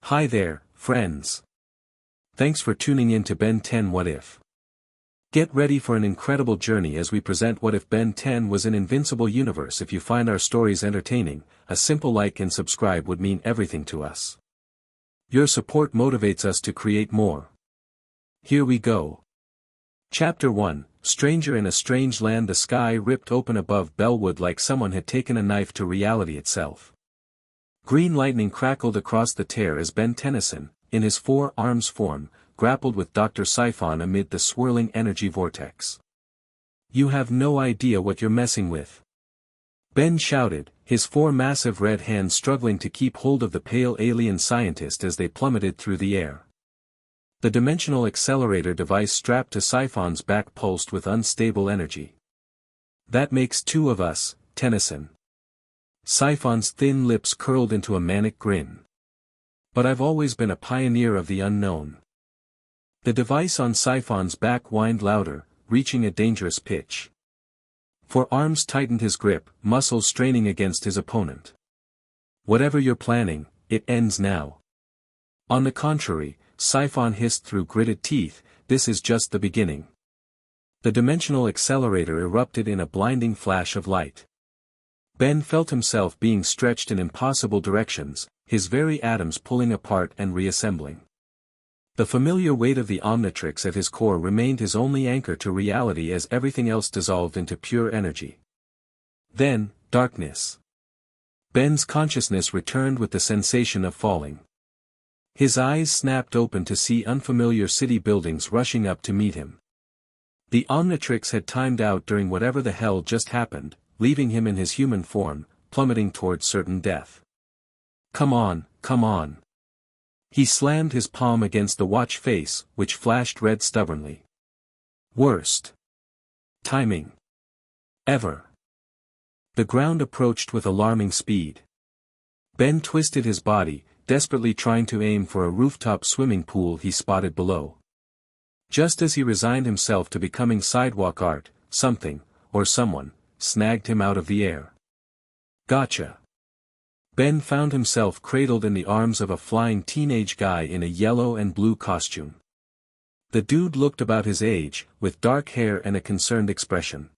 Hi there, friends. Thanks for tuning in to Ben 10 What If. Get ready for an incredible journey as we present what if Ben 10 was an invincible universe. If you find our stories entertaining, a simple like and subscribe would mean everything to us. Your support motivates us to create more. Here we go. Chapter 1, Stranger in a Strange Land. The sky ripped open above Bellwood like someone had taken a knife to reality itself. Green lightning crackled across the tear as Ben Tennyson, in his four arms form, grappled with Dr. Siphon amid the swirling energy vortex. "You have no idea what you're messing with," Ben shouted, his four massive red hands struggling to keep hold of the pale alien scientist as they plummeted through the air. The dimensional accelerator device strapped to Siphon's back pulsed with unstable energy. "That makes two of us, Tennyson." Siphon's thin lips curled into a manic grin. "But I've always been a pioneer of the unknown." The device on Siphon's back whined louder, reaching a dangerous pitch. Four arms tightened his grip, muscles straining against his opponent. "Whatever you're planning, it ends now." "On the contrary," Siphon hissed through gritted teeth, "this is just the beginning." The dimensional accelerator erupted in a blinding flash of light. Ben felt himself being stretched in impossible directions, his very atoms pulling apart and reassembling. The familiar weight of the Omnitrix at his core remained his only anchor to reality as everything else dissolved into pure energy. Then, darkness. Ben's consciousness returned with the sensation of falling. His eyes snapped open to see unfamiliar city buildings rushing up to meet him. The Omnitrix had timed out during whatever the hell just happened, leaving him in his human form, plummeting towards certain death. Come on. He slammed his palm against the watch face, which flashed red stubbornly. Worst timing ever. The ground approached with alarming speed. Ben twisted his body, desperately trying to aim for a rooftop swimming pool he spotted below. Just as he resigned himself to becoming sidewalk art, something, or someone, snagged him out of the air. Gotcha. Ben found himself cradled in the arms of a flying teenage guy in a yellow and blue costume. The dude looked about his age, with dark hair and a concerned expression.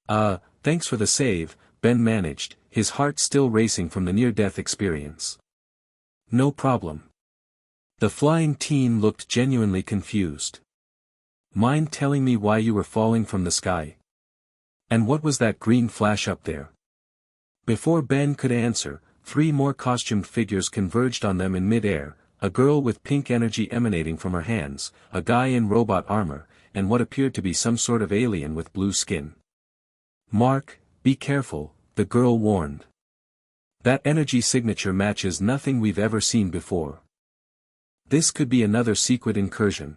Thanks for the save," Ben managed, his heart still racing from the near-death experience. "No problem." The flying teen looked genuinely confused. "Mind telling me why you were falling from the sky? And what was that green flash up there?" Before Ben could answer, three more costumed figures converged on them in mid-air, a girl with pink energy emanating from her hands, a guy in robot armor, and what appeared to be some sort of alien with blue skin. "Mark, be careful," the girl warned. "That energy signature matches nothing we've ever seen before. This could be another Sequid incursion."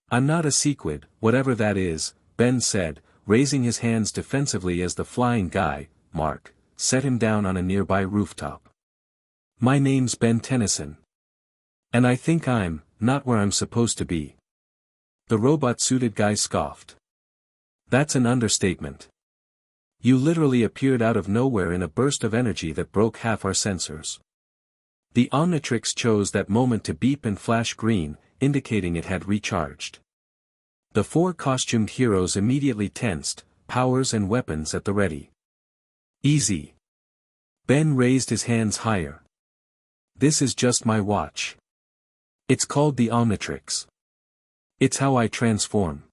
"I'm not a Sequid, whatever that is," Ben said, raising his hands defensively as the flying guy, Mark, set him down on a nearby rooftop. "My name's Ben Tennyson. And I think I'm not where I'm supposed to be." The robot-suited guy scoffed. "That's an understatement. You literally appeared out of nowhere in a burst of energy that broke half our sensors." The Omnitrix chose that moment to beep and flash green, indicating it had recharged. The four costumed heroes immediately tensed, powers and weapons at the ready. "Easy." Ben raised his hands higher. "This is just my watch. It's called the Omnitrix. It's how I transform."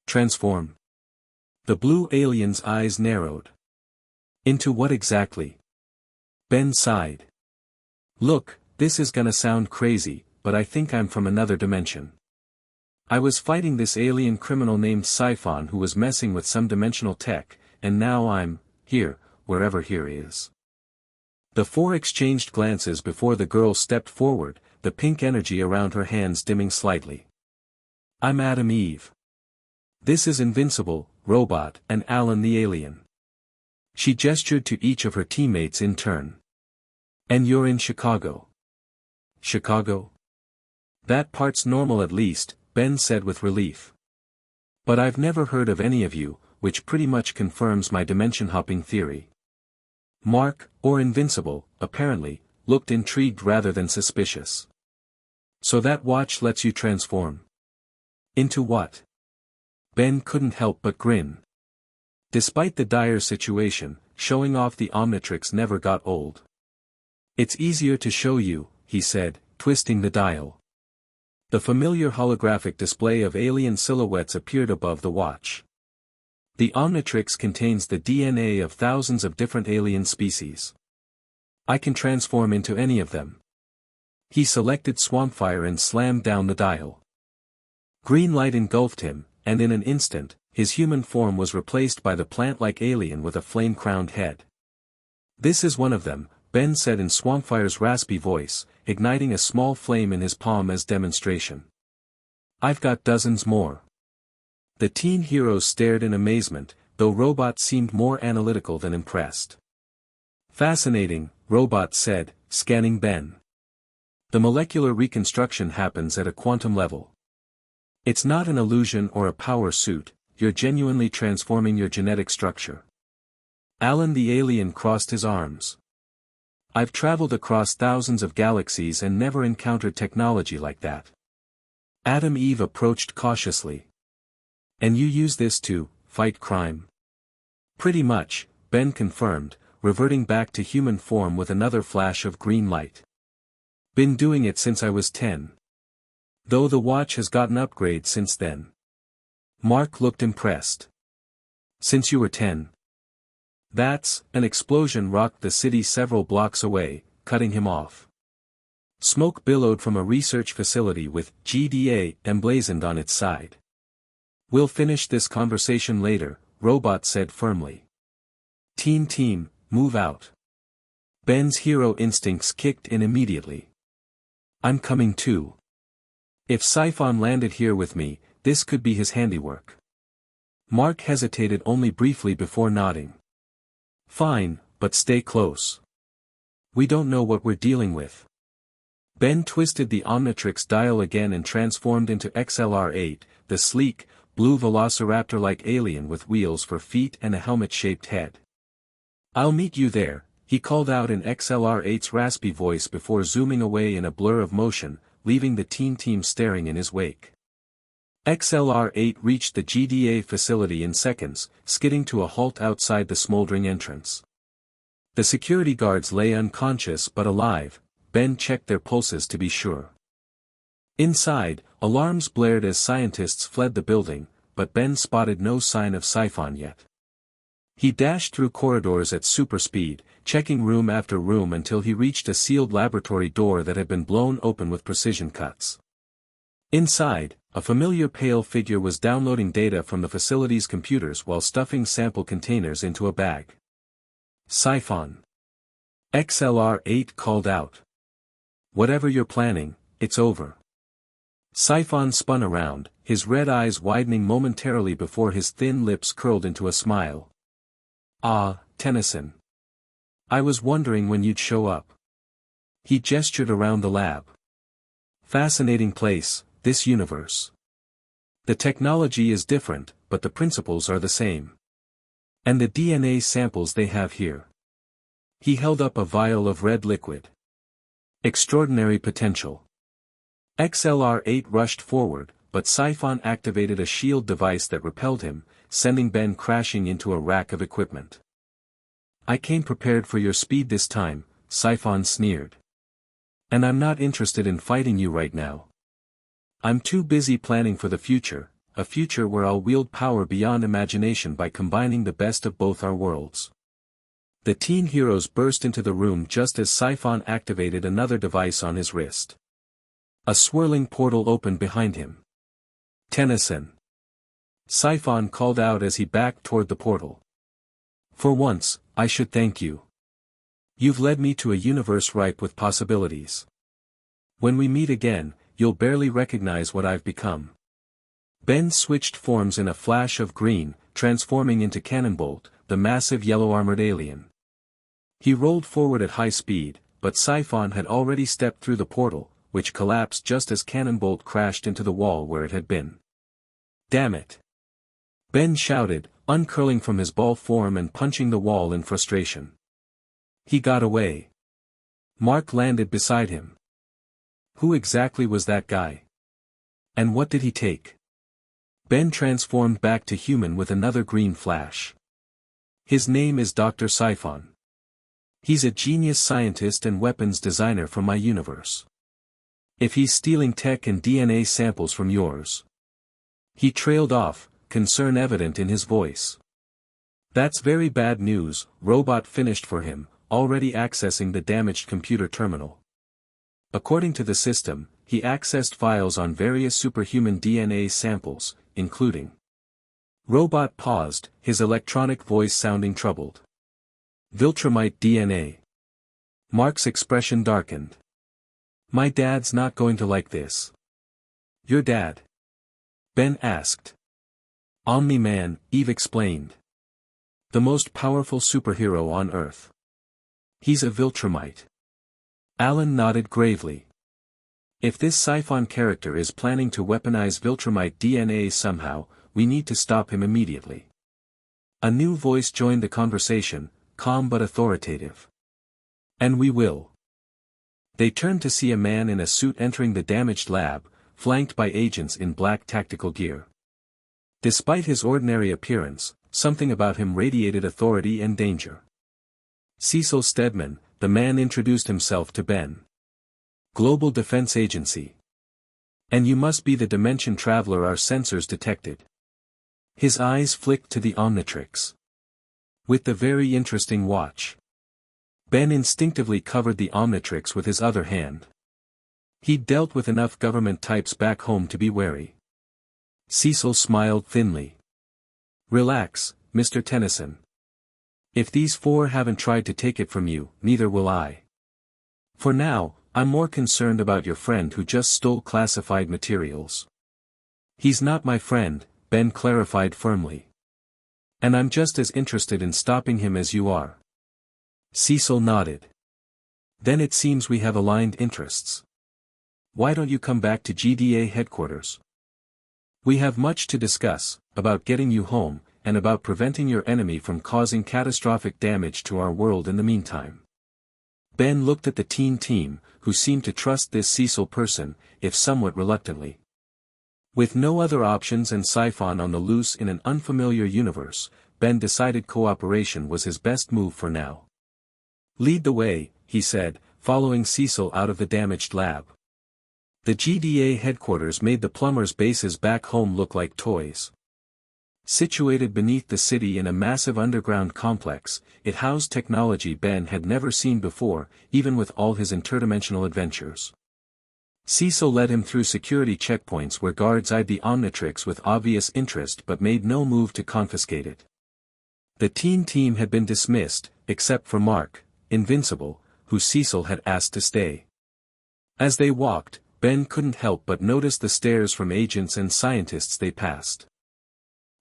"Transform?" The blue alien's eyes narrowed. "Into what exactly?" Ben sighed. "Look, this is gonna sound crazy, but I think I'm from another dimension. I was fighting this alien criminal named Siphon who was messing with some dimensional tech, and now I'm here, wherever here is." The four exchanged glances before the girl stepped forward, the pink energy around her hands dimming slightly. "I'm Adam Eve. This is Invincible, Robot, and Alan the alien." She gestured to each of her teammates in turn. "And you're in Chicago." "Chicago? That part's normal at least," Ben said with relief. "But I've never heard of any of you, which pretty much confirms my dimension-hopping theory." Mark, or Invincible, apparently, looked intrigued rather than suspicious. So that watch lets you transform? Into what? Ben couldn't help but grin. Despite the dire situation, showing off the Omnitrix never got old. It's easier to show you, he said, twisting the dial. The familiar holographic display of alien silhouettes appeared above the watch. The Omnitrix contains the DNA of thousands of different alien species. I can transform into any of them. He selected Swampfire and slammed down the dial. Green light engulfed him, and in an instant, his human form was replaced by the plant-like alien with a flame-crowned head. This is one of them, Ben said in Swampfire's raspy voice, igniting a small flame in his palm as demonstration. I've got dozens more. The teen heroes stared in amazement, though Robot seemed more analytical than impressed. Fascinating, Robot said, scanning Ben. The molecular reconstruction happens at a quantum level. It's not an illusion or a power suit, you're genuinely transforming your genetic structure. Alan the alien crossed his arms. I've traveled across thousands of galaxies and never encountered technology like that. Adam Eve approached cautiously. And you use this to fight crime? Pretty much, Ben confirmed, reverting back to human form with another flash of green light. Been doing it since I was 10. Though the watch has gotten upgrades since then. Mark looked impressed. Since you were 10. An explosion rocked the city several blocks away, cutting him off. Smoke billowed from a research facility with GDA emblazoned on its side. We'll finish this conversation later, Robot said firmly. Team, move out. Ben's hero instincts kicked in immediately. I'm coming too. If Siphon landed here with me, this could be his handiwork. Mark hesitated only briefly before nodding. Fine, but stay close. We don't know what we're dealing with. Ben twisted the Omnitrix dial again and transformed into XLR-8, the sleek, blue velociraptor-like alien with wheels for feet and a helmet-shaped head. I'll meet you there, he called out in XLR-8's raspy voice before zooming away in a blur of motion, leaving the team staring in his wake. XLR-8 reached the GDA facility in seconds, skidding to a halt outside the smoldering entrance. The security guards lay unconscious but alive. Ben checked their pulses to be sure. Inside, alarms blared as scientists fled the building, but Ben spotted no sign of Siphon yet. He dashed through corridors at super speed, checking room after room until he reached a sealed laboratory door that had been blown open with precision cuts. Inside, a familiar pale figure was downloading data from the facility's computers while stuffing sample containers into a bag. Siphon. XLR-8 called out. Whatever you're planning, it's over. Siphon spun around, his red eyes widening momentarily before his thin lips curled into a smile. Ah, Tennyson. I was wondering when you'd show up. He gestured around the lab. Fascinating place, this universe. The technology is different, but the principles are the same. And the DNA samples they have here. He held up a vial of red liquid. Extraordinary potential. XLR-8 rushed forward, but Siphon activated a shield device that repelled him, sending Ben crashing into a rack of equipment. I came prepared for your speed this time, Siphon sneered. And I'm not interested in fighting you right now. I'm too busy planning for the future, a future where I'll wield power beyond imagination by combining the best of both our worlds. The teen heroes burst into the room just as Siphon activated another device on his wrist. A swirling portal opened behind him. Tennyson. Siphon called out as he backed toward the portal. For once, I should thank you. You've led me to a universe ripe with possibilities. When we meet again, you'll barely recognize what I've become. Ben switched forms in a flash of green, transforming into Cannonbolt, the massive yellow-armored alien. He rolled forward at high speed, but Siphon had already stepped through the portal, which collapsed just as Cannonbolt crashed into the wall where it had been. Damn it! Ben shouted, uncurling from his ball form and punching the wall in frustration. He got away. Mark landed beside him. Who exactly was that guy? And what did he take? Ben transformed back to human with another green flash. His name is Dr. Siphon. He's a genius scientist and weapons designer from my universe. If he's stealing tech and DNA samples from yours. He trailed off, concern evident in his voice. That's very bad news, Robot finished for him, already accessing the damaged computer terminal. According to the system, he accessed files on various superhuman DNA samples, including. Robot paused, his electronic voice sounding troubled. Viltrumite DNA. Mark's expression darkened. My dad's not going to like this. Your dad? Ben asked. Omni-Man, Eve explained. The most powerful superhero on Earth. He's a Viltrumite. Alan nodded gravely. If this Siphon character is planning to weaponize Viltrumite DNA somehow, we need to stop him immediately. A new voice joined the conversation, calm but authoritative. And we will. They turned to see a man in a suit entering the damaged lab, flanked by agents in black tactical gear. Despite his ordinary appearance, something about him radiated authority and danger. Cecil Stedman, the man introduced himself to Ben. Global Defense Agency. And you must be the dimension traveler our sensors detected. His eyes flicked to the Omnitrix. With the very interesting watch. Ben instinctively covered the Omnitrix with his other hand. He'd dealt with enough government types back home to be wary. Cecil smiled thinly. Relax, Mr. Tennyson. If these four haven't tried to take it from you, neither will I. For now, I'm more concerned about your friend who just stole classified materials. He's not my friend, Ben clarified firmly. And I'm just as interested in stopping him as you are. Cecil nodded. Then it seems we have aligned interests. Why don't you come back to GDA headquarters? We have much to discuss, about getting you home, and about preventing your enemy from causing catastrophic damage to our world in the meantime. Ben looked at the teen team, who seemed to trust this Cecil person, if somewhat reluctantly. With no other options and Siphon on the loose in an unfamiliar universe, Ben decided cooperation was his best move for now. Lead the way, he said, following Cecil out of the damaged lab. The GDA headquarters made the plumbers' bases back home look like toys. Situated beneath the city in a massive underground complex, it housed technology Ben had never seen before, even with all his interdimensional adventures. Cecil led him through security checkpoints where guards eyed the Omnitrix with obvious interest but made no move to confiscate it. The teen team had been dismissed, except for Mark, Invincible, who Cecil had asked to stay. As they walked, Ben couldn't help but notice the stares from agents and scientists they passed.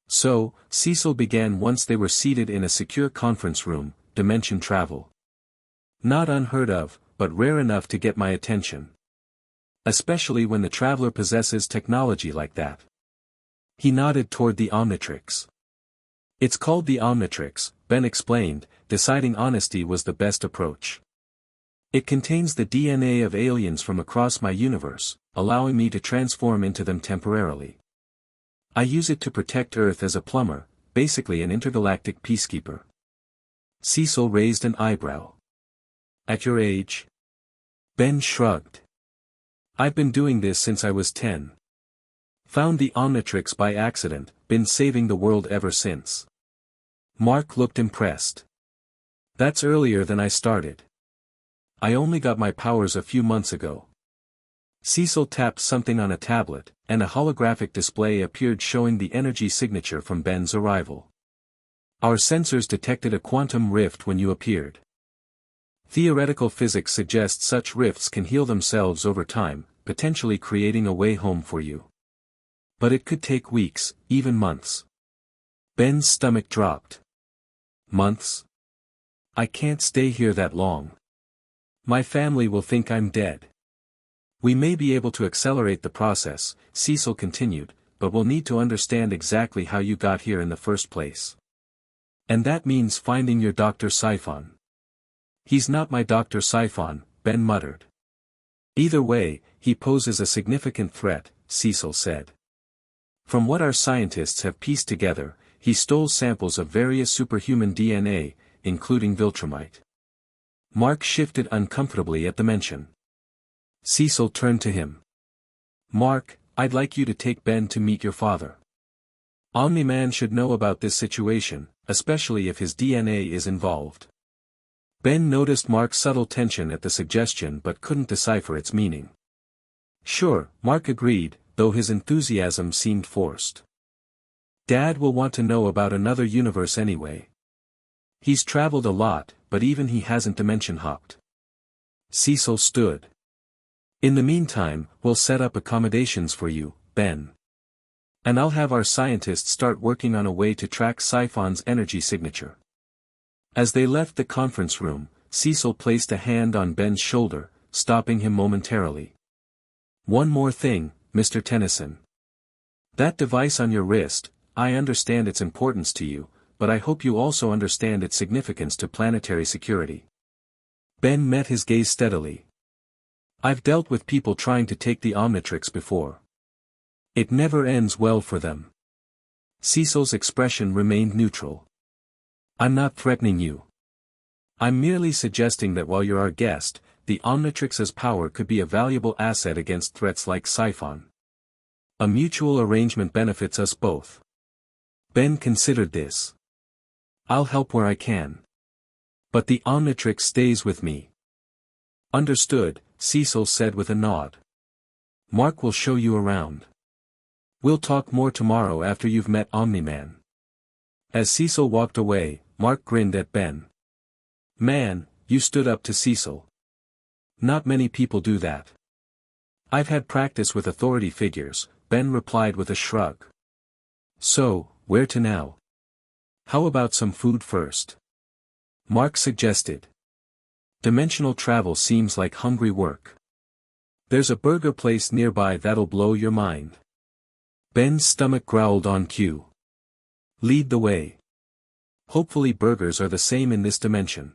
So, Cecil began once they were seated in a secure conference room, dimension travel. Not unheard of, but rare enough to get my attention. Especially when the traveler possesses technology like that. He nodded toward the Omnitrix. It's called the Omnitrix, Ben explained, deciding honesty was the best approach. It contains the DNA of aliens from across my universe, allowing me to transform into them temporarily. I use it to protect Earth as a plumber, basically an intergalactic peacekeeper. Cecil raised an eyebrow. At your age? Ben shrugged. I've been doing this since I was 10. Found the Omnitrix by accident, been saving the world ever since. Mark looked impressed. That's earlier than I started. I only got my powers a few months ago. Cecil tapped something on a tablet, and a holographic display appeared showing the energy signature from Ben's arrival. Our sensors detected a quantum rift when you appeared. Theoretical physics suggests such rifts can heal themselves over time, potentially creating a way home for you. But it could take weeks, even months. Ben's stomach dropped. Months? I can't stay here that long. My family will think I'm dead. We may be able to accelerate the process, Cecil continued, but we'll need to understand exactly how you got here in the first place. And that means finding your Dr. Siphon. He's not my Dr. Siphon, Ben muttered. Either way, he poses a significant threat, Cecil said. From what our scientists have pieced together, he stole samples of various superhuman DNA, including Viltrumite. Mark shifted uncomfortably at the mention. Cecil turned to him. Mark, I'd like you to take Ben to meet your father. Omni-Man should know about this situation, especially if his DNA is involved. Ben noticed Mark's subtle tension at the suggestion but couldn't decipher its meaning. Sure, Mark agreed, though his enthusiasm seemed forced. Dad will want to know about another universe anyway. He's traveled a lot, but even he hasn't dimension hopped. Cecil stood. In the meantime, we'll set up accommodations for you, Ben. And I'll have our scientists start working on a way to track Siphon's energy signature. As they left the conference room, Cecil placed a hand on Ben's shoulder, stopping him momentarily. One more thing, Mr. Tennyson. That device on your wrist, I understand its importance to you, but I hope you also understand its significance to planetary security. Ben met his gaze steadily. I've dealt with people trying to take the Omnitrix before. It never ends well for them. Cecil's expression remained neutral. I'm not threatening you. I'm merely suggesting that while you're our guest, the Omnitrix's power could be a valuable asset against threats like Siphon. A mutual arrangement benefits us both. Ben considered this. I'll help where I can. But the Omnitrix stays with me. Understood, Cecil said with a nod. Mark will show you around. We'll talk more tomorrow after you've met Omni-Man. As Cecil walked away, Mark grinned at Ben. Man, you stood up to Cecil. Not many people do that. I've had practice with authority figures, Ben replied with a shrug. So, where to now? How about some food first? Mark suggested. Dimensional travel seems like hungry work. There's a burger place nearby that'll blow your mind. Ben's stomach growled on cue. Lead the way. Hopefully burgers are the same in this dimension.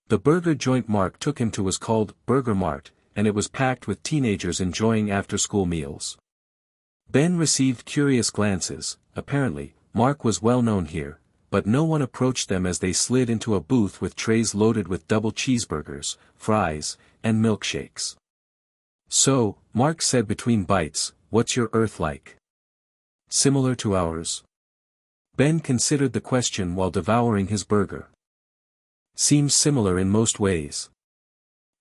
The burger joint Mark took him to was called Burger Mart, and it was packed with teenagers enjoying after-school meals. Ben received curious glances. Apparently, Mark was well known here, but no one approached them as they slid into a booth with trays loaded with double cheeseburgers, fries, and milkshakes. So, Mark said between bites, what's your Earth like? Similar to ours? Ben considered the question while devouring his burger. Seems similar in most ways.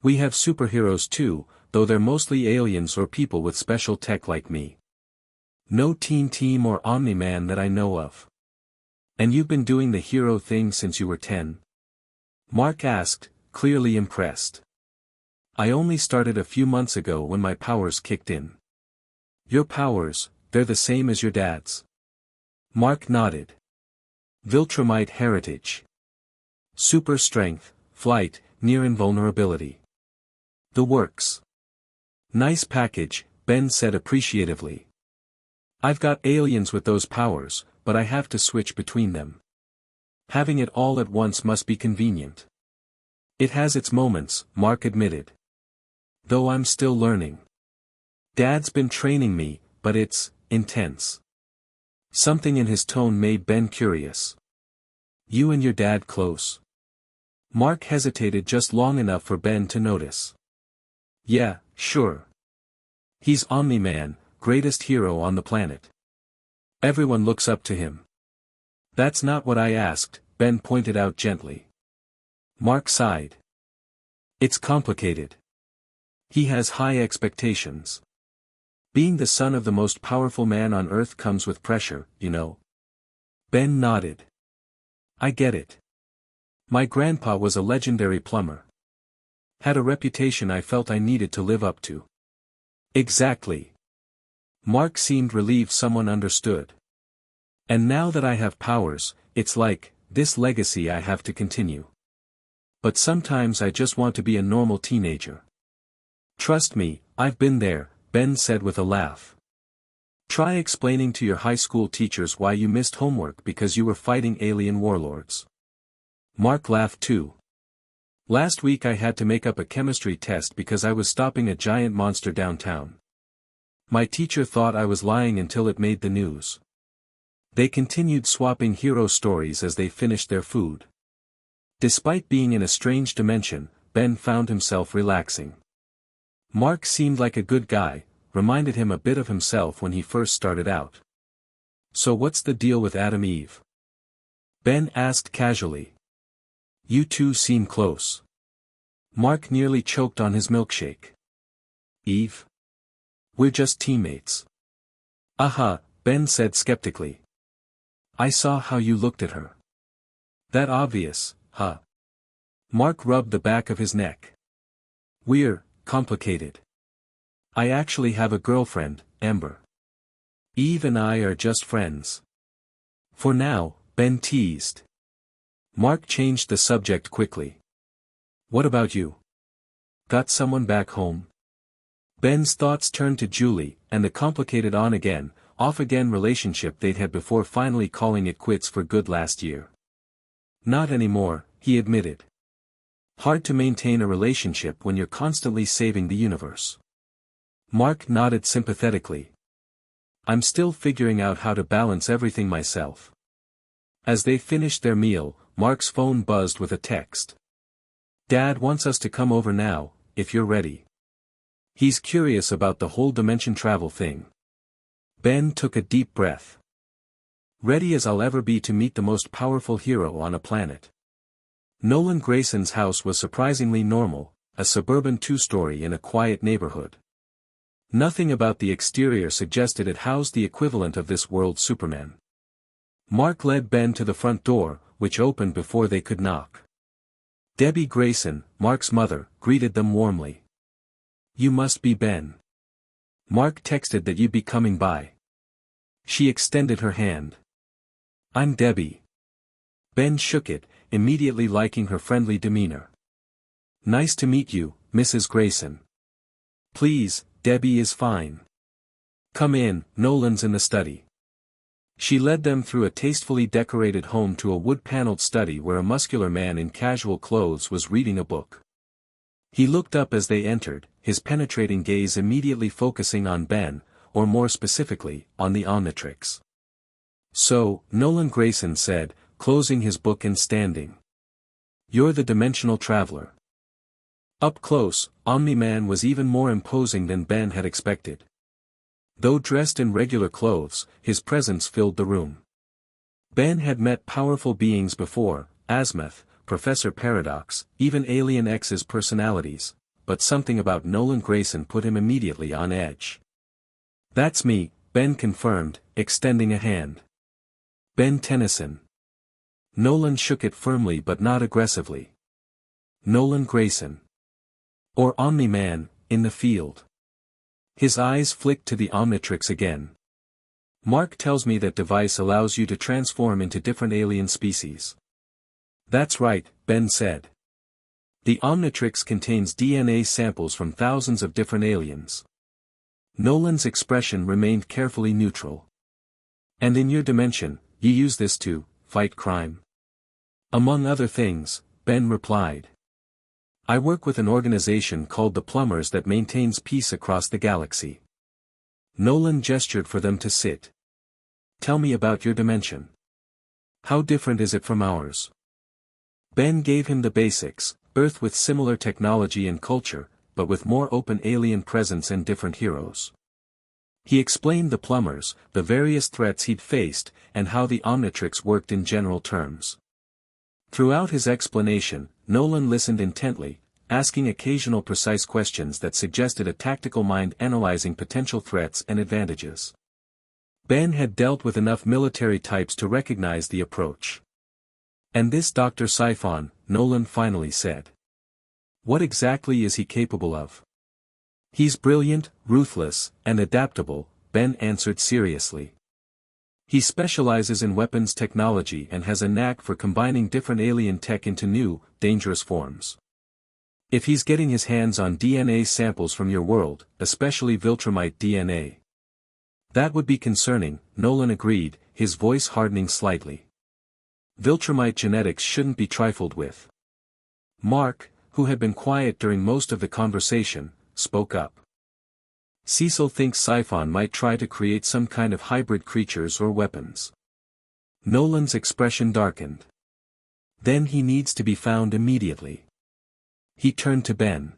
We have superheroes too, though they're mostly aliens or people with special tech like me. No Teen Team or Omni-Man that I know of. And you've been doing the hero thing since you were 10? Mark asked, clearly impressed. I only started a few months ago when my powers kicked in. Your powers, they're the same as your dad's. Mark nodded. Viltrumite heritage. Super strength, flight, near invulnerability. The works. Nice package, Ben said appreciatively. I've got aliens with those powers, but I have to switch between them. Having it all at once must be convenient. It has its moments, Mark admitted. Though I'm still learning. Dad's been training me, but it's intense. Something in his tone made Ben curious. You and your dad close? Mark hesitated just long enough for Ben to notice. Yeah, sure. He's Omni-Man, greatest hero on the planet. Everyone looks up to him. That's not what I asked, Ben pointed out gently. Mark sighed. It's complicated. He has high expectations. Being the son of the most powerful man on Earth comes with pressure, you know. Ben nodded. I get it. My grandpa was a legendary plumber. Had a reputation I felt I needed to live up to. Exactly. Mark seemed relieved someone understood. And now that I have powers, it's like, this legacy I have to continue. But sometimes I just want to be a normal teenager. Trust me, I've been there, Ben said with a laugh. Try explaining to your high school teachers why you missed homework because you were fighting alien warlords. Mark laughed too. Last week I had to make up a chemistry test because I was stopping a giant monster downtown. My teacher thought I was lying until it made the news. They continued swapping hero stories as they finished their food. Despite being in a strange dimension, Ben found himself relaxing. Mark seemed like a good guy, reminded him a bit of himself when he first started out. So what's the deal with Adam Eve? Ben asked casually. You two seem close. Mark nearly choked on his milkshake. Eve? We're just teammates. Ben said skeptically. I saw how you looked at her. That obvious, huh? Mark rubbed the back of his neck. We're complicated. I actually have a girlfriend, Amber. Eve and I are just friends. For now, Ben teased. Mark changed the subject quickly. What about you? Got someone back home? Ben's thoughts turned to Julie, and the complicated on-again, off-again relationship they'd had before finally calling it quits for good last year. Not anymore, he admitted. Hard to maintain a relationship when you're constantly saving the universe. Mark nodded sympathetically. I'm still figuring out how to balance everything myself. As they finished their meal, Mark's phone buzzed with a text. Dad wants us to come over now, if you're ready. He's curious about the whole dimension travel thing. Ben took a deep breath. Ready as I'll ever be to meet the most powerful hero on a planet. Nolan Grayson's house was surprisingly normal, a suburban two-story in a quiet neighborhood. Nothing about the exterior suggested it housed the equivalent of this world's Superman. Mark led Ben to the front door, which opened before they could knock. Debbie Grayson, Mark's mother, greeted them warmly. You must be Ben. Mark texted that you'd be coming by. She extended her hand. I'm Debbie. Ben shook it, immediately liking her friendly demeanor. Nice to meet you, Mrs. Grayson. Please, Debbie is fine. Come in, Nolan's in the study. She led them through a tastefully decorated home to a wood-paneled study where a muscular man in casual clothes was reading a book. He looked up as they entered, his penetrating gaze immediately focusing on Ben, or more specifically, on the Omnitrix. So, Nolan Grayson said, closing his book and standing. You're the dimensional traveler. Up close, Omni-Man was even more imposing than Ben had expected. Though dressed in regular clothes, his presence filled the room. Ben had met powerful beings before, Azimuth, Professor Paradox, even Alien X's personalities, but something about Nolan Grayson put him immediately on edge. That's me, Ben confirmed, extending a hand. Ben Tennyson. Nolan shook it firmly but not aggressively. Nolan Grayson. Or Omni-Man, in the field. His eyes flicked to the Omnitrix again. Mark tells me that device allows you to transform into different alien species. That's right, Ben said. The Omnitrix contains DNA samples from thousands of different aliens. Nolan's expression remained carefully neutral. And in your dimension, you use this to fight crime? Among other things, Ben replied. I work with an organization called the Plumbers that maintains peace across the galaxy. Nolan gestured for them to sit. Tell me about your dimension. How different is it from ours? Ben gave him the basics, Earth with similar technology and culture, but with more open alien presence and different heroes. He explained the Plumbers, the various threats he'd faced, and how the Omnitrix worked in general terms. Throughout his explanation, Nolan listened intently, asking occasional precise questions that suggested a tactical mind analyzing potential threats and advantages. Ben had dealt with enough military types to recognize the approach. And this Dr. Siphon, Nolan finally said. What exactly is he capable of? He's brilliant, ruthless, and adaptable, Ben answered seriously. He specializes in weapons technology and has a knack for combining different alien tech into new, dangerous forms. If he's getting his hands on DNA samples from your world, especially Viltrumite DNA. That would be concerning, Nolan agreed, his voice hardening slightly. Viltrumite genetics shouldn't be trifled with. Mark, who had been quiet during most of the conversation, spoke up. Cecil thinks Siphon might try to create some kind of hybrid creatures or weapons. Nolan's expression darkened. Then he needs to be found immediately. He turned to Ben.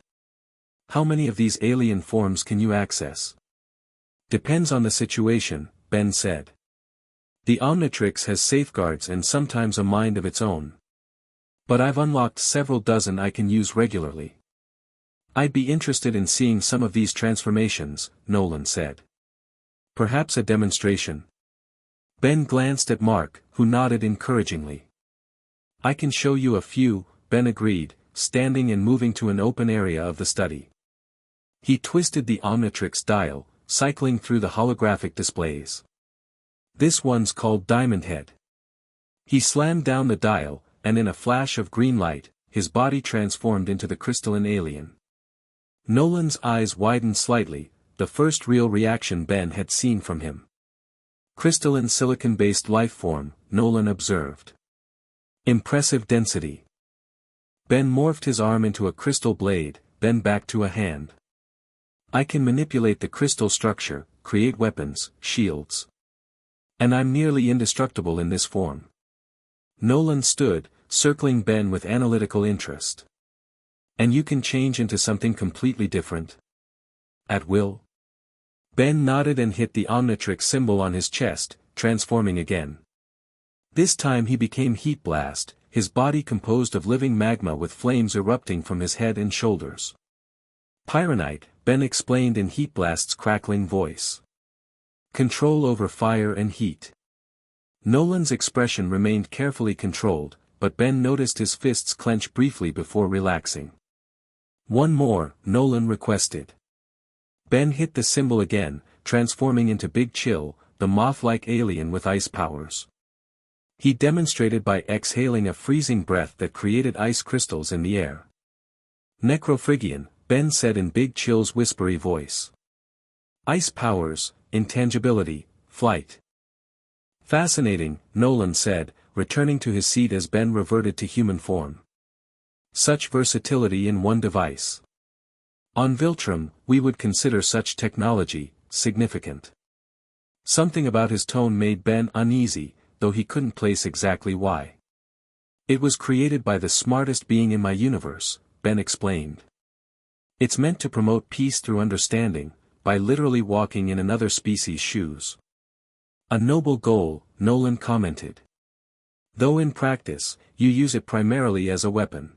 How many of these alien forms can you access? Depends on the situation, Ben said. The Omnitrix has safeguards and sometimes a mind of its own. But I've unlocked several dozen I can use regularly. I'd be interested in seeing some of these transformations, Nolan said. Perhaps a demonstration? Ben glanced at Mark, who nodded encouragingly. I can show you a few, Ben agreed, standing and moving to an open area of the study. He twisted the Omnitrix dial, cycling through the holographic displays. This one's called Diamond Head. He slammed down the dial, and in a flash of green light, his body transformed into the crystalline alien. Nolan's eyes widened slightly, the first real reaction Ben had seen from him. Crystalline silicon-based life form, Nolan observed. Impressive density. Ben morphed his arm into a crystal blade, then back to a hand. I can manipulate the crystal structure, create weapons, shields. And I'm nearly indestructible in this form. Nolan stood, circling Ben with analytical interest. And you can change into something completely different? At will? Ben nodded and hit the Omnitrix symbol on his chest, transforming again. This time he became Heat Blast, his body composed of living magma with flames erupting from his head and shoulders. Pyronite, Ben explained in Heat Blast's crackling voice. Control over fire and heat. Nolan's expression remained carefully controlled, but Ben noticed his fists clench briefly before relaxing. One more, Nolan requested. Ben hit the symbol again, transforming into Big Chill, the moth-like alien with ice powers. He demonstrated by exhaling a freezing breath that created ice crystals in the air. Necrophrygian, Ben said in Big Chill's whispery voice. Ice powers, intangibility, flight. Fascinating, Nolan said, returning to his seat as Ben reverted to human form. Such versatility in one device. On Viltrum, we would consider such technology significant. Something about his tone made Ben uneasy, though he couldn't place exactly why. It was created by the smartest being in my universe, Ben explained. It's meant to promote peace through understanding, by literally walking in another species' shoes. A noble goal, Nolan commented. Though in practice, you use it primarily as a weapon.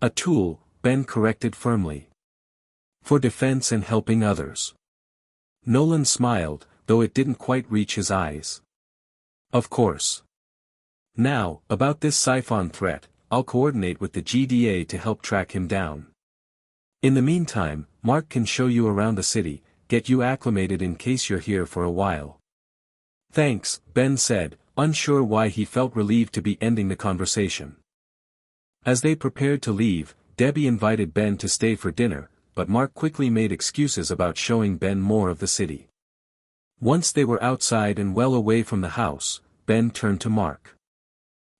A tool, Ben corrected firmly. For defense and helping others. Nolan smiled, though it didn't quite reach his eyes. Of course. Now, about this Siphon threat, I'll coordinate with the GDA to help track him down. In the meantime, Mark can show you around the city, get you acclimated in case you're here for a while. Thanks, Ben said, unsure why he felt relieved to be ending the conversation. As they prepared to leave, Debbie invited Ben to stay for dinner, but Mark quickly made excuses about showing Ben more of the city. Once they were outside and well away from the house, Ben turned to Mark.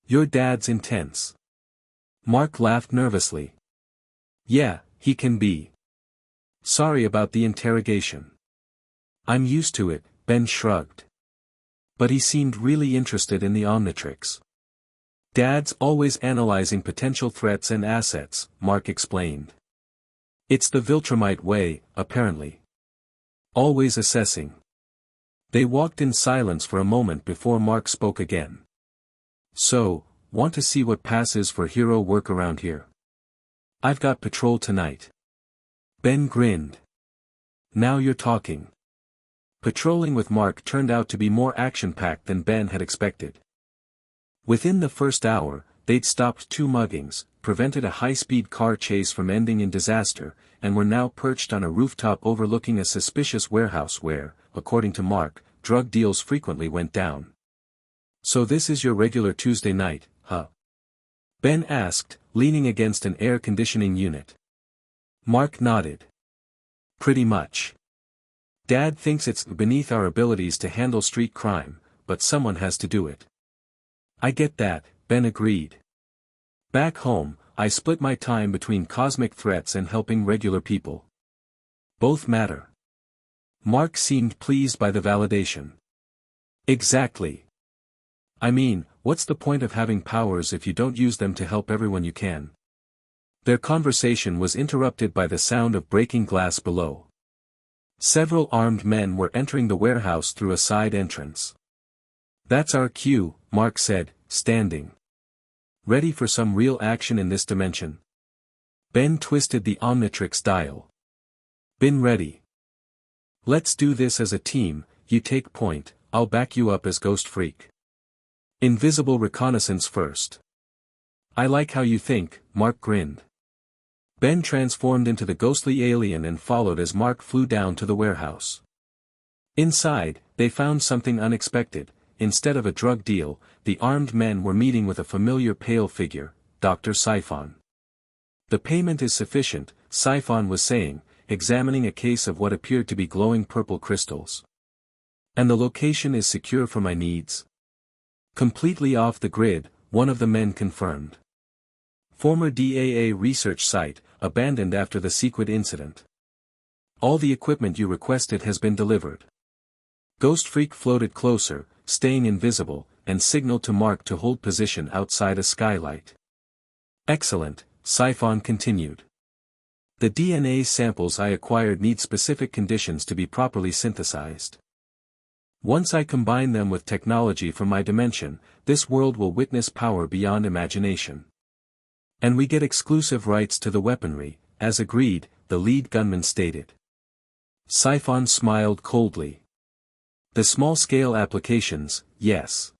Your dad's intense. Mark laughed nervously. Yeah, he can be. Sorry about the interrogation. I'm used to it, Ben shrugged. But he seemed really interested in the Omnitrix. Dad's always analyzing potential threats and assets, Mark explained. It's the Viltrumite way, apparently. Always assessing. They walked in silence for a moment before Mark spoke again. So, want to see what passes for hero work around here? I've got patrol tonight. Ben grinned. Now you're talking. Patrolling with Mark turned out to be more action-packed than Ben had expected. Within the first hour, they'd stopped 2 muggings, prevented a high-speed car chase from ending in disaster, and were now perched on a rooftop overlooking a suspicious warehouse where, according to Mark, drug deals frequently went down. So this is your regular Tuesday night, huh? Ben asked, leaning against an air conditioning unit. Mark nodded. Pretty much. Dad thinks it's beneath our abilities to handle street crime, but someone has to do it. I get that, Ben agreed. Back home, I split my time between cosmic threats and helping regular people. Both matter. Mark seemed pleased by the validation. Exactly. I mean, what's the point of having powers if you don't use them to help everyone you can? Their conversation was interrupted by the sound of breaking glass below. Several armed men were entering the warehouse through a side entrance. That's our cue, Mark said, standing. Ready for some real action in this dimension? Ben twisted the Omnitrix dial. Been ready. Let's do this as a team, you take point, I'll back you up as Ghost Freak. Invisible reconnaissance first. I like how you think, Mark grinned. Ben transformed into the ghostly alien and followed as Mark flew down to the warehouse. Inside, they found something unexpected. Instead of a drug deal, the armed men were meeting with a familiar pale figure, Dr. Siphon. The payment is sufficient, Siphon was saying, examining a case of what appeared to be glowing purple crystals. And the location is secure for my needs. Completely off the grid, one of the men confirmed. Former GDA research site, abandoned after the Sequid incident. All the equipment you requested has been delivered. Ghost Freak floated closer, staying invisible, and signaled to Mark to hold position outside a skylight. Excellent, Siphon continued. The DNA samples I acquired need specific conditions to be properly synthesized. Once I combine them with technology from my dimension, this world will witness power beyond imagination. And we get exclusive rights to the weaponry, as agreed, the lead gunman stated. Siphon smiled coldly. The small-scale applications, yes.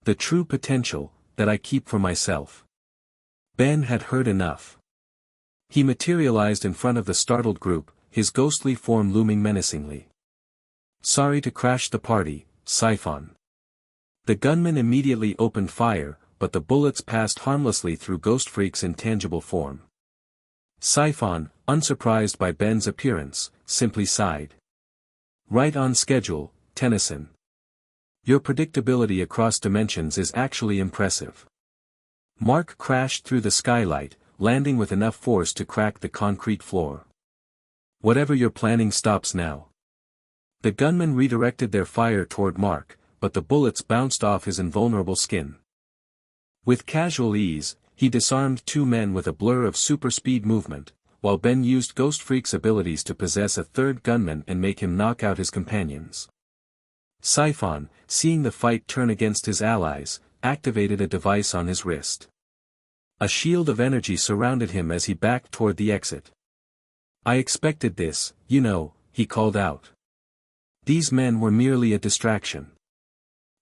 The true potential, that I keep for myself. Ben had heard enough. He materialized in front of the startled group, his ghostly form looming menacingly. Sorry to crash the party, Siphon. The gunman immediately opened fire, but the bullets passed harmlessly through Ghost Freak's intangible form. Siphon, unsurprised by Ben's appearance, simply sighed. Right on schedule, Tennyson. Your predictability across dimensions is actually impressive. Mark crashed through the skylight, landing with enough force to crack the concrete floor. Whatever you're planning stops now. The gunmen redirected their fire toward Mark, but the bullets bounced off his invulnerable skin. With casual ease, he disarmed two men with a blur of super-speed movement, while Ben used Ghost Freak's abilities to possess a third gunman and make him knock out his companions. Siphon, seeing the fight turn against his allies, activated a device on his wrist. A shield of energy surrounded him as he backed toward the exit. I expected this, you know, he called out. These men were merely a distraction.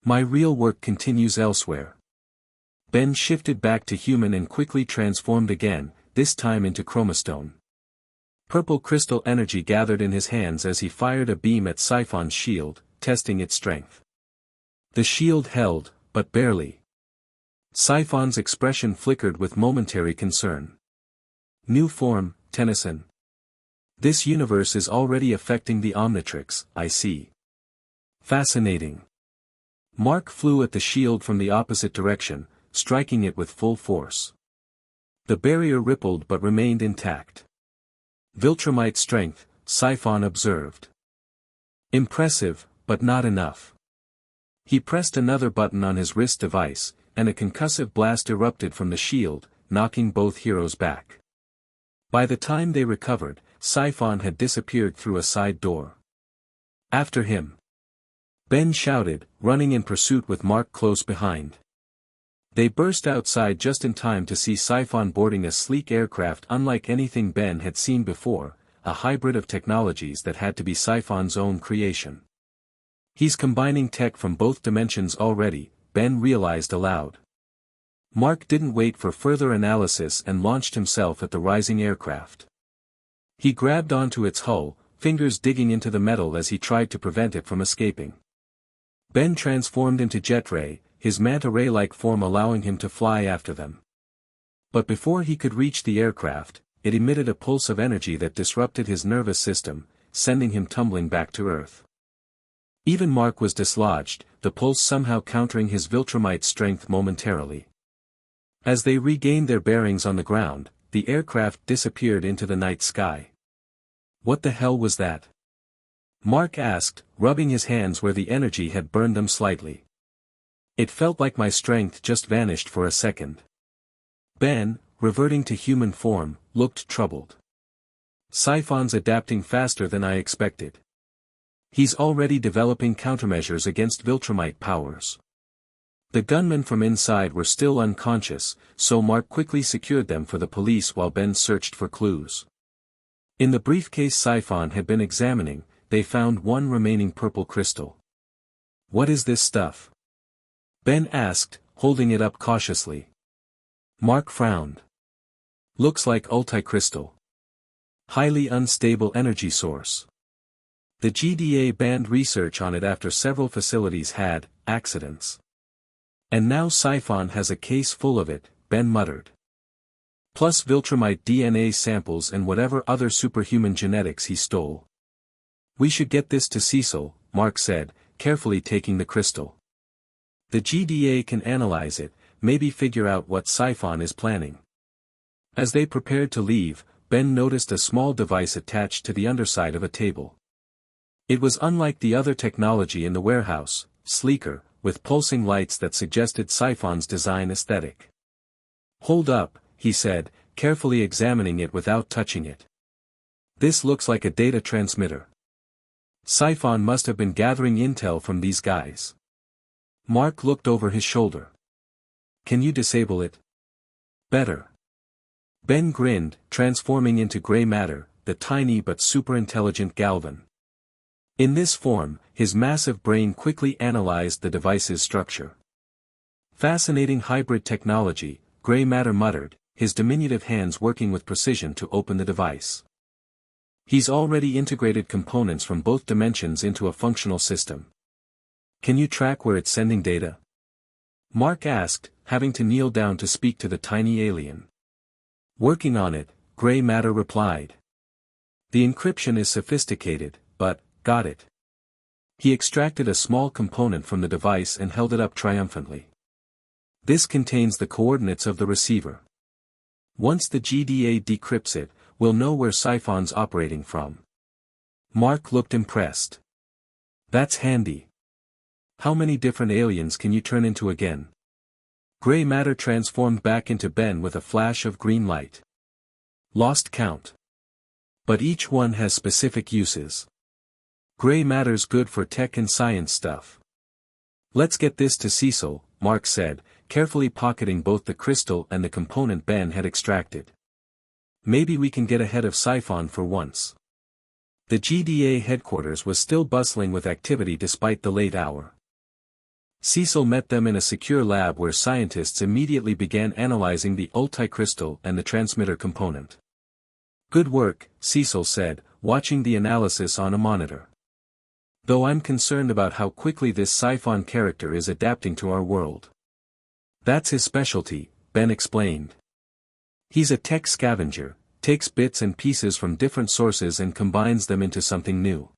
My real work continues elsewhere. Ben shifted back to human and quickly transformed again, this time into chromastone. Purple crystal energy gathered in his hands as he fired a beam at Siphon's shield, testing its strength. The shield held, but barely. Siphon's expression flickered with momentary concern. New form, Tennyson. This universe is already affecting the Omnitrix, I see. Fascinating. Mark flew at the shield from the opposite direction, striking it with full force. The barrier rippled but remained intact. Viltrumite strength, Siphon observed. Impressive, but not enough. He pressed another button on his wrist device, and a concussive blast erupted from the shield, knocking both heroes back. By the time they recovered, Siphon had disappeared through a side door. After him. Ben shouted, running in pursuit with Mark close behind. They burst outside just in time to see Siphon boarding a sleek aircraft unlike anything Ben had seen before, a hybrid of technologies that had to be Siphon's own creation. He's combining tech from both dimensions already, Ben realized aloud. Mark didn't wait for further analysis and launched himself at the rising aircraft. He grabbed onto its hull, fingers digging into the metal as he tried to prevent it from escaping. Ben transformed into Jetray, his manta ray-like form allowing him to fly after them. But before he could reach the aircraft, it emitted a pulse of energy that disrupted his nervous system, sending him tumbling back to Earth. Even Mark was dislodged, the pulse somehow countering his Viltrumite strength momentarily. As they regained their bearings on the ground, the aircraft disappeared into the night sky. What the hell was that? Mark asked, rubbing his hands where the energy had burned them slightly. It felt like my strength just vanished for a second. Ben, reverting to human form, looked troubled. Siphon's adapting faster than I expected. He's already developing countermeasures against Viltrumite powers. The gunmen from inside were still unconscious, so Mark quickly secured them for the police while Ben searched for clues. In the briefcase Siphon had been examining, they found one remaining purple crystal. What is this stuff? Ben asked, holding it up cautiously. Mark frowned. Looks like ulticrystal. Highly unstable energy source. The GDA banned research on it after several facilities had accidents. And now Siphon has a case full of it, Ben muttered. Plus Viltrumite DNA samples and whatever other superhuman genetics he stole. We should get this to Cecil, Mark said, carefully taking the crystal. The GDA can analyze it, maybe figure out what Siphon is planning. As they prepared to leave, Ben noticed a small device attached to the underside of a table. It was unlike the other technology in the warehouse, sleeker, with pulsing lights that suggested Siphon's design aesthetic. Hold up, he said, carefully examining it without touching it. This looks like a data transmitter. Siphon must have been gathering intel from these guys. Mark looked over his shoulder. Can you disable it? Better. Ben grinned, transforming into gray matter, the tiny but super-intelligent Galvan. In this form, his massive brain quickly analyzed the device's structure. Fascinating hybrid technology, Gray Matter muttered, his diminutive hands working with precision to open the device. He's already integrated components from both dimensions into a functional system. Can you track where it's sending data? Mark asked, having to kneel down to speak to the tiny alien. Working on it, Gray Matter replied. The encryption is sophisticated, but, got it. He extracted a small component from the device and held it up triumphantly. This contains the coordinates of the receiver. Once the GDA decrypts it, we'll know where Siphon's operating from. Mark looked impressed. That's handy. How many different aliens can you turn into again? Gray Matter transformed back into Ben with a flash of green light. Lost count. But each one has specific uses. Gray Matter's good for tech and science stuff. Let's get this to Cecil, Mark said, carefully pocketing both the crystal and the component Ben had extracted. Maybe we can get ahead of Siphon for once. The GDA headquarters was still bustling with activity despite the late hour. Cecil met them in a secure lab where scientists immediately began analyzing the ulticrystal and the transmitter component. Good work, Cecil said, watching the analysis on a monitor. Though I'm concerned about how quickly this Siphon character is adapting to our world. That's his specialty, Ben explained. He's a tech scavenger, takes bits and pieces from different sources and combines them into something new.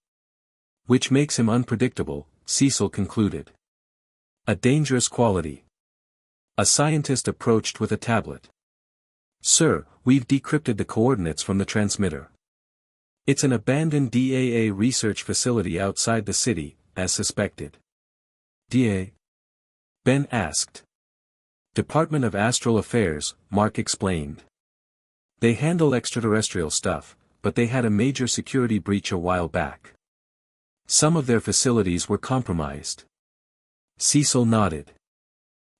Which makes him unpredictable, Cecil concluded. A dangerous quality. A scientist approached with a tablet. Sir, we've decrypted the coordinates from the transmitter. It's an abandoned DAA research facility outside the city, as suspected. DA? Ben asked. Department of Astral Affairs, Mark explained. They handle extraterrestrial stuff, but they had a major security breach a while back. Some of their facilities were compromised. Cecil nodded.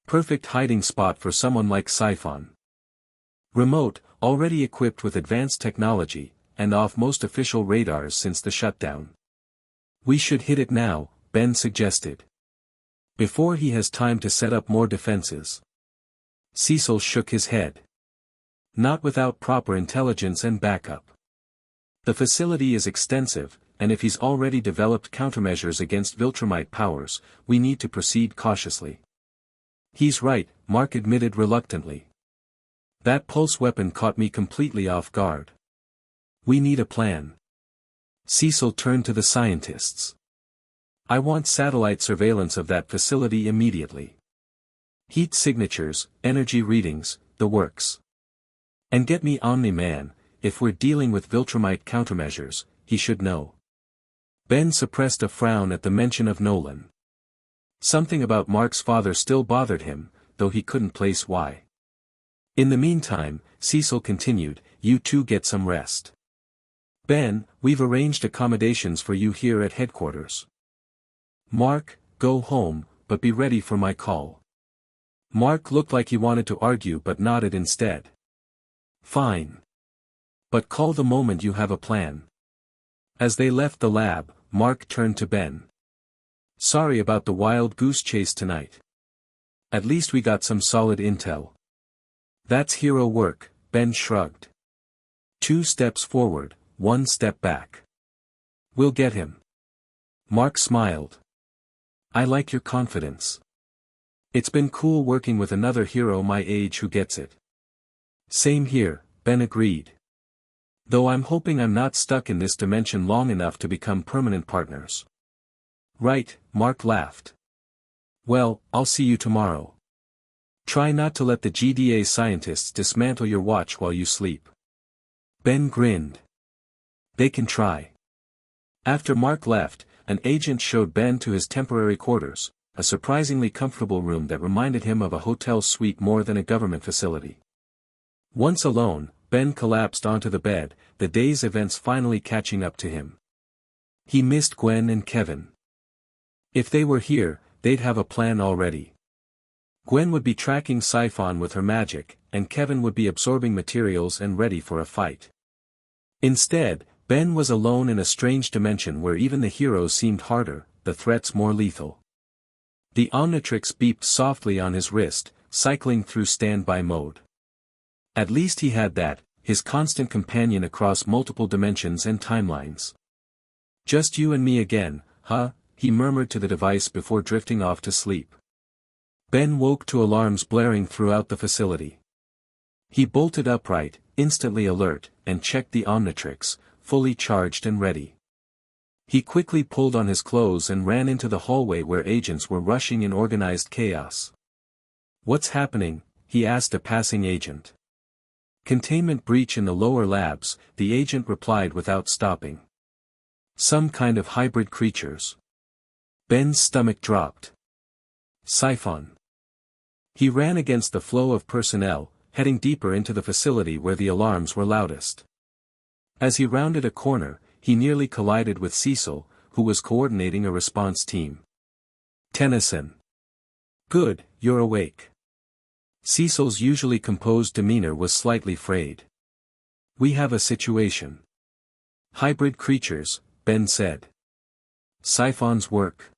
Perfect hiding spot for someone like Siphon. Remote, already equipped with advanced technology, and off most official radars since the shutdown. We should hit it now, Ben suggested. Before he has time to set up more defenses. Cecil shook his head. Not without proper intelligence and backup. The facility is extensive, and if he's already developed countermeasures against Viltrumite powers, we need to proceed cautiously. He's right, Mark admitted reluctantly. That pulse weapon caught me completely off guard. We need a plan. Cecil turned to the scientists. I want satellite surveillance of that facility immediately. Heat signatures, energy readings, the works. And get me Omni-Man, if we're dealing with Viltrumite countermeasures, he should know. Ben suppressed a frown at the mention of Nolan. Something about Mark's father still bothered him, though he couldn't place why. In the meantime, Cecil continued, you two get some rest. Ben, we've arranged accommodations for you here at headquarters. Mark, go home, but be ready for my call. Mark looked like he wanted to argue but nodded instead. Fine. But call the moment you have a plan. As they left the lab, Mark turned to Ben. Sorry about the wild goose chase tonight. At least we got some solid intel. That's hero work, Ben shrugged. 2 steps forward, 1 step back. We'll get him. Mark smiled. I like your confidence. It's been cool working with another hero my age who gets it. Same here, Ben agreed. Though I'm hoping I'm not stuck in this dimension long enough to become permanent partners. Right, Mark laughed. Well, I'll see you tomorrow. Try not to let the GDA scientists dismantle your watch while you sleep. Ben grinned. They can try. After Mark left, an agent showed Ben to his temporary quarters, a surprisingly comfortable room that reminded him of a hotel suite more than a government facility. Once alone, Ben collapsed onto the bed, the day's events finally catching up to him. He missed Gwen and Kevin. If they were here, they'd have a plan already. Gwen would be tracking Siphon with her magic, and Kevin would be absorbing materials and ready for a fight. Instead, Ben was alone in a strange dimension where even the heroes seemed harder, the threats more lethal. The Omnitrix beeped softly on his wrist, cycling through standby mode. At least he had that, his constant companion across multiple dimensions and timelines. Just you and me again, huh? He murmured to the device before drifting off to sleep. Ben woke to alarms blaring throughout the facility. He bolted upright, instantly alert, and checked the Omnitrix, fully charged and ready. He quickly pulled on his clothes and ran into the hallway where agents were rushing in organized chaos. What's happening? He asked a passing agent. Containment breach in the lower labs, the agent replied without stopping. Some kind of hybrid creatures. Ben's stomach dropped. Siphon. He ran against the flow of personnel, heading deeper into the facility where the alarms were loudest. As he rounded a corner, he nearly collided with Cecil, who was coordinating a response team. Tennyson. Good, you're awake. Cecil's usually composed demeanor was slightly frayed. We have a situation. Hybrid creatures, Ben said. Siphon's work.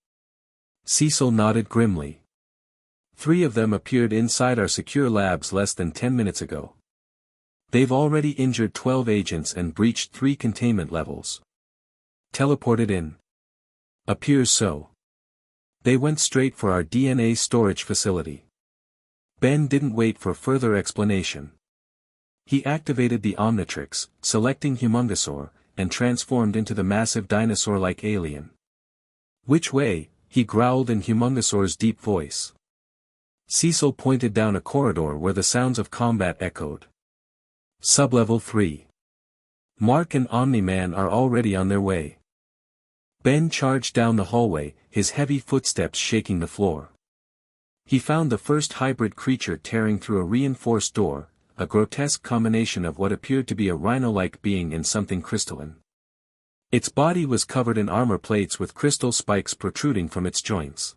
Cecil nodded grimly. 3 of them appeared inside our secure labs less than 10 minutes ago. They've already injured 12 agents and breached 3 containment levels. Teleported in. Appears so. They went straight for our DNA storage facility. Ben didn't wait for further explanation. He activated the Omnitrix, selecting Humungosaur, and transformed into the massive dinosaur-like alien. Which way? He growled in Humungosaur's deep voice. Cecil pointed down a corridor where the sounds of combat echoed. Sublevel 3. Mark and Omni-Man are already on their way. Ben charged down the hallway, his heavy footsteps shaking the floor. He found the first hybrid creature tearing through a reinforced door, a grotesque combination of what appeared to be a rhino-like being and something crystalline. Its body was covered in armor plates with crystal spikes protruding from its joints.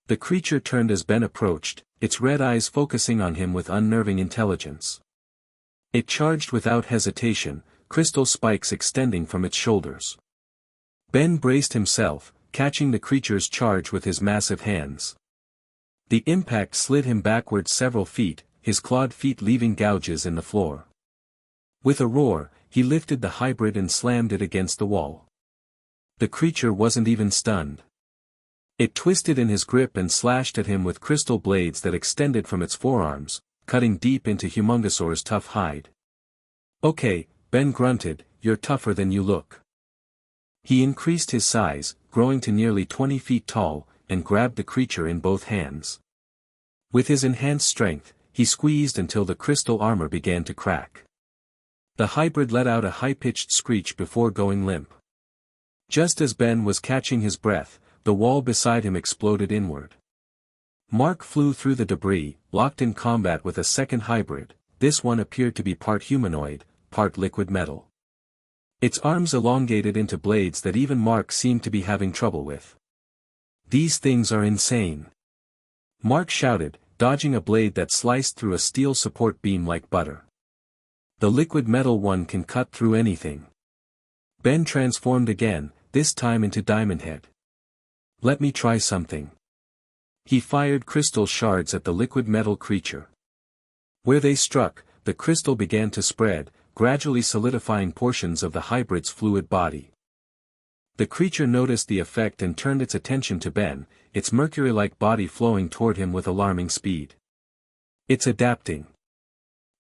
The creature turned as Ben approached, its red eyes focusing on him with unnerving intelligence. It charged without hesitation, crystal spikes extending from its shoulders. Ben braced himself, catching the creature's charge with his massive hands. The impact slid him backward several feet, his clawed feet leaving gouges in the floor. With a roar, he lifted the hybrid and slammed it against the wall. The creature wasn't even stunned. It twisted in his grip and slashed at him with crystal blades that extended from its forearms, cutting deep into Humungosaur's tough hide. Okay, Ben grunted, you're tougher than you look. He increased his size, growing to nearly 20 feet tall, and grabbed the creature in both hands. With his enhanced strength, he squeezed until the crystal armor began to crack. The hybrid let out a high-pitched screech before going limp. Just as Ben was catching his breath, the wall beside him exploded inward. Mark flew through the debris, locked in combat with a second hybrid. This one appeared to be part humanoid, part liquid metal. Its arms elongated into blades that even Mark seemed to be having trouble with. "These things are insane," Mark shouted, dodging a blade that sliced through a steel support beam like butter. "The liquid metal one can cut through anything." Ben transformed again, this time into Diamond Head. "Let me try something." He fired crystal shards at the liquid metal creature. Where they struck, the crystal began to spread, gradually solidifying portions of the hybrid's fluid body. The creature noticed the effect and turned its attention to Ben, its mercury-like body flowing toward him with alarming speed. "It's adapting,"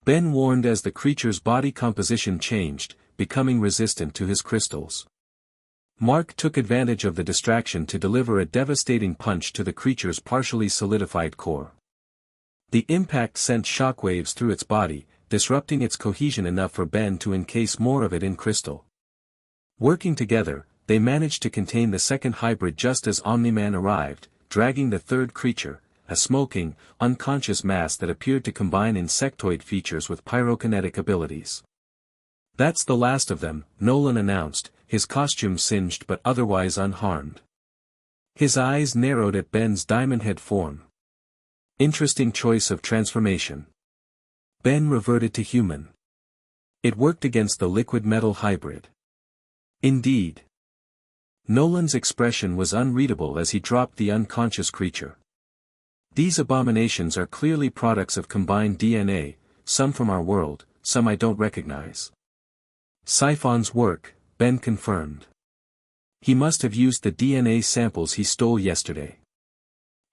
Ben warned as the creature's body composition changed, becoming resistant to his crystals. Mark took advantage of the distraction to deliver a devastating punch to the creature's partially solidified core. The impact sent shockwaves through its body, disrupting its cohesion enough for Ben to encase more of it in crystal. Working together, they managed to contain the second hybrid just as Omni-Man arrived, dragging the third creature, a smoking, unconscious mass that appeared to combine insectoid features with pyrokinetic abilities. "That's the last of them," Nolan announced, his costume singed but otherwise unharmed. His eyes narrowed at Ben's diamond head form. "Interesting choice of transformation." Ben reverted to human. It worked against the liquid metal hybrid. "Indeed." Nolan's expression was unreadable as he dropped the unconscious creature. "These abominations are clearly products of combined DNA, some from our world, some I don't recognize." "Siphon's work," Ben confirmed. "He must have used the DNA samples he stole yesterday."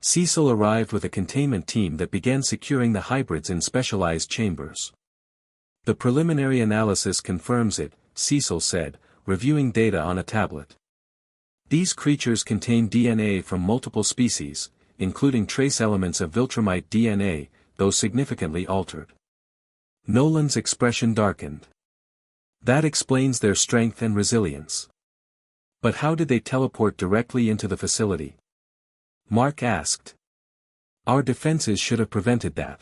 Cecil arrived with a containment team that began securing the hybrids in specialized chambers. "The preliminary analysis confirms it," Cecil said, reviewing data on a tablet. "These creatures contain DNA from multiple species, including trace elements of Viltrumite DNA, though significantly altered." Nolan's expression darkened. "That explains their strength and resilience. But how did they teleport directly into the facility?" Mark asked. "Our defenses should have prevented that."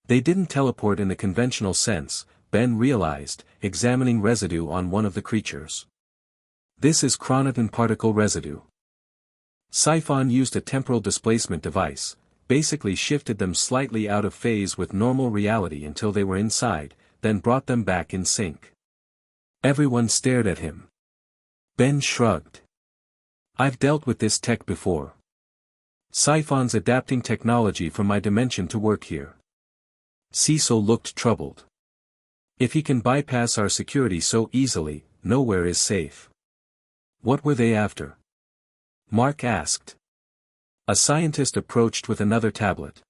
"They didn't teleport in the conventional sense," Ben realized, examining residue on one of the creatures. "This is chronoton particle residue." Siphon used a temporal displacement device, basically shifted them slightly out of phase with normal reality until they were inside, then brought them back in sync. Everyone stared at him. Ben shrugged. "I've dealt with this tech before. Siphon's adapting technology from my dimension to work here." Cecil looked troubled. "If he can bypass our security so easily, nowhere is safe." "What were they after?" Mark asked. A scientist approached with another tablet.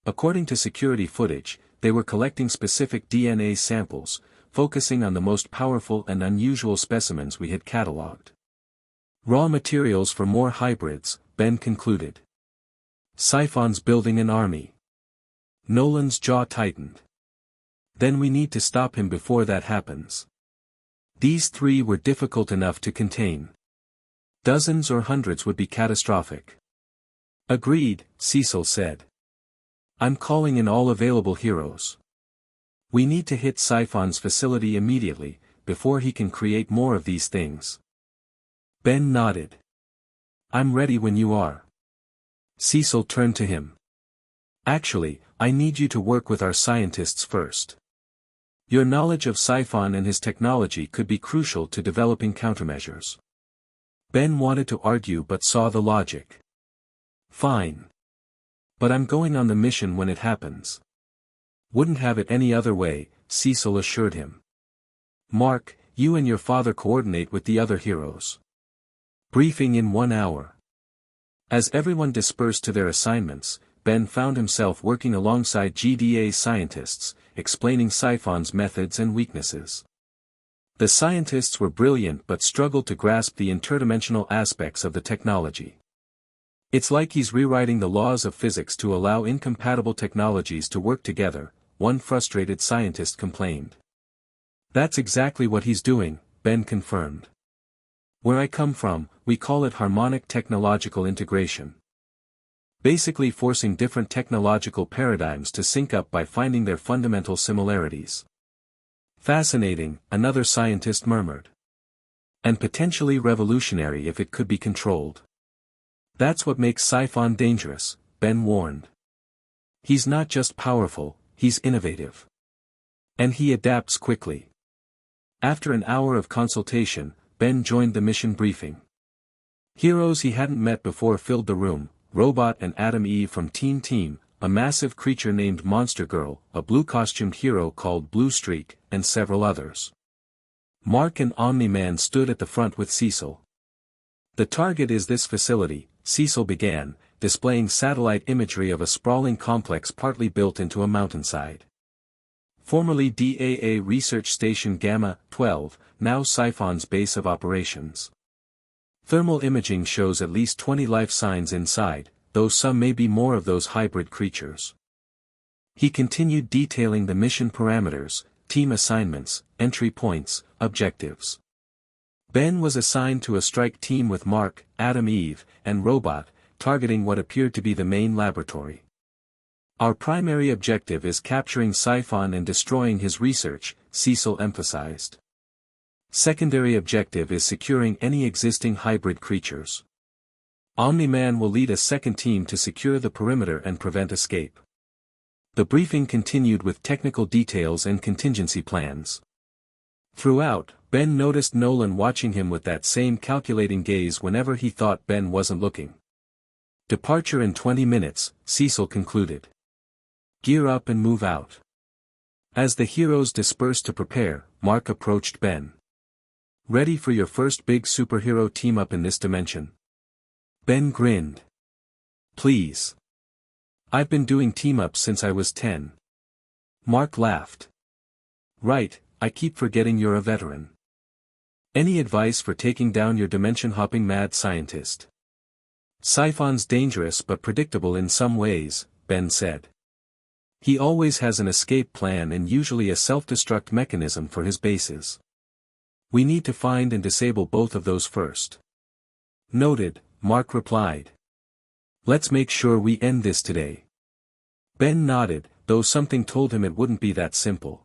"According to security footage, they were collecting specific DNA samples, focusing on the most powerful and unusual specimens we had catalogued. Raw materials for more hybrids," Ben concluded. "Siphon's building an army." Nolan's jaw tightened. "Then we need to stop him before that happens. These three were difficult enough to contain. Dozens or hundreds would be catastrophic." "Agreed," Cecil said. "I'm calling in all available heroes. We need to hit Siphon's facility immediately, before he can create more of these things." Ben nodded. "I'm ready when you are." Cecil turned to him. "Actually, I need you to work with our scientists first. Your knowledge of Siphon and his technology could be crucial to developing countermeasures." Ben wanted to argue but saw the logic. "Fine. But I'm going on the mission when it happens." "Wouldn't have it any other way," Cecil assured him. "Mark, you and your father coordinate with the other heroes. Briefing in 1 hour." As everyone dispersed to their assignments, Ben found himself working alongside GDA scientists, explaining Siphon's methods and weaknesses. The scientists were brilliant but struggled to grasp the interdimensional aspects of the technology. It's like he's rewriting the laws of physics to allow incompatible technologies to work together, one frustrated scientist complained. That's exactly what he's doing, Ben confirmed. Where I come from, we call it harmonic technological integration. Basically forcing different technological paradigms to sync up by finding their fundamental similarities. Fascinating, another scientist murmured. And potentially revolutionary if it could be controlled. That's what makes Siphon dangerous, Ben warned. He's not just powerful, he's innovative. And he adapts quickly. After an hour of consultation, Ben joined the mission briefing. Heroes he hadn't met before filled the room, Robot and Adam Eve from Team, a massive creature named Monster Girl, a blue-costumed hero called Blue Streak, and several others. Mark and Omni-Man stood at the front with Cecil. The target is this facility, Cecil began, displaying satellite imagery of a sprawling complex partly built into a mountainside. Formerly GDA Research Station Gamma-12, now Siphon's base of operations. Thermal imaging shows at least 20 life signs inside, though some may be more of those hybrid creatures. He continued detailing the mission parameters, team assignments, entry points, objectives. Ben was assigned to a strike team with Mark, Adam Eve, and Robot, targeting what appeared to be the main laboratory. Our primary objective is capturing Siphon and destroying his research, Cecil emphasized. Secondary objective is securing any existing hybrid creatures. Omni-Man will lead a second team to secure the perimeter and prevent escape. The briefing continued with technical details and contingency plans. Throughout, Ben noticed Nolan watching him with that same calculating gaze whenever he thought Ben wasn't looking. Departure in 20 minutes, Cecil concluded. Gear up and move out. As the heroes dispersed to prepare, Mark approached Ben. Ready for your first big superhero team-up in this dimension? Ben grinned. Please. I've been doing team-ups since I was 10. Mark laughed. Right, I keep forgetting you're a veteran. Any advice for taking down your dimension-hopping mad scientist? Siphon's dangerous but predictable in some ways, Ben said. He always has an escape plan and usually a self-destruct mechanism for his bases. We need to find and disable both of those first. Noted, Mark replied. Let's make sure we end this today. Ben nodded, though something told him it wouldn't be that simple.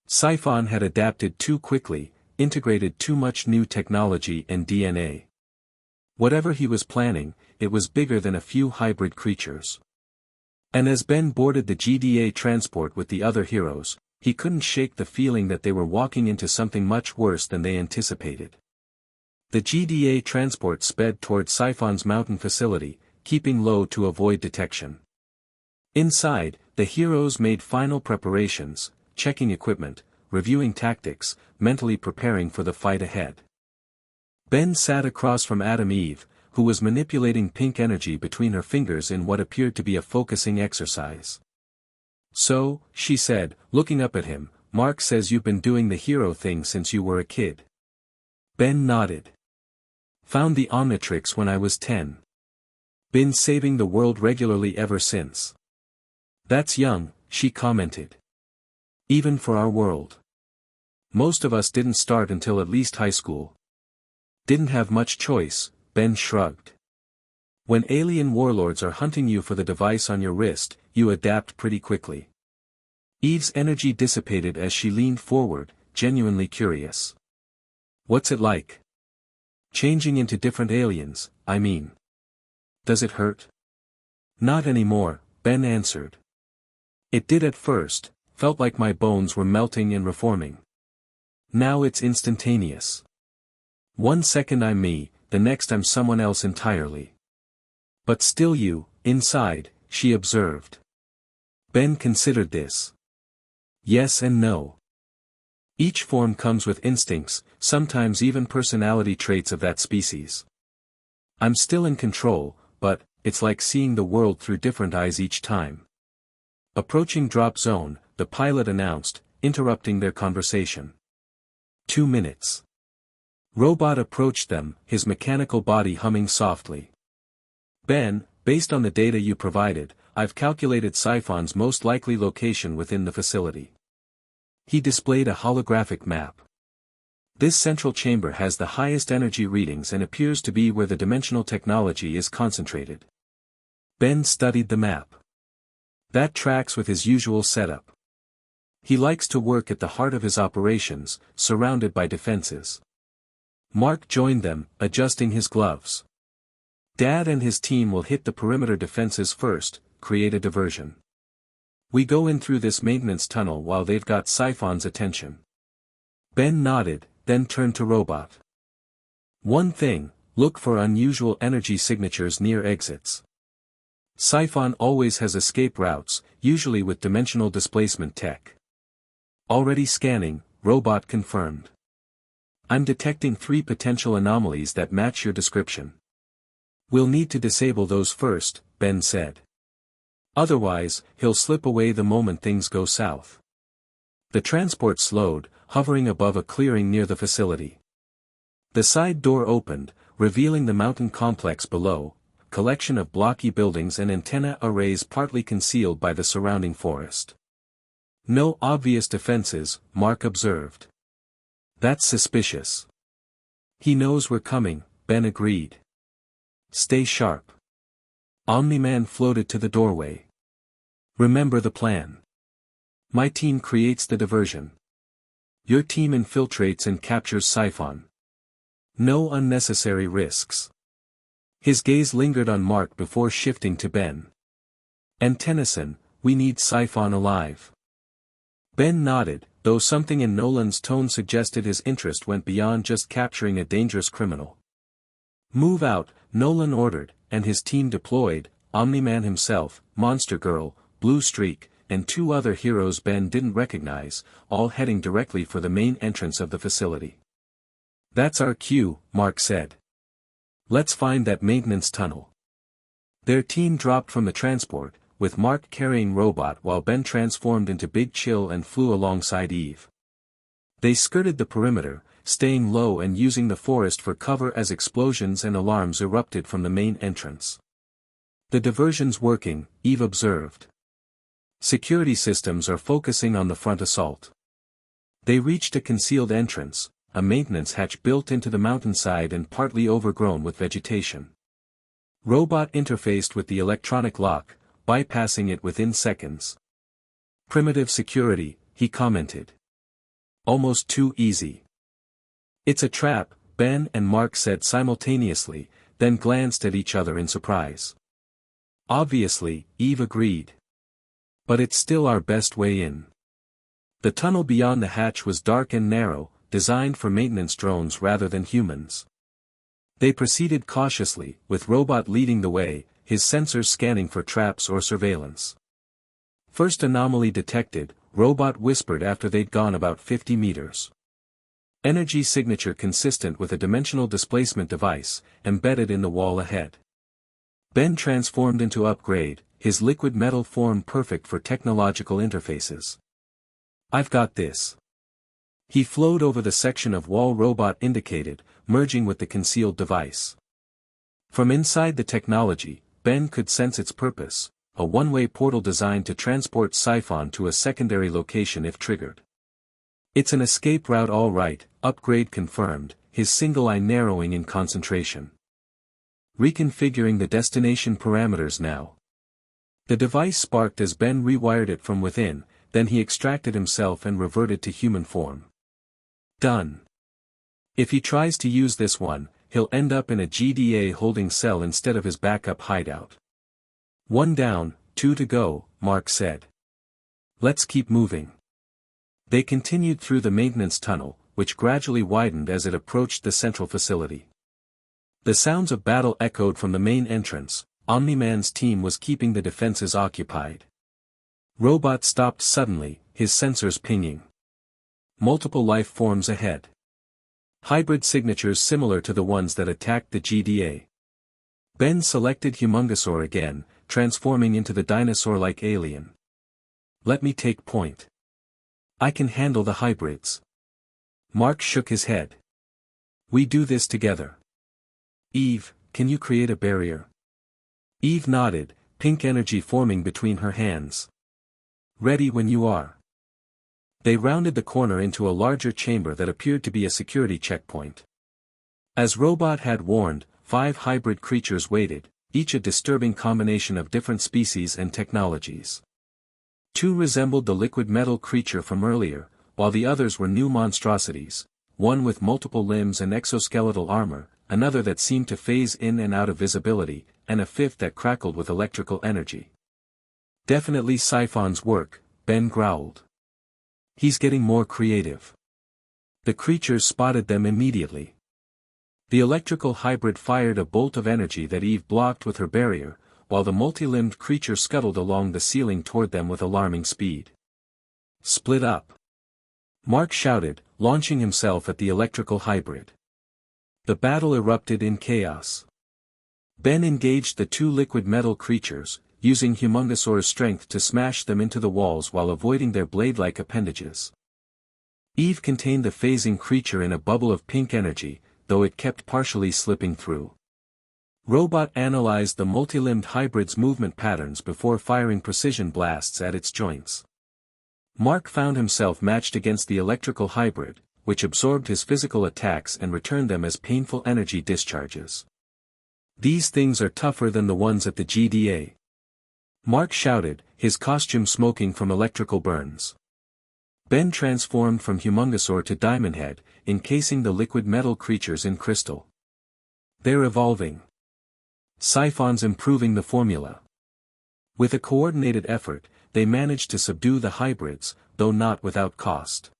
Siphon had adapted too quickly, integrated too much new technology and DNA. Whatever he was planning, it was bigger than a few hybrid creatures. And as Ben boarded the GDA transport with the other heroes, he couldn't shake the feeling that they were walking into something much worse than they anticipated. The GDA transport sped toward Siphon's mountain facility, keeping low to avoid detection. Inside, the heroes made final preparations, checking equipment, reviewing tactics, mentally preparing for the fight ahead. Ben sat across from Adam Eve, who was manipulating pink energy between her fingers in what appeared to be a focusing exercise. So, she said, looking up at him, Mark says you've been doing the hero thing since you were a kid. Ben nodded. Found the Omnitrix when I was 10. Been saving the world regularly ever since. That's young, she commented. Even for our world. Most of us didn't start until at least high school. Didn't have much choice, Ben shrugged. When alien warlords are hunting you for the device on your wrist, you adapt pretty quickly. Eve's energy dissipated as she leaned forward, genuinely curious. What's it like? Changing into different aliens, I mean. Does it hurt? Not anymore, Ben answered. It did at first, felt like my bones were melting and reforming. Now it's instantaneous. 1 second I'm me, the next I'm someone else entirely. But still you, inside, she observed. Ben considered this. Yes and no. Each form comes with instincts, sometimes even personality traits of that species. I'm still in control, but, it's like seeing the world through different eyes each time. Approaching drop zone, the pilot announced, interrupting their conversation. 2 minutes. Robot approached them, his mechanical body humming softly. Ben, based on the data you provided, I've calculated Siphon's most likely location within the facility. He displayed a holographic map. This central chamber has the highest energy readings and appears to be where the dimensional technology is concentrated. Ben studied the map. That tracks with his usual setup. He likes to work at the heart of his operations, surrounded by defenses. Mark joined them, adjusting his gloves. Dad and his team will hit the perimeter defenses first, create a diversion. We go in through this maintenance tunnel while they've got Siphon's attention. Ben nodded, then turned to Robot. One thing, look for unusual energy signatures near exits. Siphon always has escape routes, usually with dimensional displacement tech. Already scanning, Robot confirmed. I'm detecting 3 potential anomalies that match your description. We'll need to disable those first, Ben said. Otherwise, he'll slip away the moment things go south. The transport slowed, hovering above a clearing near the facility. The side door opened, revealing the mountain complex below, a collection of blocky buildings and antenna arrays partly concealed by the surrounding forest. No obvious defenses, Mark observed. That's suspicious. He knows we're coming, Ben agreed. Stay sharp. Omni-Man floated to the doorway. Remember the plan. My team creates the diversion. Your team infiltrates and captures Siphon. No unnecessary risks. His gaze lingered on Mark before shifting to Ben. And Tennyson, we need Siphon alive. Ben nodded, though something in Nolan's tone suggested his interest went beyond just capturing a dangerous criminal. Move out, Nolan ordered, and his team deployed, Omni-Man himself, Monster Girl, Blue Streak, and 2 other heroes Ben didn't recognize, all heading directly for the main entrance of the facility. That's our cue, Mark said. Let's find that maintenance tunnel. Their team dropped from the transport, with Mark carrying Robot while Ben transformed into Big Chill and flew alongside Eve. They skirted the perimeter, staying low and using the forest for cover as explosions and alarms erupted from the main entrance. The diversion's working, Eve observed. Security systems are focusing on the front assault. They reached a concealed entrance, a maintenance hatch built into the mountainside and partly overgrown with vegetation. Robot interfaced with the electronic lock, bypassing it within seconds. Primitive security, he commented. Almost too easy. It's a trap, Ben and Mark said simultaneously, then glanced at each other in surprise. Obviously, Eve agreed. But it's still our best way in. The tunnel beyond the hatch was dark and narrow, designed for maintenance drones rather than humans. They proceeded cautiously, with Robot leading the way, his sensors scanning for traps or surveillance. First anomaly detected, Robot whispered after they'd gone about 50 meters. Energy signature consistent with a dimensional displacement device, embedded in the wall ahead. Ben transformed into Upgrade, his liquid metal form perfect for technological interfaces. I've got this. He flowed over the section of wall Robot indicated, merging with the concealed device. From inside the technology, Ben could sense its purpose, a one-way portal designed to transport Siphon to a secondary location if triggered. It's an escape route all right, Upgrade confirmed, his single eye narrowing in concentration. Reconfiguring the destination parameters now. The device sparked as Ben rewired it from within, then he extracted himself and reverted to human form. Done. If he tries to use this one, he'll end up in a GDA holding cell instead of his backup hideout. 1 down, 2 to go, Mark said. Let's keep moving. They continued through the maintenance tunnel, which gradually widened as it approached the central facility. The sounds of battle echoed from the main entrance. Omni-Man's team was keeping the defenses occupied. Robot stopped suddenly, his sensors pinging. Multiple life forms ahead. Hybrid signatures similar to the ones that attacked the GDA. Ben selected Humongosaur again, transforming into the dinosaur-like alien. Let me take point. I can handle the hybrids. Mark shook his head. We do this together. Eve, can you create a barrier? Eve nodded, pink energy forming between her hands. Ready when you are. They rounded the corner into a larger chamber that appeared to be a security checkpoint. As Robot had warned, 5 hybrid creatures waited, each a disturbing combination of different species and technologies. 2 resembled the liquid metal creature from earlier, while the others were new monstrosities, one with multiple limbs and exoskeletal armor, another that seemed to phase in and out of visibility, and a 5th that crackled with electrical energy. Definitely Siphon's work, Ben growled. He's getting more creative. The creatures spotted them immediately. The electrical hybrid fired a bolt of energy that Eve blocked with her barrier, while the multi-limbed creature scuttled along the ceiling toward them with alarming speed. Split up. Mark shouted, launching himself at the electrical hybrid. The battle erupted in chaos. Ben engaged the 2 liquid metal creatures, using Humongosaur's strength to smash them into the walls while avoiding their blade-like appendages. Eve contained the phasing creature in a bubble of pink energy, though it kept partially slipping through. Robot analyzed the multi-limbed hybrid's movement patterns before firing precision blasts at its joints. Mark found himself matched against the electrical hybrid, which absorbed his physical attacks and returned them as painful energy discharges. These things are tougher than the ones at the GDA. Mark shouted, his costume smoking from electrical burns. Ben transformed from Humongosaur to Diamond Head, encasing the liquid metal creatures in crystal. They're evolving. Siphon's improving the formula. With a coordinated effort, they managed to subdue the hybrids, though not without cost.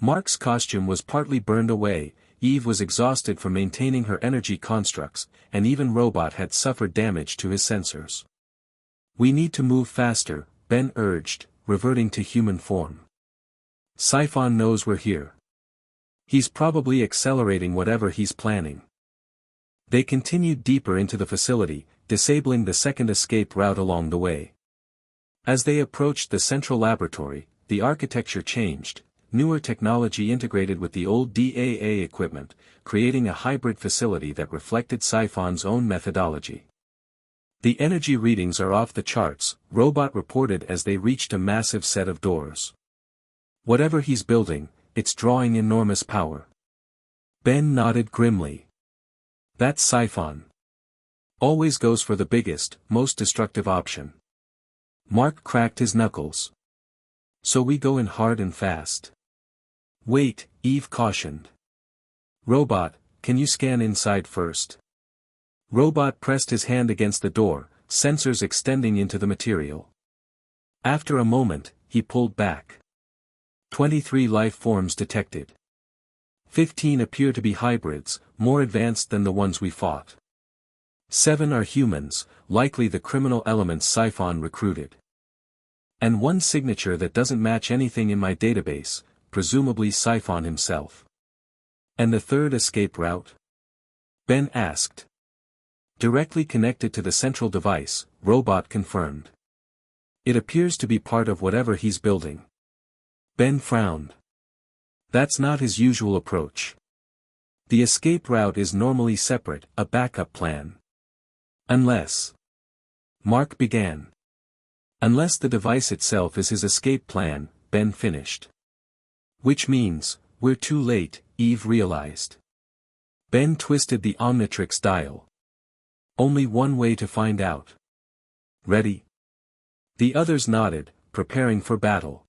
Mark's costume was partly burned away, Eve was exhausted from maintaining her energy constructs, and even Robot had suffered damage to his sensors. We need to move faster, Ben urged, reverting to human form. Siphon knows we're here. He's probably accelerating whatever he's planning. They continued deeper into the facility, disabling the second escape route along the way. As they approached the central laboratory, the architecture changed, newer technology integrated with the old DAA equipment, creating a hybrid facility that reflected Siphon's own methodology. The energy readings are off the charts, Robot reported as they reached a massive set of doors. Whatever he's building, it's drawing enormous power. Ben nodded grimly. That Siphon always goes for the biggest, most destructive option. Mark cracked his knuckles. So we go in hard and fast. Wait, Eve cautioned. Robot, can you scan inside first? Robot pressed his hand against the door, sensors extending into the material. After a moment, he pulled back. 23 life forms detected. 15 appear to be hybrids, more advanced than the ones we fought. 7 are humans, likely the criminal elements Siphon recruited. And 1 signature that doesn't match anything in my database, presumably Siphon himself. And the 3rd escape route? Ben asked. Directly connected to the central device, Robot confirmed. It appears to be part of whatever he's building. Ben frowned. That's not his usual approach. The escape route is normally separate, a backup plan. Unless. Mark began. Unless the device itself is his escape plan, Ben finished. Which means, we're too late, Eve realized. Ben twisted the Omnitrix dial. Only one way to find out. Ready? The others nodded, preparing for battle.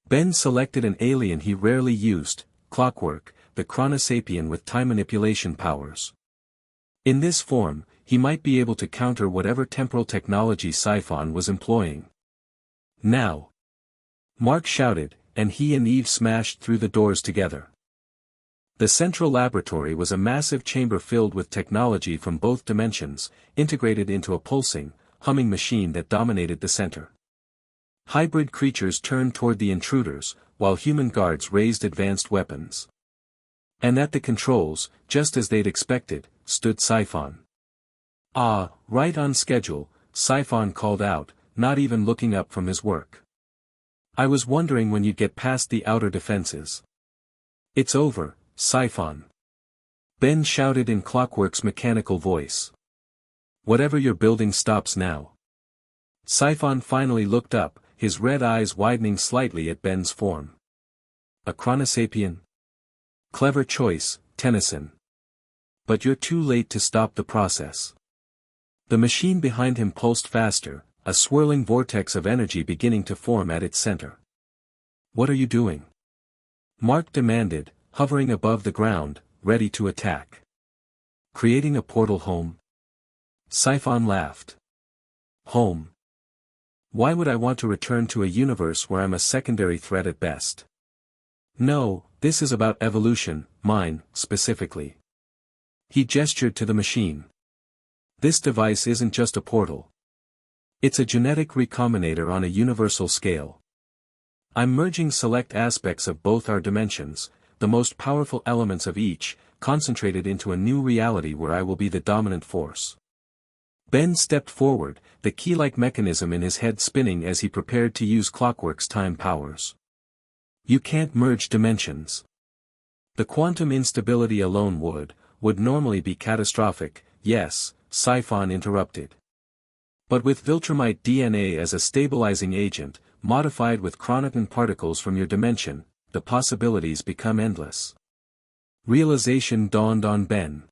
Ben selected an alien he rarely used, Clockwork, the Chronosapien with time manipulation powers. In this form, he might be able to counter whatever temporal technology Siphon was employing. Now! Mark shouted, and he and Eve smashed through the doors together. The central laboratory was a massive chamber filled with technology from both dimensions, integrated into a pulsing, humming machine that dominated the center. Hybrid creatures turned toward the intruders, while human guards raised advanced weapons. And at the controls, just as they'd expected, stood Siphon. Ah, right on schedule, Siphon called out, not even looking up from his work. I was wondering when you'd get past the outer defenses. It's over, Siphon. Ben shouted in Clockwork's mechanical voice. Whatever you're building stops now. Siphon finally looked up, his red eyes widening slightly at Ben's form. A chronosapien? Clever choice, Tennyson. But you're too late to stop the process. The machine behind him pulsed faster, a swirling vortex of energy beginning to form at its center. What are you doing? Mark demanded, hovering above the ground, ready to attack. Creating a portal home? Siphon laughed. Home. Why would I want to return to a universe where I'm a secondary threat at best? No, this is about evolution, mine, specifically. He gestured to the machine. This device isn't just a portal. It's a genetic recombinator on a universal scale. I'm merging select aspects of both our dimensions, the most powerful elements of each, concentrated into a new reality where I will be the dominant force. Ben stepped forward, the key-like mechanism in his head spinning as he prepared to use Clockwork's time powers. You can't merge dimensions. The quantum instability alone would normally be catastrophic, yes, Siphon interrupted. But with Viltrumite DNA as a stabilizing agent, modified with chronoton particles from your dimension, the possibilities become endless. Realization dawned on Ben.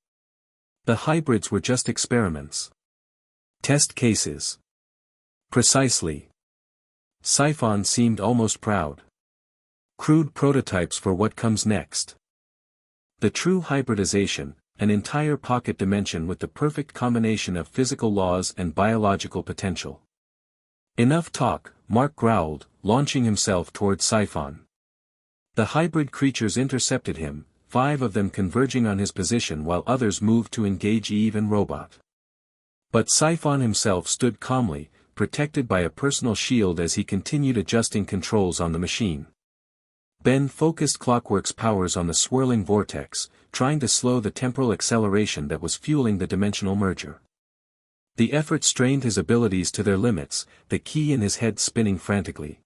The hybrids were just experiments. Test cases. Precisely. Siphon seemed almost proud. Crude prototypes for what comes next. The true hybridization, an entire pocket dimension with the perfect combination of physical laws and biological potential. Enough talk, Mark growled, launching himself toward Siphon. The hybrid creatures intercepted him, 5 of them converging on his position while others moved to engage Eve and Robot. But Siphon himself stood calmly, protected by a personal shield as he continued adjusting controls on the machine. Ben focused Clockwork's powers on the swirling vortex, trying to slow the temporal acceleration that was fueling the dimensional merger. The effort strained his abilities to their limits, the key in his head spinning frantically.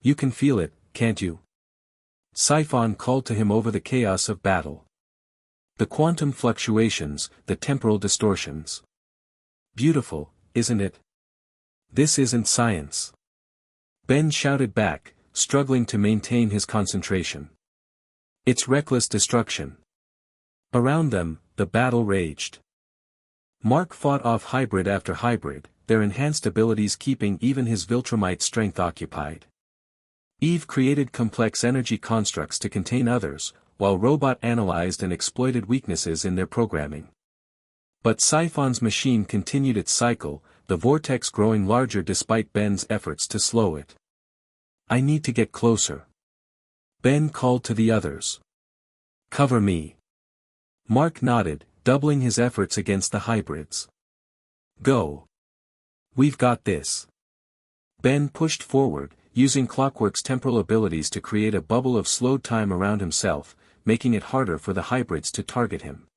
You can feel it, can't you? Siphon called to him over the chaos of battle. The quantum fluctuations, the temporal distortions. Beautiful, isn't it? This isn't science. Ben shouted back, struggling to maintain his concentration. It's reckless destruction. Around them, the battle raged. Mark fought off hybrid after hybrid, their enhanced abilities keeping even his Viltrumite strength occupied. Eve created complex energy constructs to contain others, while Robot analyzed and exploited weaknesses in their programming. But Siphon's machine continued its cycle, the vortex growing larger despite Ben's efforts to slow it. I need to get closer. Ben called to the others. Cover me. Mark nodded, doubling his efforts against the hybrids. Go. We've got this. Ben pushed forward, using Clockwork's temporal abilities to create a bubble of slowed time around himself, making it harder for the hybrids to target him.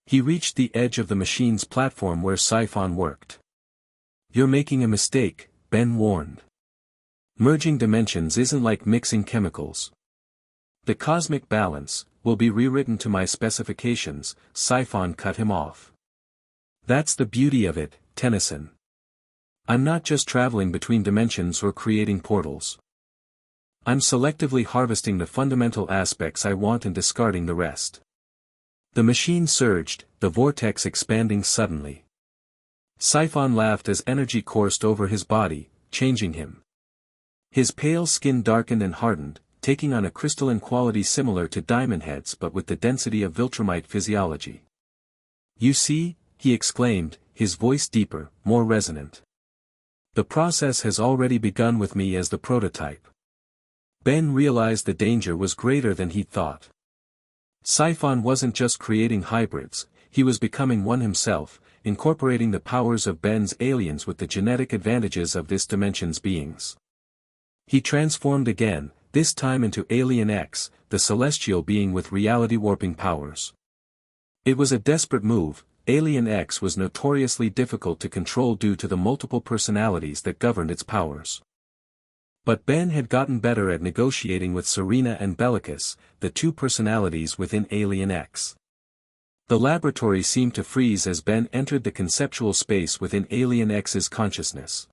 He reached the edge of the machine's platform where Siphon worked. You're making a mistake, Ben warned. Merging dimensions isn't like mixing chemicals. The cosmic balance will be rewritten to my specifications, Siphon cut him off. That's the beauty of it, Tennyson. I'm not just traveling between dimensions or creating portals. I'm selectively harvesting the fundamental aspects I want and discarding the rest. The machine surged, the vortex expanding suddenly. Siphon laughed as energy coursed over his body, changing him. His pale skin darkened and hardened, taking on a crystalline quality similar to diamond heads but with the density of Viltrumite physiology. You see, he exclaimed, his voice deeper, more resonant. The process has already begun with me as the prototype. Ben realized the danger was greater than he'd thought. Siphon wasn't just creating hybrids, he was becoming one himself, incorporating the powers of Ben's aliens with the genetic advantages of this dimension's beings. He transformed again, this time into Alien X, the celestial being with reality-warping powers. It was a desperate move. Alien X was notoriously difficult to control due to the multiple personalities that governed its powers. But Ben had gotten better at negotiating with Serena and Bellicus, the 2 personalities within Alien X. The laboratory seemed to freeze as Ben entered the conceptual space within Alien X's consciousness.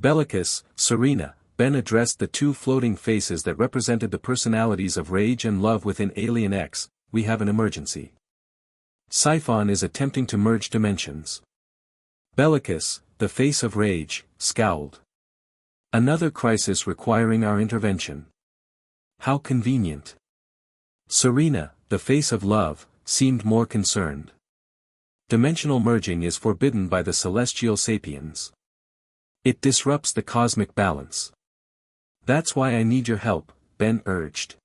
Bellicus, Serena, Ben addressed the two floating faces that represented the personalities of rage and love within Alien X. We have an emergency. Siphon is attempting to merge dimensions. Bellicus, the face of rage, scowled. Another crisis requiring our intervention. How convenient. Serena, the face of love, seemed more concerned. Dimensional merging is forbidden by the celestial sapiens. It disrupts the cosmic balance. That's why I need your help, Ben urged.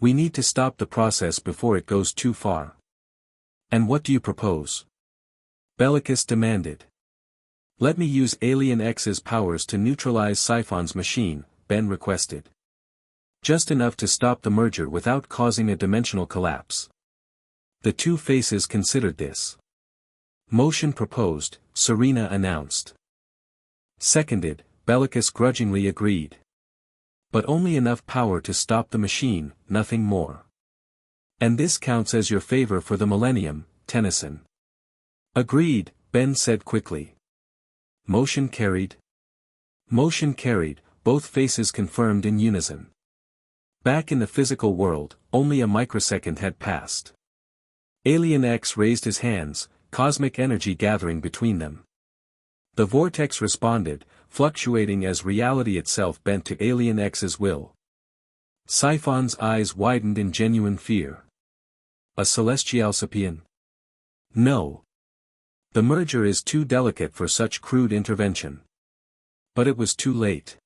We need to stop the process before it goes too far. And what do you propose? Bellicus demanded. Let me use Alien X's powers to neutralize Siphon's machine, Ben requested. Just enough to stop the merger without causing a dimensional collapse. The two faces considered this. Motion proposed, Serena announced. Seconded, Bellicus grudgingly agreed. But only enough power to stop the machine, nothing more. And this counts as your favor for the millennium, Tennyson. Agreed, Ben said quickly. Motion carried. Motion carried, both faces confirmed in unison. Back in the physical world, only a microsecond had passed. Alien X raised his hands, cosmic energy gathering between them. The vortex responded, fluctuating as reality itself bent to Alien X's will. Siphon's eyes widened in genuine fear. A celestial sapien? No. The merger is too delicate for such crude intervention. But it was too late.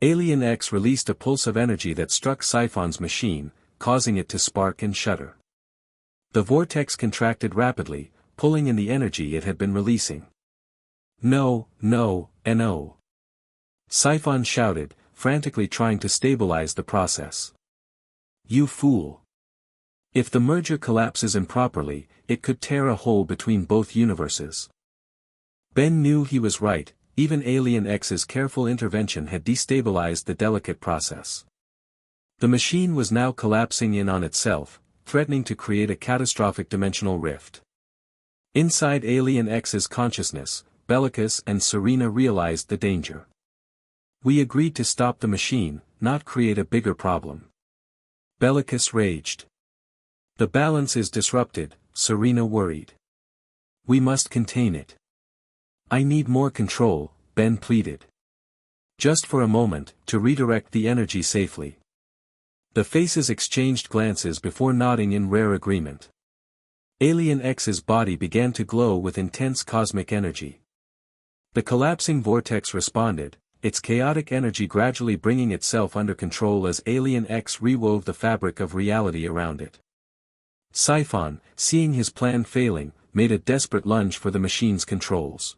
Alien X released a pulse of energy that struck Siphon's machine, causing it to spark and shudder. The vortex contracted rapidly, pulling in the energy it had been releasing. No, no, and no. Siphon shouted, frantically trying to stabilize the process. You fool. If the merger collapses improperly, it could tear a hole between both universes. Ben knew he was right, even Alien X's careful intervention had destabilized the delicate process. The machine was now collapsing in on itself, threatening to create a catastrophic dimensional rift. Inside Alien X's consciousness, Bellicus and Serena realized the danger. We agreed to stop the machine, not create a bigger problem. Bellicus raged. The balance is disrupted, Serena worried. We must contain it. I need more control, Ben pleaded. Just for a moment, to redirect the energy safely. The faces exchanged glances before nodding in rare agreement. Alien X's body began to glow with intense cosmic energy. The collapsing vortex responded, its chaotic energy gradually bringing itself under control as Alien X rewove the fabric of reality around it. Siphon, seeing his plan failing, made a desperate lunge for the machine's controls.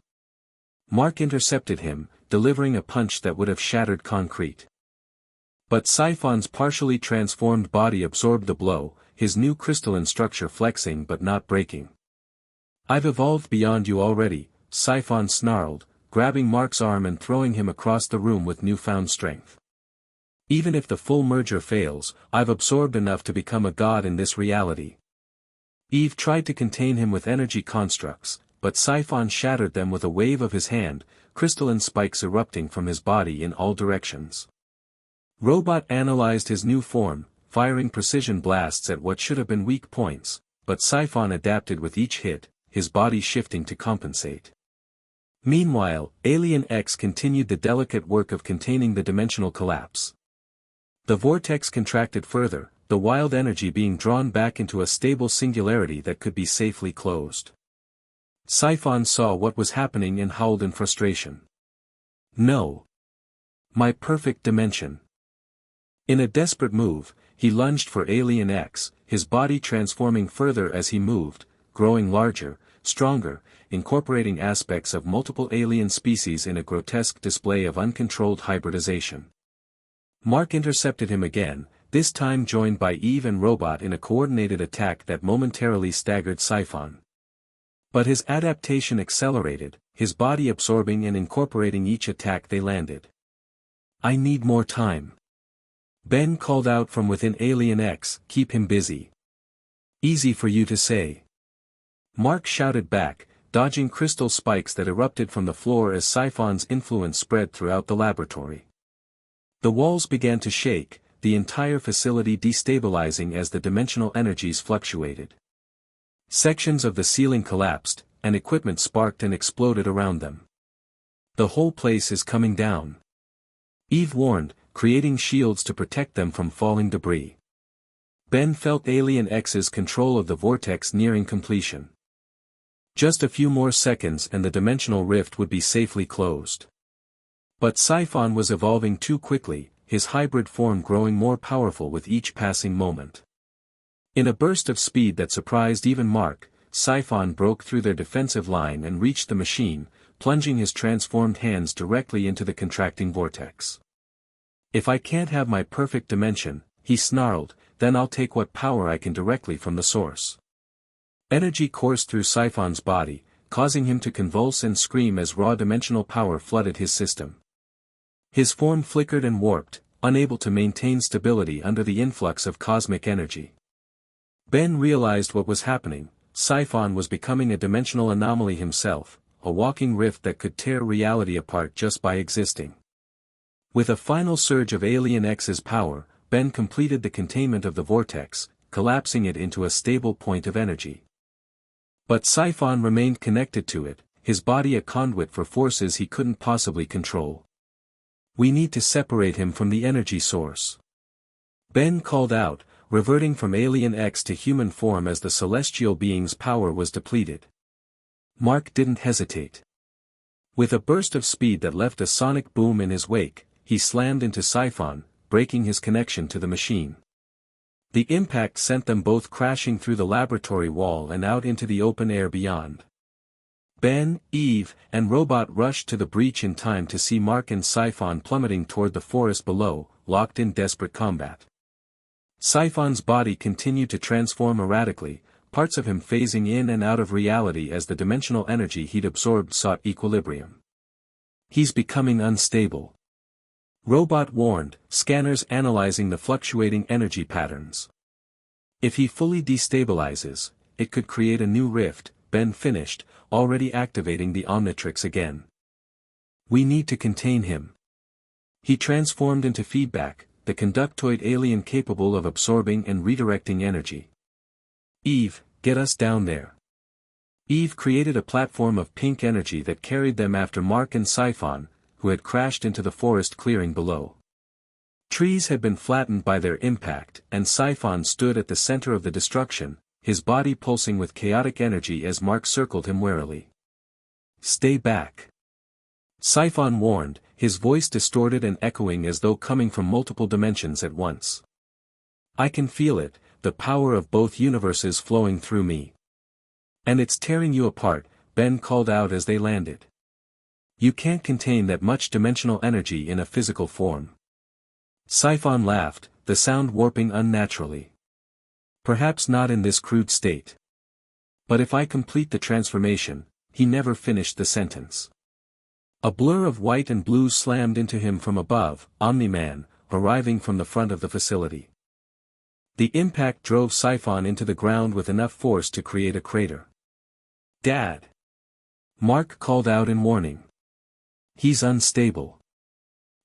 Mark intercepted him, delivering a punch that would have shattered concrete. But Siphon's partially transformed body absorbed the blow, his new crystalline structure flexing but not breaking. I've evolved beyond you already, Siphon snarled, grabbing Mark's arm and throwing him across the room with newfound strength. Even if the full merger fails, I've absorbed enough to become a god in this reality. Eve tried to contain him with energy constructs, but Siphon shattered them with a wave of his hand, crystalline spikes erupting from his body in all directions. Robot analyzed his new form, firing precision blasts at what should have been weak points, but Siphon adapted with each hit, his body shifting to compensate. Meanwhile, Alien X continued the delicate work of containing the dimensional collapse. The vortex contracted further, the wild energy being drawn back into a stable singularity that could be safely closed. Siphon saw what was happening and howled in frustration. No. My perfect dimension. In a desperate move, he lunged for Alien X, his body transforming further as he moved, growing larger, stronger, incorporating aspects of multiple alien species in a grotesque display of uncontrolled hybridization. Mark intercepted him again, this time joined by Eve and Robot in a coordinated attack that momentarily staggered Siphon. But his adaptation accelerated, his body absorbing and incorporating each attack they landed. I need more time. Ben called out from within Alien X, keep him busy. Easy for you to say. Mark shouted back, dodging crystal spikes that erupted from the floor as Siphon's influence spread throughout the laboratory. The walls began to shake, the entire facility destabilizing as the dimensional energies fluctuated. Sections of the ceiling collapsed, and equipment sparked and exploded around them. The whole place is coming down. Eve warned, creating shields to protect them from falling debris. Ben felt Alien X's control of the vortex nearing completion. Just a few more seconds and the dimensional rift would be safely closed. But Siphon was evolving too quickly, his hybrid form growing more powerful with each passing moment. In a burst of speed that surprised even Mark, Siphon broke through their defensive line and reached the machine, plunging his transformed hands directly into the contracting vortex. "If I can't have my perfect dimension," he snarled, "then I'll take what power I can directly from the source." Energy coursed through Siphon's body, causing him to convulse and scream as raw dimensional power flooded his system. His form flickered and warped, unable to maintain stability under the influx of cosmic energy. Ben realized what was happening. Siphon was becoming a dimensional anomaly himself, a walking rift that could tear reality apart just by existing. With a final surge of Alien X's power, Ben completed the containment of the vortex, collapsing it into a stable point of energy. But Siphon remained connected to it, his body a conduit for forces he couldn't possibly control. "We need to separate him from the energy source," Ben called out, reverting from Alien X to human form as the celestial being's power was depleted. Mark didn't hesitate. With a burst of speed that left a sonic boom in his wake, he slammed into Siphon, breaking his connection to the machine. The impact sent them both crashing through the laboratory wall and out into the open air beyond. Ben, Eve, and Robot rushed to the breach in time to see Mark and Siphon plummeting toward the forest below, locked in desperate combat. Siphon's body continued to transform erratically, parts of him phasing in and out of reality as the dimensional energy he'd absorbed sought equilibrium. "He's becoming unstable," Robot warned, scanners analyzing the fluctuating energy patterns. "If he fully destabilizes, it could create a new rift," Ben finished, already activating the Omnitrix again. "We need to contain him." He transformed into feedback, the conductoid alien capable of absorbing and redirecting energy. "Eve, get us down there." Eve created a platform of pink energy that carried them after Mark and Siphon, who had crashed into the forest clearing below. Trees had been flattened by their impact, and Siphon stood at the center of the destruction, his body pulsing with chaotic energy as Mark circled him warily. "Stay back," Siphon warned, his voice distorted and echoing as though coming from multiple dimensions at once. "I can feel it, the power of both universes flowing through me. And it's tearing you apart," Ben called out as they landed. "You can't contain that much dimensional energy in a physical form." Siphon laughed, the sound warping unnaturally. "Perhaps not in this crude state. But if I complete the transformation," he never finished the sentence. A blur of white and blue slammed into him from above, Omni-Man, arriving from the front of the facility. The impact drove Siphon into the ground with enough force to create a crater. "Dad!" Mark called out in warning. "He's unstable."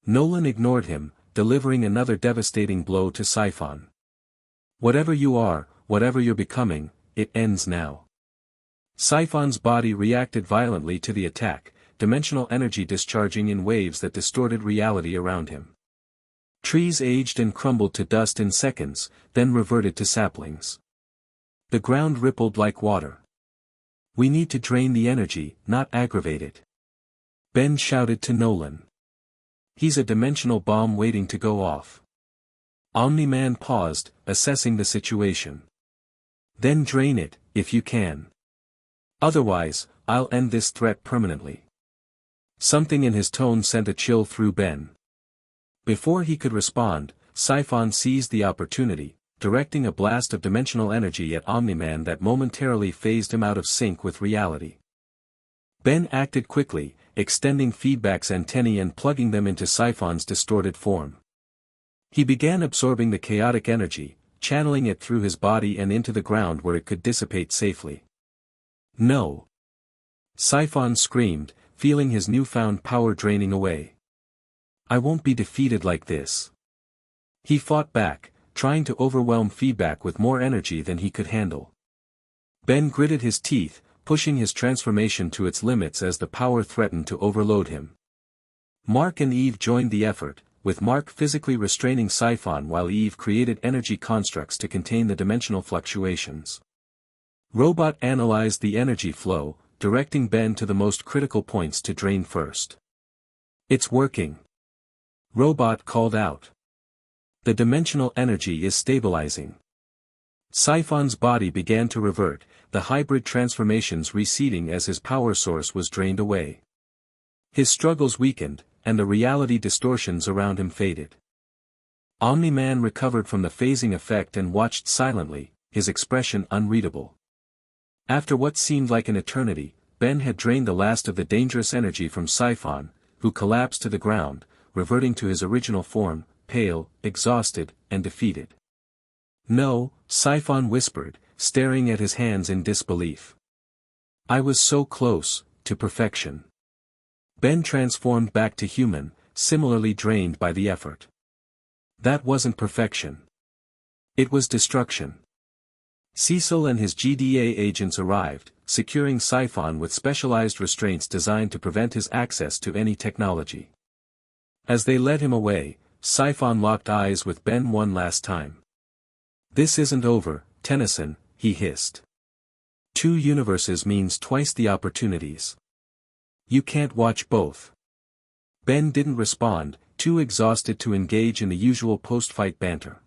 Nolan ignored him, delivering another devastating blow to Siphon. "Whatever you are, whatever you're becoming, it ends now." Siphon's body reacted violently to the attack, dimensional energy discharging in waves that distorted reality around him. Trees aged and crumbled to dust in seconds, then reverted to saplings. The ground rippled like water. "We need to drain the energy, not aggravate it," Ben shouted to Nolan. "He's a dimensional bomb waiting to go off." Omni-Man paused, assessing the situation. "Then drain it, if you can. Otherwise, I'll end this threat permanently." Something in his tone sent a chill through Ben. Before he could respond, Siphon seized the opportunity, directing a blast of dimensional energy at Omni-Man that momentarily phased him out of sync with reality. Ben acted quickly, extending feedback's antennae and plugging them into Siphon's distorted form. He began absorbing the chaotic energy, channeling it through his body and into the ground where it could dissipate safely. No! Siphon screamed, feeling his newfound power draining away. I won't be defeated like this. He fought back, trying to overwhelm feedback with more energy than he could handle. Ben gritted his teeth, pushing his transformation to its limits as the power threatened to overload him. Mark and Eve joined the effort, with Mark physically restraining Siphon while Eve created energy constructs to contain the dimensional fluctuations. Robot analyzed the energy flow, directing Ben to the most critical points to drain first. It's working. Robot called out. The dimensional energy is stabilizing. Siphon's body began to revert, the hybrid transformations receding as his power source was drained away. His struggles weakened, and the reality distortions around him faded. Omni-Man recovered from the phasing effect and watched silently, his expression unreadable. After what seemed like an eternity, Ben had drained the last of the dangerous energy from Siphon, who collapsed to the ground, reverting to his original form, pale, exhausted, and defeated. No, Siphon whispered, staring at his hands in disbelief. I was so close, to perfection. Ben transformed back to human, similarly drained by the effort. That wasn't perfection. It was destruction. Cecil and his GDA agents arrived, securing Siphon with specialized restraints designed to prevent his access to any technology. As they led him away, Siphon locked eyes with Ben one last time. This isn't over, Tennyson, he hissed. 2 universes means twice the opportunities. You can't watch both. Ben didn't respond, too exhausted to engage in the usual post-fight banter.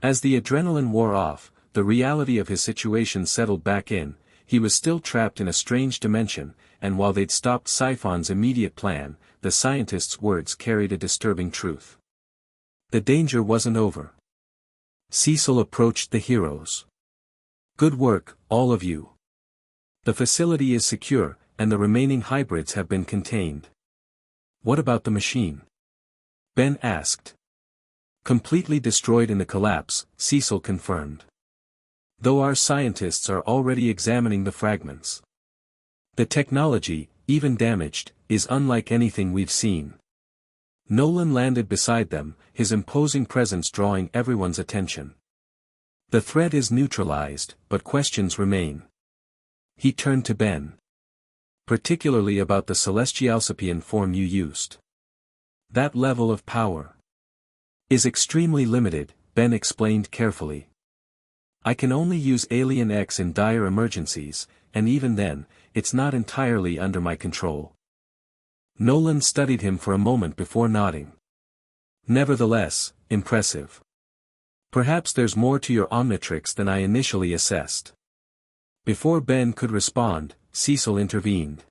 As the adrenaline wore off, the reality of his situation settled back in. He was still trapped in a strange dimension, and while they'd stopped Siphon's immediate plan, the scientist's words carried a disturbing truth. The danger wasn't over. Cecil approached the heroes. Good work, all of you. The facility is secure, and the remaining hybrids have been contained. What about the machine? Ben asked. Completely destroyed in the collapse, Cecil confirmed. Though our scientists are already examining the fragments. The technology, even damaged, is unlike anything we've seen. Nolan landed beside them, his imposing presence drawing everyone's attention. The threat is neutralized, but questions remain. He turned to Ben. Particularly about the Celestialsapian form you used. That level of power is extremely limited, Ben explained carefully. I can only use Alien X in dire emergencies, and even then, it's not entirely under my control. Nolan studied him for a moment before nodding. Nevertheless, impressive. Perhaps there's more to your Omnitrix than I initially assessed. Before Ben could respond, Cecil intervened.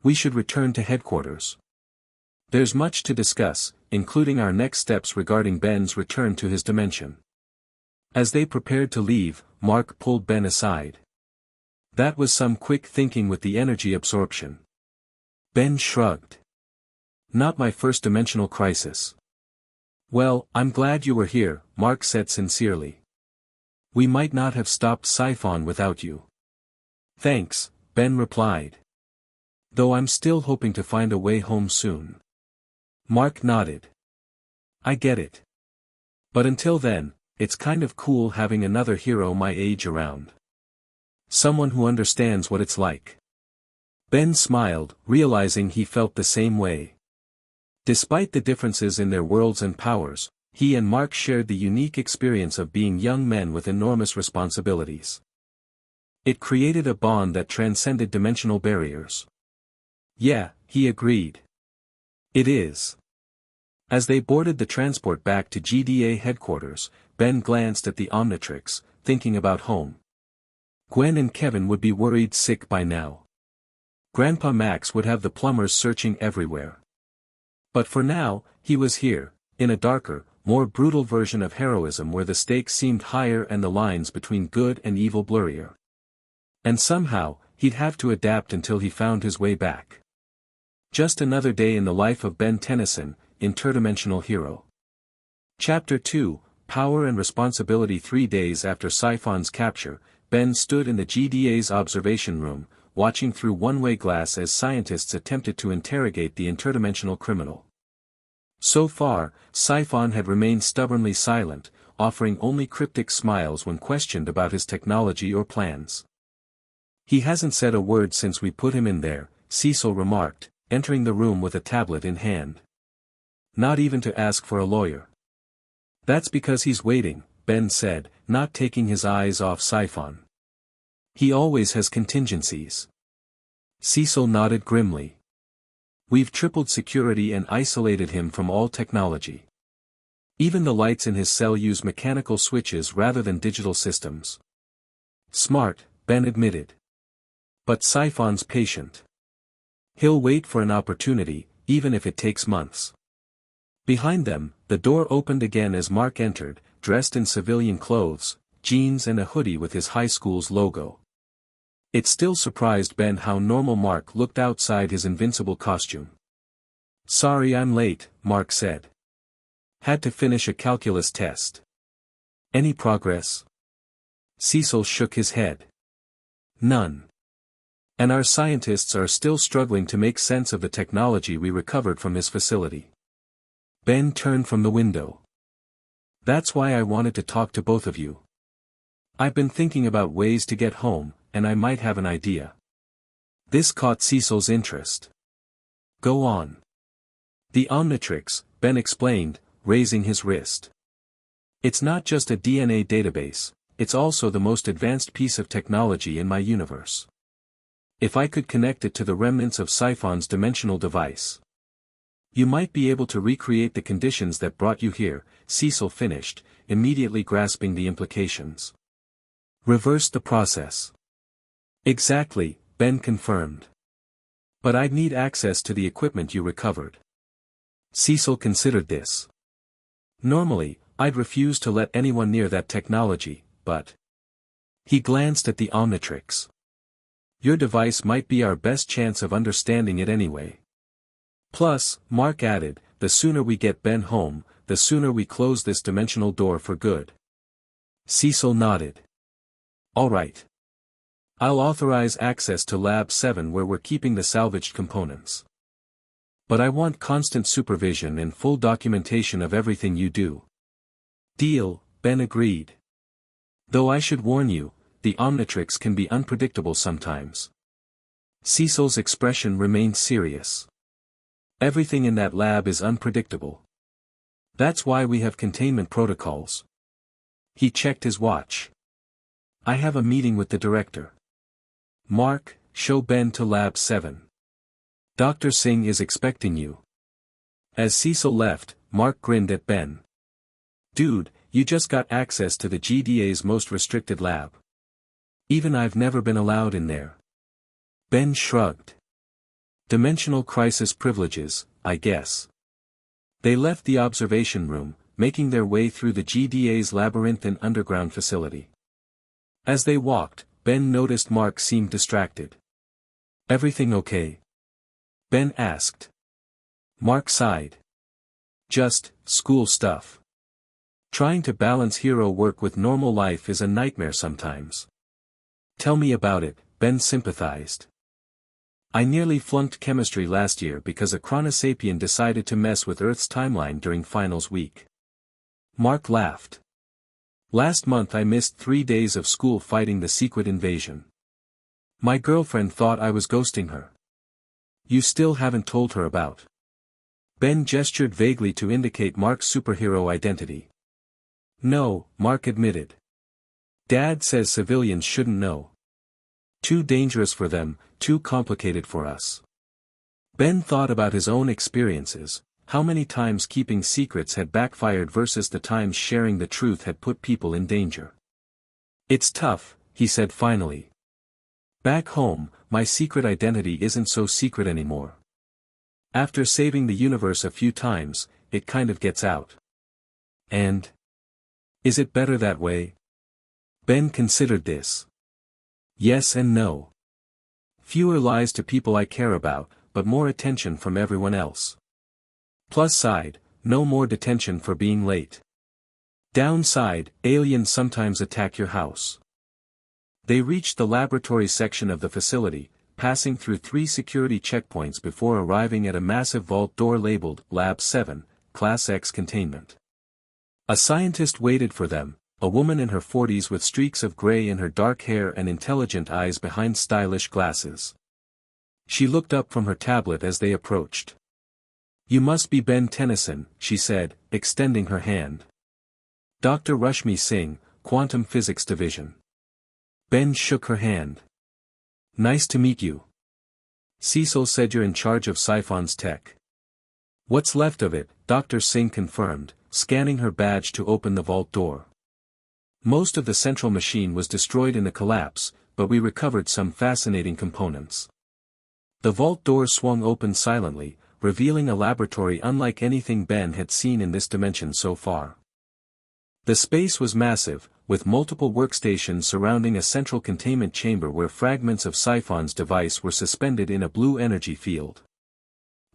We should return to headquarters. There's much to discuss, including our next steps regarding Ben's return to his dimension. As they prepared to leave, Mark pulled Ben aside. That was some quick thinking with the energy absorption. Ben shrugged. Not my first dimensional crisis. Well, I'm glad you were here, Mark said sincerely. We might not have stopped Siphon without you. Thanks, Ben replied. Though I'm still hoping to find a way home soon. Mark nodded. I get it. But until then, it's kind of cool having another hero my age around. Someone who understands what it's like. Ben smiled, realizing he felt the same way. Despite the differences in their worlds and powers, he and Mark shared the unique experience of being young men with enormous responsibilities. It created a bond that transcended dimensional barriers. Yeah, he agreed. It is. As they boarded the transport back to GDA headquarters, Ben glanced at the Omnitrix, thinking about home. Gwen and Kevin would be worried sick by now. Grandpa Max would have the plumbers searching everywhere. But for now, he was here, in a darker, more brutal version of heroism where the stakes seemed higher and the lines between good and evil blurrier. And somehow, he'd have to adapt until he found his way back. Just another day in the life of Ben Tennyson, interdimensional hero. Chapter 2, Power and Responsibility. 3 days after Siphon's capture, Ben stood in the GDA's observation room, watching through one-way glass as scientists attempted to interrogate the interdimensional criminal. So far, Siphon had remained stubbornly silent, offering only cryptic smiles when questioned about his technology or plans. "He hasn't said a word since we put him in there," Cecil remarked, entering the room with a tablet in hand. "Not even to ask for a lawyer." "That's because he's waiting," Ben said, not taking his eyes off Siphon. "He always has contingencies." Cecil nodded grimly. "We've tripled security and isolated him from all technology. Even the lights in his cell use mechanical switches rather than digital systems." "Smart," Ben admitted. "But Siphon's patient. He'll wait for an opportunity, even if it takes months." Behind them, the door opened again as Mark entered, dressed in civilian clothes, jeans and a hoodie with his high school's logo. It still surprised Ben how normal Mark looked outside his Invincible costume. "Sorry I'm late," Mark said. "Had to finish a calculus test." "Any progress?" Cecil shook his head. "None. And our scientists are still struggling to make sense of the technology we recovered from his facility." Ben turned from the window. "That's why I wanted to talk to both of you. I've been thinking about ways to get home, and I might have an idea." This caught Cecil's interest. "Go on." "The Omnitrix," Ben explained, raising his wrist. "It's not just a DNA database, it's also the most advanced piece of technology in my universe. If I could connect it to the remnants of Siphon's dimensional device, you might be able to recreate the conditions that brought you here," Cecil finished, immediately grasping the implications. "Reverse the process." "Exactly," Ben confirmed. "But I'd need access to the equipment you recovered." Cecil considered this. "Normally, I'd refuse to let anyone near that technology, but..." He glanced at the Omnitrix. "Your device might be our best chance of understanding it anyway. Plus," Mark added, "the sooner we get Ben home, the sooner we close this dimensional door for good." Cecil nodded. "All right. I'll authorize access to Lab 7 where we're keeping the salvaged components. But I want constant supervision and full documentation of everything you do." "Deal," Ben agreed. "Though I should warn you, the Omnitrix can be unpredictable sometimes." Cecil's expression remained serious. "Everything in that lab is unpredictable. That's why we have containment protocols." He checked his watch. "I have a meeting with the director. Mark, show Ben to Lab 7. Dr. Singh is expecting you." As Cecil left, Mark grinned at Ben. "Dude, you just got access to the GDA's most restricted lab. Even I've never been allowed in there." Ben shrugged. "Dimensional crisis privileges, I guess." They left the observation room, making their way through the GDA's labyrinthine underground facility. As they walked, Ben noticed Mark seemed distracted. "Everything okay?" Ben asked. Mark sighed. "Just, school stuff. Trying to balance hero work with normal life is a nightmare sometimes." "Tell me about it," Ben sympathized. "I nearly flunked chemistry last year because a chronosapien decided to mess with Earth's timeline during finals week." Mark laughed. "Last month I missed 3 days of school fighting the secret invasion. My girlfriend thought I was ghosting her." "You still haven't told her about?" Ben gestured vaguely to indicate Mark's superhero identity. "No," Mark admitted. "Dad says civilians shouldn't know. Too dangerous for them, too complicated for us." Ben thought about his own experiences, how many times keeping secrets had backfired versus the times sharing the truth had put people in danger. "It's tough," he said finally. "Back home, my secret identity isn't so secret anymore. After saving the universe a few times, it kind of gets out." "And? Is it better that way?" Ben considered this. "Yes and no. Fewer lies to people I care about, but more attention from everyone else. Plus side, no more detention for being late." Downside, aliens sometimes attack your house. They reached the laboratory section of the facility, passing through 3 security checkpoints before arriving at a massive vault door labeled Lab 7, Class X Containment. A scientist waited for them, a woman in her 40s with streaks of gray in her dark hair and intelligent eyes behind stylish glasses. She looked up from her tablet as they approached. "You must be Ben Tennyson," she said, extending her hand. "Dr. Rashmi Singh, Quantum Physics Division." Ben shook her hand. "Nice to meet you. Cecil said you're in charge of Siphon's tech." "What's left of it," Dr. Singh confirmed, scanning her badge to open the vault door. "Most of the central machine was destroyed in the collapse, but we recovered some fascinating components." The vault door swung open silently, revealing a laboratory unlike anything Ben had seen in this dimension so far. The space was massive, with multiple workstations surrounding a central containment chamber where fragments of Siphon's device were suspended in a blue energy field.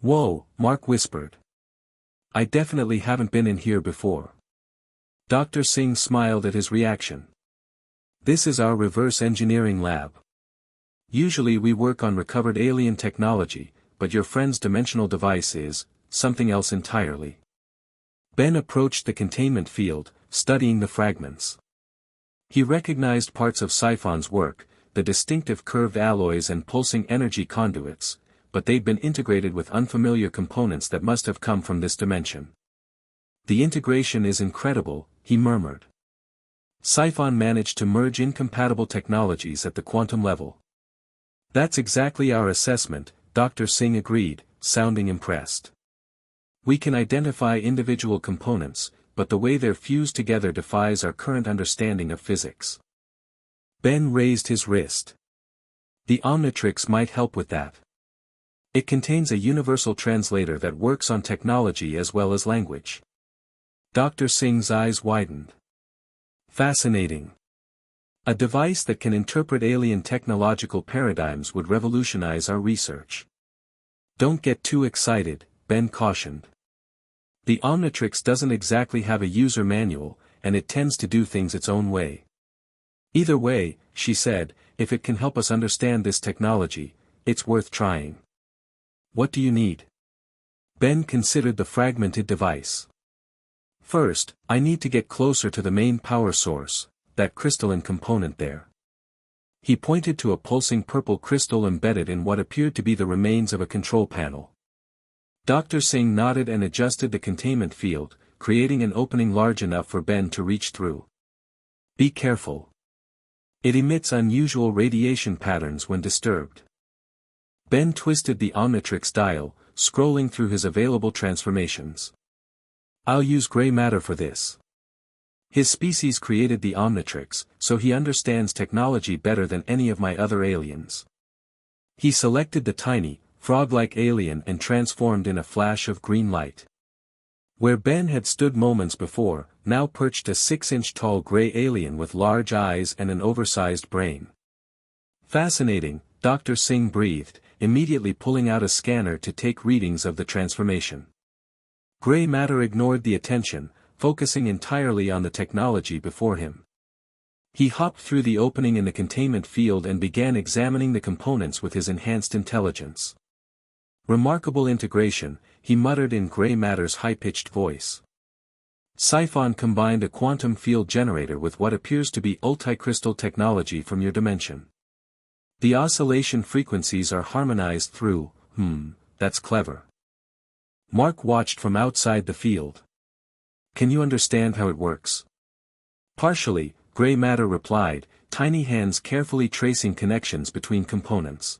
"Whoa," Mark whispered. "I definitely haven't been in here before." Dr. Singh smiled at his reaction. "This is our reverse engineering lab. Usually we work on recovered alien technology, but your friend's dimensional device is something else entirely." Ben approached the containment field, studying the fragments. He recognized parts of Siphon's work, the distinctive curved alloys and pulsing energy conduits, but they'd been integrated with unfamiliar components that must have come from this dimension. "The integration is incredible," he murmured. "Siphon managed to merge incompatible technologies at the quantum level." "That's exactly our assessment," Dr. Singh agreed, sounding impressed. "We can identify individual components, but the way they're fused together defies our current understanding of physics." Ben raised his wrist. "The Omnitrix might help with that. It contains a universal translator that works on technology as well as language." Dr. Singh's eyes widened. "Fascinating. A device that can interpret alien technological paradigms would revolutionize our research." "Don't get too excited," Ben cautioned. "The Omnitrix doesn't exactly have a user manual, and it tends to do things its own way." "Either way," she said, "if it can help us understand this technology, it's worth trying." "What do you need?" Ben considered the fragmented device. "First, I need to get closer to the main power source, that crystalline component there." He pointed to a pulsing purple crystal embedded in what appeared to be the remains of a control panel. Dr. Singh nodded and adjusted the containment field, creating an opening large enough for Ben to reach through. "Be careful. It emits unusual radiation patterns when disturbed." Ben twisted the Omnitrix dial, scrolling through his available transformations. "I'll use gray matter for this. His species created the Omnitrix, so he understands technology better than any of my other aliens." He selected the tiny, frog-like alien and transformed in a flash of green light. Where Ben had stood moments before, now perched a 6-inch tall gray alien with large eyes and an oversized brain. "Fascinating," Dr. Singh breathed, immediately pulling out a scanner to take readings of the transformation. Gray matter ignored the attention, focusing entirely on the technology before him. He hopped through the opening in the containment field and began examining the components with his enhanced intelligence. "Remarkable integration," he muttered in gray matter's high-pitched voice. "Siphon combined a quantum field generator with what appears to be ulticrystal technology from your dimension. The oscillation frequencies are harmonized through, that's clever." Mark watched from outside the field. "Can you understand how it works?" "Partially," gray matter replied, tiny hands carefully tracing connections between components.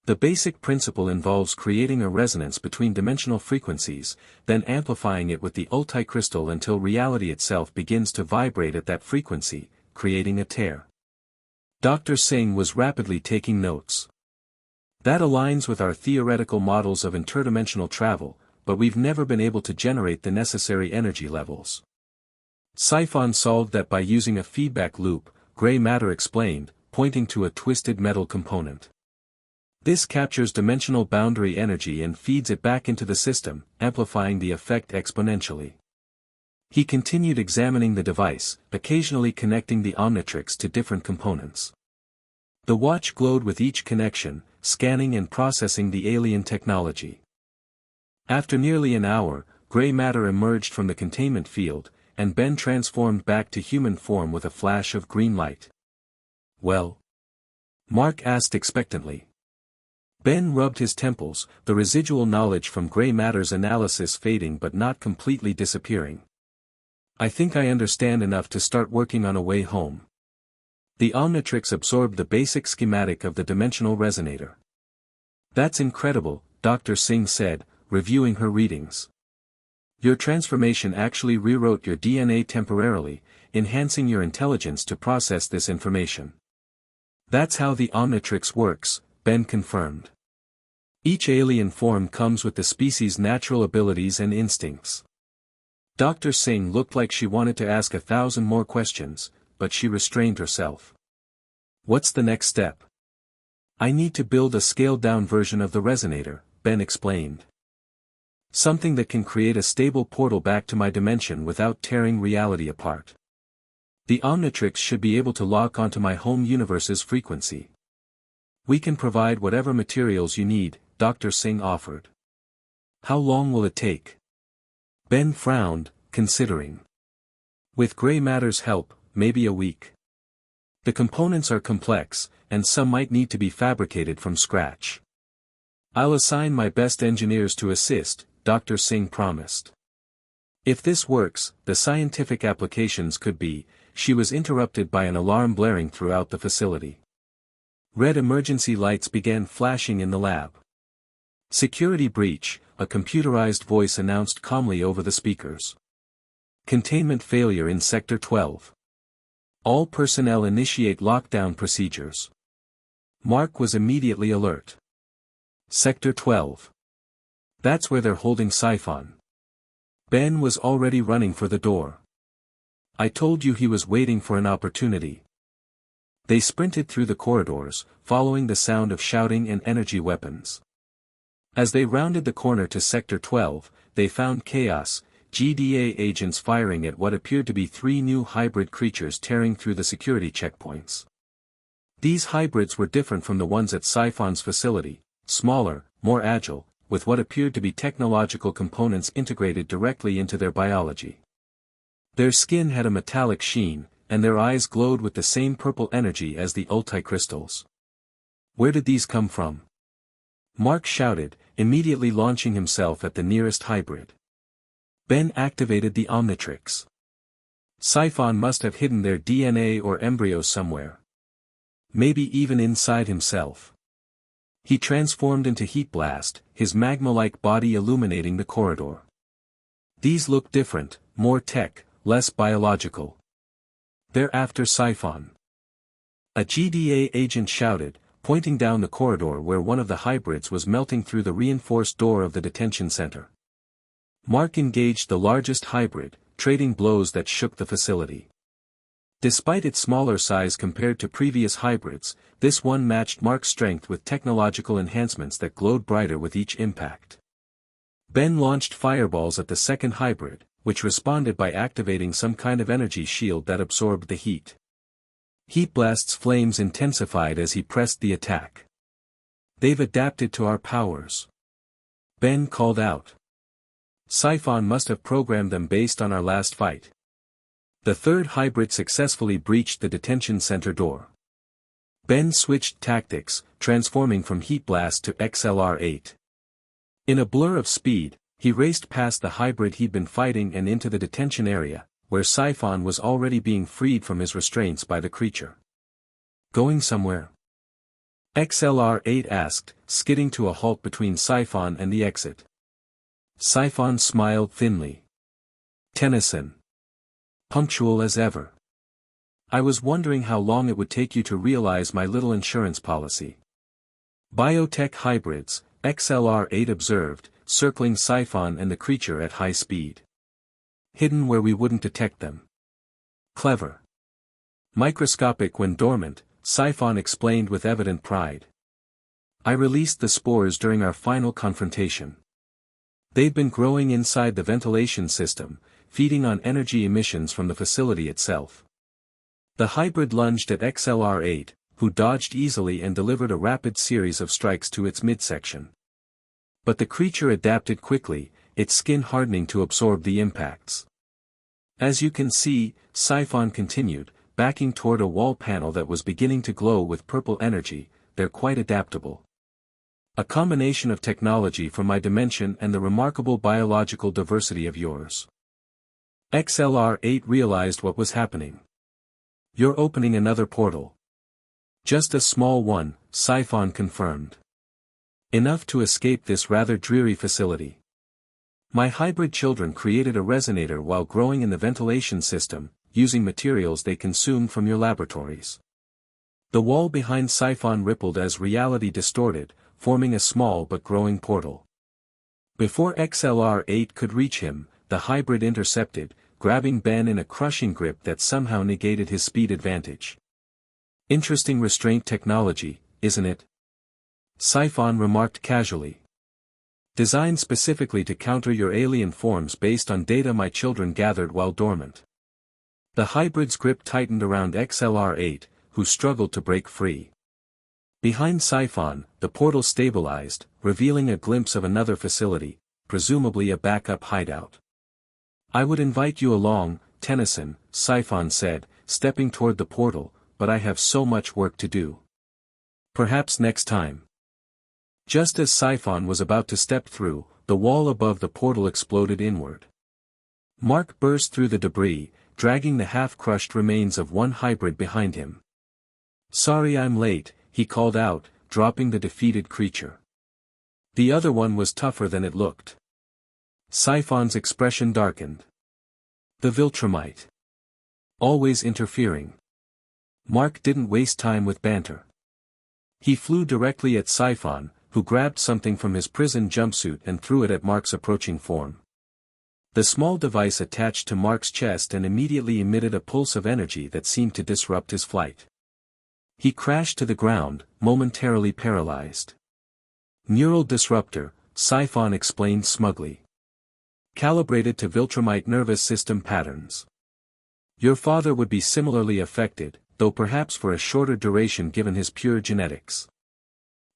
"The basic principle involves creating a resonance between dimensional frequencies, then amplifying it with the ulticrystal until reality itself begins to vibrate at that frequency, creating a tear." Dr. Singh was rapidly taking notes. "That aligns with our theoretical models of interdimensional travel, but we've never been able to generate the necessary energy levels." "Siphon solved that by using a feedback loop," gray matter explained, pointing to a twisted metal component. "This captures dimensional boundary energy and feeds it back into the system, amplifying the effect exponentially." He continued examining the device, occasionally connecting the Omnitrix to different components. The watch glowed with each connection, scanning and processing the alien technology. After nearly an hour, gray matter emerged from the containment field, and Ben transformed back to human form with a flash of green light. "Well?" Mark asked expectantly. Ben rubbed his temples, the residual knowledge from gray matter's analysis fading but not completely disappearing. "I think I understand enough to start working on a way home." The Omnitrix absorbed the basic schematic of the dimensional resonator. "That's incredible," Dr. Singh said, reviewing her readings. "Your transformation actually rewrote your DNA temporarily, enhancing your intelligence to process this information." "That's how the Omnitrix works," Ben confirmed. "Each alien form comes with the species' natural abilities and instincts." Dr. Singh looked like she wanted to ask 1,000 more questions, but she restrained herself. "What's the next step?" "I need to build a scaled-down version of the resonator," Ben explained. "Something that can create a stable portal back to my dimension without tearing reality apart. The Omnitrix should be able to lock onto my home universe's frequency." "We can provide whatever materials you need," Dr. Singh offered. "How long will it take?" Ben frowned, considering. "With gray matter's help, maybe a week. The components are complex, and some might need to be fabricated from scratch." "I'll assign my best engineers to assist," Dr. Singh promised. "If this works, the scientific applications could be." She was interrupted by an alarm blaring throughout the facility. Red emergency lights began flashing in the lab. "Security breach," a computerized voice announced calmly over the speakers. "Containment failure in Sector 12. All personnel initiate lockdown procedures." Mark was immediately alert. "Sector 12. That's where they're holding Siphon." Ben was already running for the door. "I told you he was waiting for an opportunity." They sprinted through the corridors, following the sound of shouting and energy weapons. As they rounded the corner to Sector 12, they found chaos, GDA agents firing at what appeared to be 3 new hybrid creatures tearing through the security checkpoints. These hybrids were different from the ones at Siphon's facility, smaller, more agile, with what appeared to be technological components integrated directly into their biology. Their skin had a metallic sheen, and their eyes glowed with the same purple energy as the ulti-crystals. "Where did these come from?" Mark shouted, immediately launching himself at the nearest hybrid. Ben activated the Omnitrix. Siphon must have hidden their DNA or embryos somewhere. Maybe even inside himself. He transformed into Heat Blast, his magma-like body illuminating the corridor. "These look different, more tech, less biological. They're after Siphon." A GDA agent shouted, pointing down the corridor where one of the hybrids was melting through the reinforced door of the detention center. Mark engaged the largest hybrid, trading blows that shook the facility. Despite its smaller size compared to previous hybrids, this one matched Mark's strength with technological enhancements that glowed brighter with each impact. Ben launched fireballs at the second hybrid, which responded by activating some kind of energy shield that absorbed the heat. Heat Blast's flames intensified as he pressed the attack. "They've adapted to our powers," Ben called out. "Siphon must have programmed them based on our last fight." The third hybrid successfully breached the detention center door. Ben switched tactics, transforming from Heat Blast to XLR-8. In a blur of speed, he raced past the hybrid he'd been fighting and into the detention area, where Siphon was already being freed from his restraints by the creature. "Going somewhere?" XLR-8 asked, skidding to a halt between Siphon and the exit. Siphon smiled thinly. "Tennyson. Punctual as ever. I was wondering how long it would take you to realize my little insurance policy." "Biotech hybrids," XLR-8 observed, circling Siphon and the creature at high speed. "Hidden where we wouldn't detect them. Clever. Microscopic when dormant," Siphon explained with evident pride. "I released the spores during our final confrontation. They've been growing inside the ventilation system, feeding on energy emissions from the facility itself. The hybrid lunged at XLR-8, who dodged easily and delivered a rapid series of strikes to its midsection. But the creature adapted quickly, its skin hardening to absorb the impacts. As you can see, Siphon continued, backing toward a wall panel that was beginning to glow with purple energy. They're quite adaptable. A combination of technology from my dimension and the remarkable biological diversity of yours. XLR-8 realized what was happening. You're opening another portal. Just a small one, Siphon confirmed. Enough to escape this rather dreary facility. My hybrid children created a resonator while growing in the ventilation system, using materials they consumed from your laboratories. The wall behind Siphon rippled as reality distorted, forming a small but growing portal. Before XLR-8 could reach him, the hybrid intercepted, grabbing Ben in a crushing grip that somehow negated his speed advantage. Interesting restraint technology, isn't it? Siphon remarked casually. Designed specifically to counter your alien forms based on data my children gathered while dormant. The hybrid's grip tightened around XLR-8, who struggled to break free. Behind Siphon, the portal stabilized, revealing a glimpse of another facility, presumably a backup hideout. I would invite you along, Tennyson, Siphon said, stepping toward the portal, but I have so much work to do. Perhaps next time. Just as Siphon was about to step through, the wall above the portal exploded inward. Mark burst through the debris, dragging the half-crushed remains of one hybrid behind him. Sorry I'm late, he called out, dropping the defeated creature. The other one was tougher than it looked. Siphon's expression darkened. The Viltrumite. Always interfering. Mark didn't waste time with banter. He flew directly at Siphon, who grabbed something from his prison jumpsuit and threw it at Mark's approaching form. The small device attached to Mark's chest and immediately emitted a pulse of energy that seemed to disrupt his flight. He crashed to the ground, momentarily paralyzed. Neural disruptor, Siphon explained smugly. Calibrated to Viltrumite nervous system patterns. Your father would be similarly affected, though perhaps for a shorter duration given his pure genetics.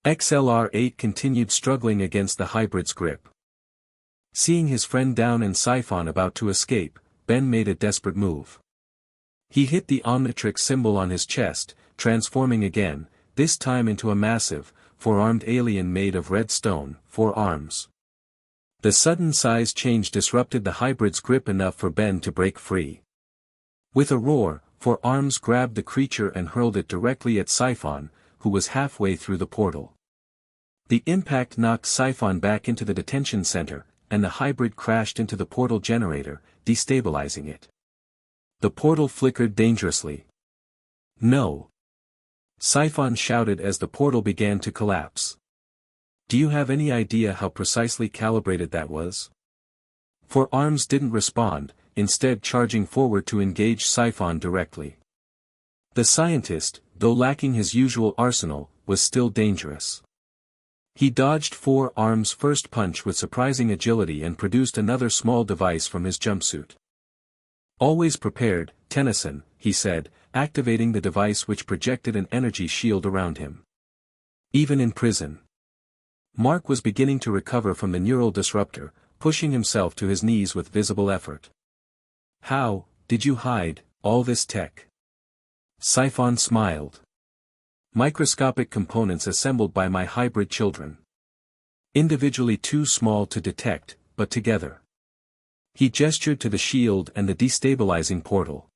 XLR-8 continued struggling against the hybrid's grip. Seeing his friend down and Siphon about to escape, Ben made a desperate move. He hit the Omnitrix symbol on his chest, transforming again, this time into a massive, four-armed alien made of red stone, 4 arms. The sudden size change disrupted the hybrid's grip enough for Ben to break free. With a roar, 4 arms grabbed the creature and hurled it directly at Siphon, who was halfway through the portal. The impact knocked Siphon back into the detention center, and the hybrid crashed into the portal generator, destabilizing it. The portal flickered dangerously. No! Siphon shouted as the portal began to collapse. Do you have any idea how precisely calibrated that was? 4 arms didn't respond, instead charging forward to engage Siphon directly. The scientist, though lacking his usual arsenal, was still dangerous. He dodged 4 arms' first punch with surprising agility and produced another small device from his jumpsuit. Always prepared, Tennyson, he said, activating the device which projected an energy shield around him. Even in prison. Mark was beginning to recover from the neural disruptor, pushing himself to his knees with visible effort. How did you hide all this tech? Siphon smiled. Microscopic components assembled by my hybrid children. Individually too small to detect, but together. He gestured to the shield and the destabilizing portal.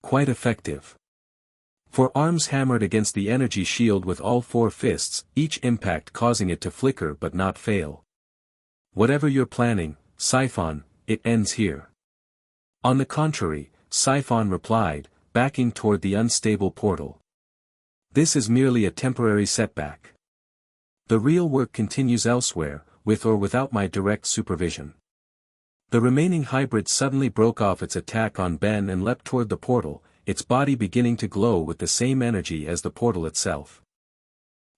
Quite effective. 4 arms hammered against the energy shield with all 4 fists, each impact causing it to flicker but not fail. Whatever you're planning, Siphon, it ends here. On the contrary, Siphon replied, backing toward the unstable portal. This is merely a temporary setback. The real work continues elsewhere, with or without my direct supervision. The remaining hybrid suddenly broke off its attack on Ben and leapt toward the portal, its body beginning to glow with the same energy as the portal itself.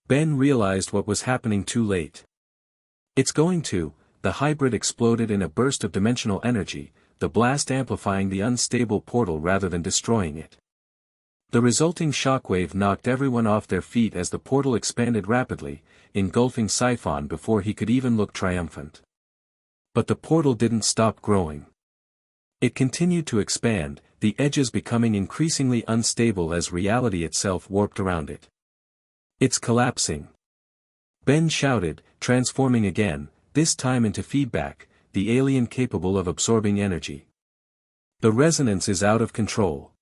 Ben realized what was happening too late. It's going to, the hybrid exploded in a burst of dimensional energy, the blast amplifying the unstable portal rather than destroying it. The resulting shockwave knocked everyone off their feet as the portal expanded rapidly, engulfing Siphon before he could even look triumphant. But the portal didn't stop growing. It continued to expand, the edges becoming increasingly unstable as reality itself warped around it. "It's collapsing!" Ben shouted, transforming again, this time into feedback, the alien capable of absorbing energy. "The resonance is out of control."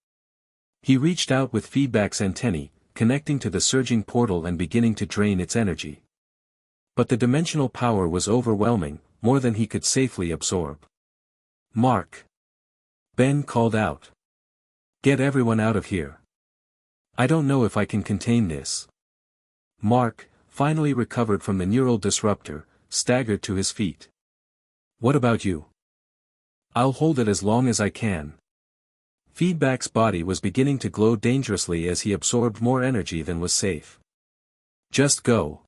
He reached out with feedback's antennae, connecting to the surging portal and beginning to drain its energy. But the dimensional power was overwhelming, more than he could safely absorb. "Mark!" Ben called out. "Get everyone out of here. I don't know if I can contain this." Mark, finally recovered from the neural disruptor, staggered to his feet. "What about you?" "I'll hold it as long as I can." Feedback's body was beginning to glow dangerously as he absorbed more energy than was safe. "Just go."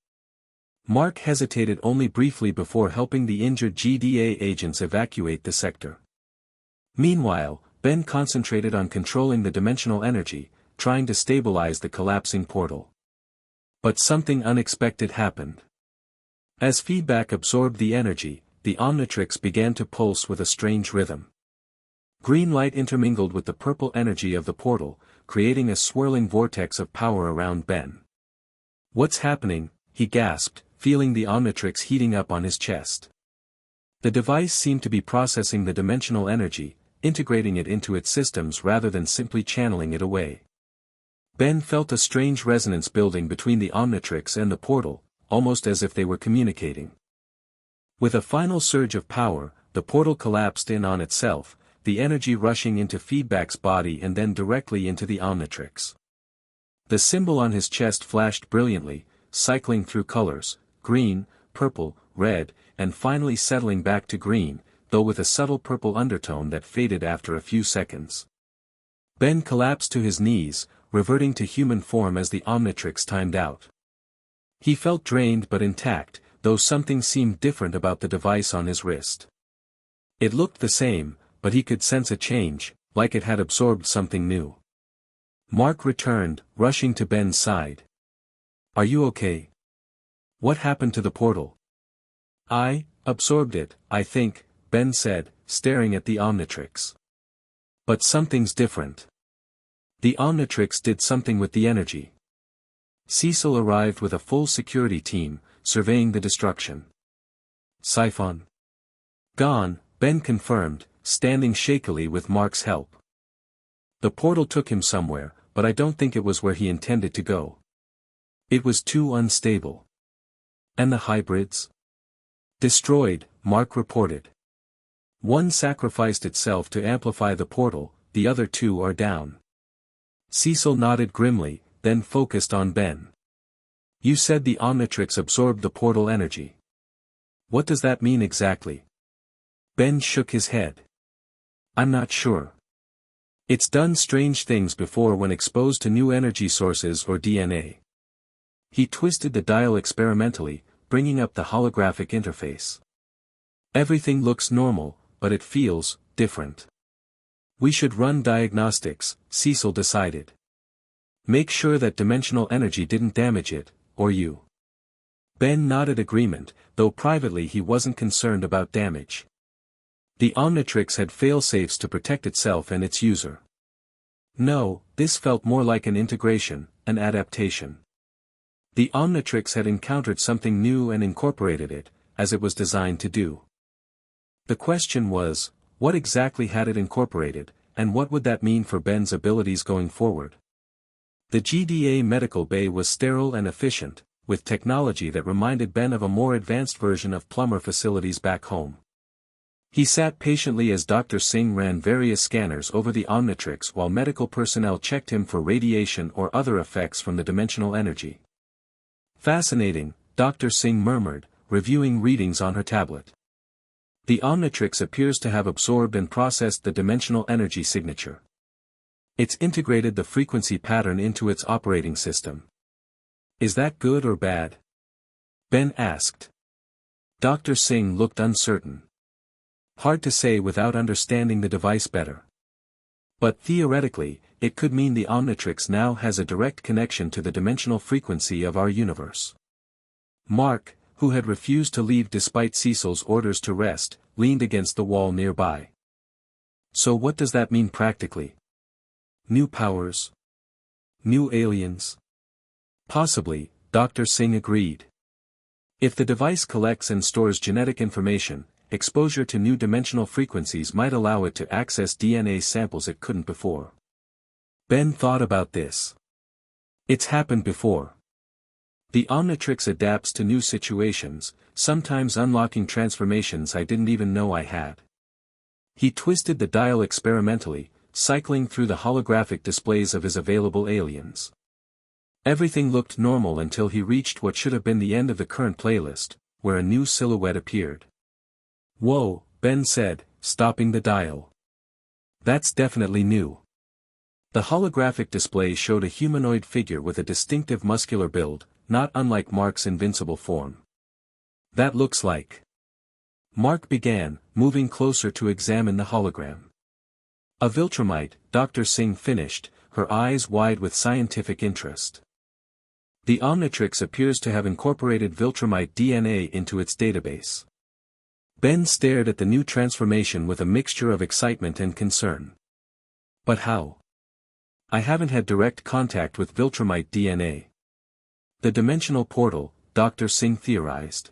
Mark hesitated only briefly before helping the injured GDA agents evacuate the sector. Meanwhile, Ben concentrated on controlling the dimensional energy, trying to stabilize the collapsing portal. But something unexpected happened. As feedback absorbed the energy, the Omnitrix began to pulse with a strange rhythm. Green light intermingled with the purple energy of the portal, creating a swirling vortex of power around Ben. "What's happening?" he gasped, feeling the Omnitrix heating up on his chest. The device seemed to be processing the dimensional energy, integrating it into its systems rather than simply channeling it away. Ben felt a strange resonance building between the Omnitrix and the portal, almost as if they were communicating. With a final surge of power, the portal collapsed in on itself, the energy rushing into feedback's body and then directly into the Omnitrix. The symbol on his chest flashed brilliantly, cycling through colors, green, purple, red, and finally settling back to green, though with a subtle purple undertone that faded after a few seconds. Ben collapsed to his knees, reverting to human form as the Omnitrix timed out. He felt drained but intact, though something seemed different about the device on his wrist. It looked the same, but he could sense a change, like it had absorbed something new. Mark returned, rushing to Ben's side. "Are you okay? What happened to the portal?" "I absorbed it, I think," Ben said, staring at the Omnitrix. "But something's different. The Omnitrix did something with the energy." Cecil arrived with a full security team, surveying the destruction. "Siphon?" "Gone," Ben confirmed, standing shakily with Mark's help. "The portal took him somewhere, but I don't think it was where he intended to go. It was too unstable." "And the hybrids?" "Destroyed," Mark reported. "One sacrificed itself to amplify the portal, the other two are down." Cecil nodded grimly, then focused on Ben. "You said the Omnitrix absorbed the portal energy. What does that mean exactly?" Ben shook his head. "I'm not sure. It's done strange things before when exposed to new energy sources or DNA." He twisted the dial experimentally, bringing up the holographic interface. "Everything looks normal, but it feels different." "We should run diagnostics," Cecil decided. "Make sure that dimensional energy didn't damage it, or you." Ben nodded agreement, though privately he wasn't concerned about damage. The Omnitrix had fail-safes to protect itself and its user. No, this felt more like an integration, an adaptation. The Omnitrix had encountered something new and incorporated it, as it was designed to do. The question was, what exactly had it incorporated, and what would that mean for Ben's abilities going forward? The GDA medical bay was sterile and efficient, with technology that reminded Ben of a more advanced version of plumber facilities back home. He sat patiently as Dr. Singh ran various scanners over the Omnitrix while medical personnel checked him for radiation or other effects from the dimensional energy. "Fascinating," Dr. Singh murmured, reviewing readings on her tablet. "The Omnitrix appears to have absorbed and processed the dimensional energy signature. It's integrated the frequency pattern into its operating system. Is that good or bad?" Ben asked. Dr. Singh looked uncertain. Hard to say without understanding the device better. But theoretically, it could mean the Omnitrix now has a direct connection to the dimensional frequency of our universe. Mark, who had refused to leave despite Cecil's orders to rest, leaned against the wall nearby. So what does that mean practically? New powers? New aliens? Possibly, Dr. Singh agreed. If the device collects and stores genetic information, exposure to new dimensional frequencies might allow it to access DNA samples it couldn't before. Ben thought about this. It's happened before. The Omnitrix adapts to new situations, sometimes unlocking transformations I didn't even know I had. He twisted the dial experimentally, cycling through the holographic displays of his available aliens. Everything looked normal until he reached what should have been the end of the current playlist, where a new silhouette appeared. "Whoa," Ben said, stopping the dial. "That's definitely new." The holographic display showed a humanoid figure with a distinctive muscular build, not unlike Mark's invincible form. "That looks like..." Mark began, moving closer to examine the hologram. "A Viltrumite," Dr. Singh finished, her eyes wide with scientific interest. "The Omnitrix appears to have incorporated Viltrumite DNA into its database." Ben stared at the new transformation with a mixture of excitement and concern. "But how? I haven't had direct contact with Viltrumite DNA." "The dimensional portal," Dr. Singh theorized.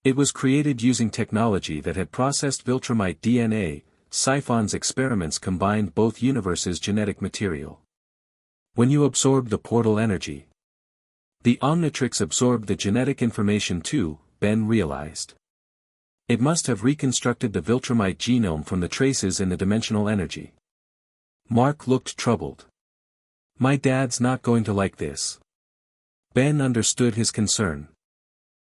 "It was created using technology that had processed Viltrumite DNA. Siphon's experiments combined both universes' genetic material. When you absorbed the portal energy, the Omnitrix absorbed the genetic information too," Ben realized. "It must have reconstructed the Viltrumite genome from the traces in the dimensional energy." Mark looked troubled. "My dad's not going to like this." Ben understood his concern.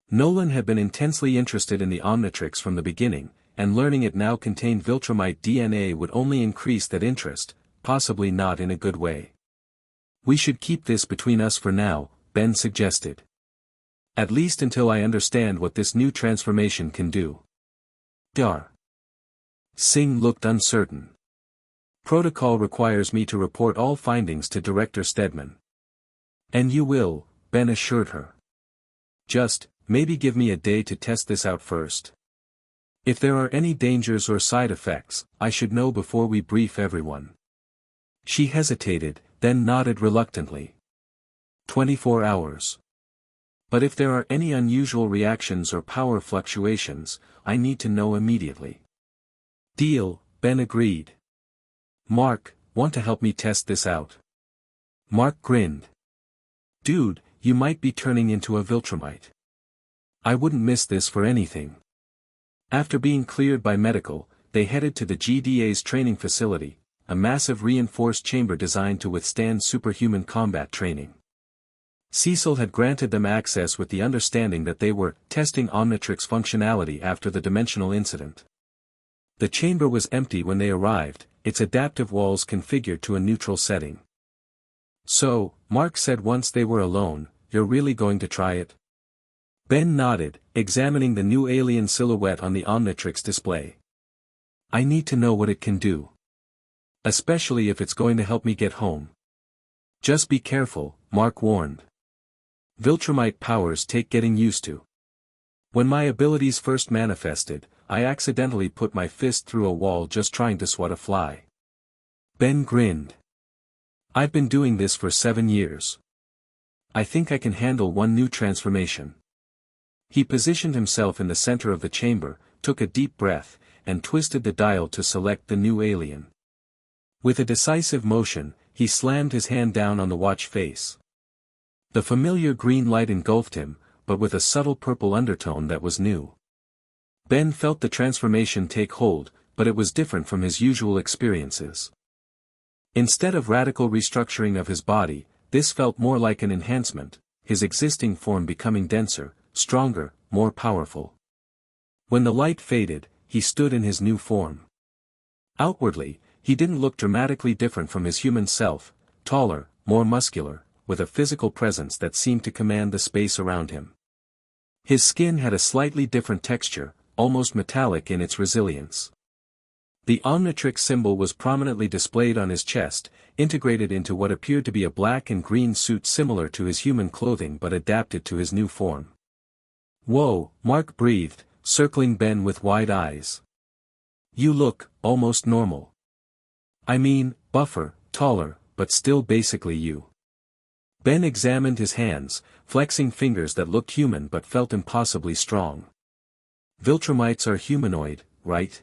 Nolan had been intensely interested in the Omnitrix from the beginning, and learning it now contained Viltrumite DNA would only increase that interest, possibly not in a good way. "We should keep this between us for now," Ben suggested. "At least until I understand what this new transformation can do." Dar. Singh looked uncertain. "Protocol requires me to report all findings to Director Stedman." "And you will," Ben assured her. "Just, maybe give me a day to test this out first. If there are any dangers or side effects, I should know before we brief everyone." She hesitated, then nodded reluctantly. 24 hours. "But if there are any unusual reactions or power fluctuations, I need to know immediately." "Deal," Ben agreed. "Mark, want to help me test this out?" Mark grinned. "Dude, you might be turning into a Viltrumite. I wouldn't miss this for anything." After being cleared by medical, they headed to the GDA's training facility, a massive reinforced chamber designed to withstand superhuman combat training. Cecil had granted them access with the understanding that they were testing Omnitrix functionality after the dimensional incident. The chamber was empty when they arrived, its adaptive walls configured to a neutral setting. "So," Mark said once they were alone, "you're really going to try it?" Ben nodded, examining the new alien silhouette on the Omnitrix display. "I need to know what it can do. Especially if it's going to help me get home." "Just be careful," Mark warned. "Viltrumite powers take getting used to. When my abilities first manifested, I accidentally put my fist through a wall just trying to swat a fly." Ben grinned. "I've been doing this for 7 years. I think I can handle one new transformation." He positioned himself in the center of the chamber, took a deep breath, and twisted the dial to select the new alien. With a decisive motion, he slammed his hand down on the watch face. The familiar green light engulfed him, but with a subtle purple undertone that was new. Ben felt the transformation take hold, but it was different from his usual experiences. Instead of radical restructuring of his body, this felt more like an enhancement, his existing form becoming denser, stronger, more powerful. When the light faded, he stood in his new form. Outwardly, he didn't look dramatically different from his human self, taller, more muscular, with a physical presence that seemed to command the space around him. His skin had a slightly different texture, almost metallic in its resilience. The Omnitrix symbol was prominently displayed on his chest, integrated into what appeared to be a black and green suit similar to his human clothing but adapted to his new form. "Whoa," Mark breathed, circling Ben with wide eyes. "You look almost normal. I mean, buffer, taller, but still basically you." Ben examined his hands, flexing fingers that looked human but felt impossibly strong. "Viltrumites are humanoid, right?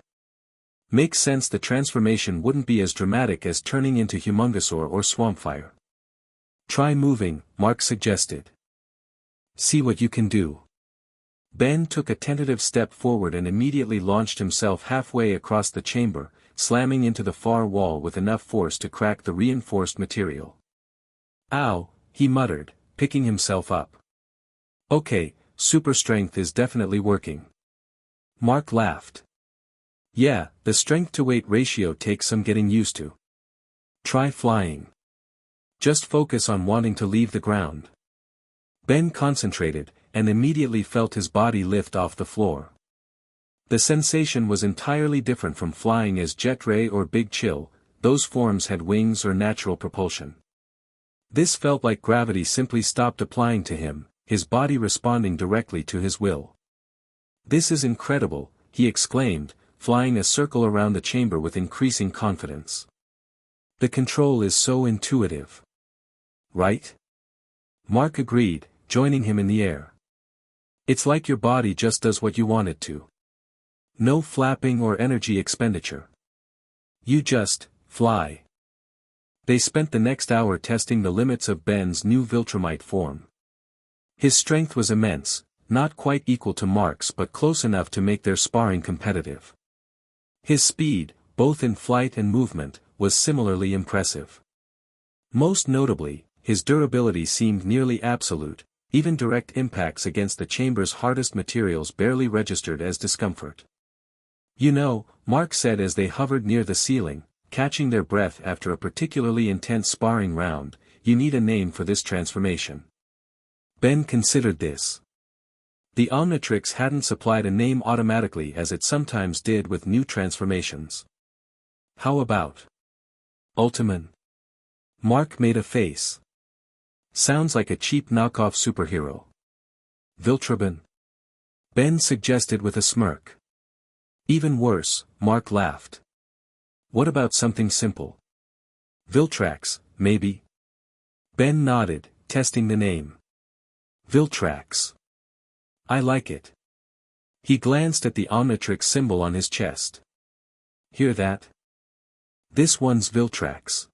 Makes sense the transformation wouldn't be as dramatic as turning into Humongosaur or Swampfire." "Try moving," Mark suggested. "See what you can do." Ben took a tentative step forward and immediately launched himself halfway across the chamber, slamming into the far wall with enough force to crack the reinforced material. "Ow," he muttered, picking himself up. "Okay, super strength is definitely working." Mark laughed. "Yeah, the strength-to-weight ratio takes some getting used to. Try flying. Just focus on wanting to leave the ground." Ben concentrated, and immediately felt his body lift off the floor. The sensation was entirely different from flying as Jet Ray or Big Chill, those forms had wings or natural propulsion. This felt like gravity simply stopped applying to him, his body responding directly to his will. "This is incredible," he exclaimed, flying a circle around the chamber with increasing confidence. "The control is so intuitive." "Right?" Mark agreed, joining him in the air. "It's like your body just does what you want it to. No flapping or energy expenditure. You just fly." They spent the next hour testing the limits of Ben's new Viltrumite form. His strength was immense, not quite equal to Mark's but close enough to make their sparring competitive. His speed, both in flight and movement, was similarly impressive. Most notably, his durability seemed nearly absolute. Even direct impacts against the chamber's hardest materials barely registered as discomfort. "You know," Mark said as they hovered near the ceiling, catching their breath after a particularly intense sparring round, "you need a name for this transformation." Ben considered this. The Omnitrix hadn't supplied a name automatically as it sometimes did with new transformations. "How about Ultiman?" Mark made a face. "Sounds like a cheap knockoff superhero." "Viltruban?" Ben suggested with a smirk. "Even worse," Mark laughed. "What about something simple? Viltrax, maybe?" Ben nodded, testing the name. "Viltrax. I like it." He glanced at the Omnitrix symbol on his chest. "Hear that? This one's Viltrax."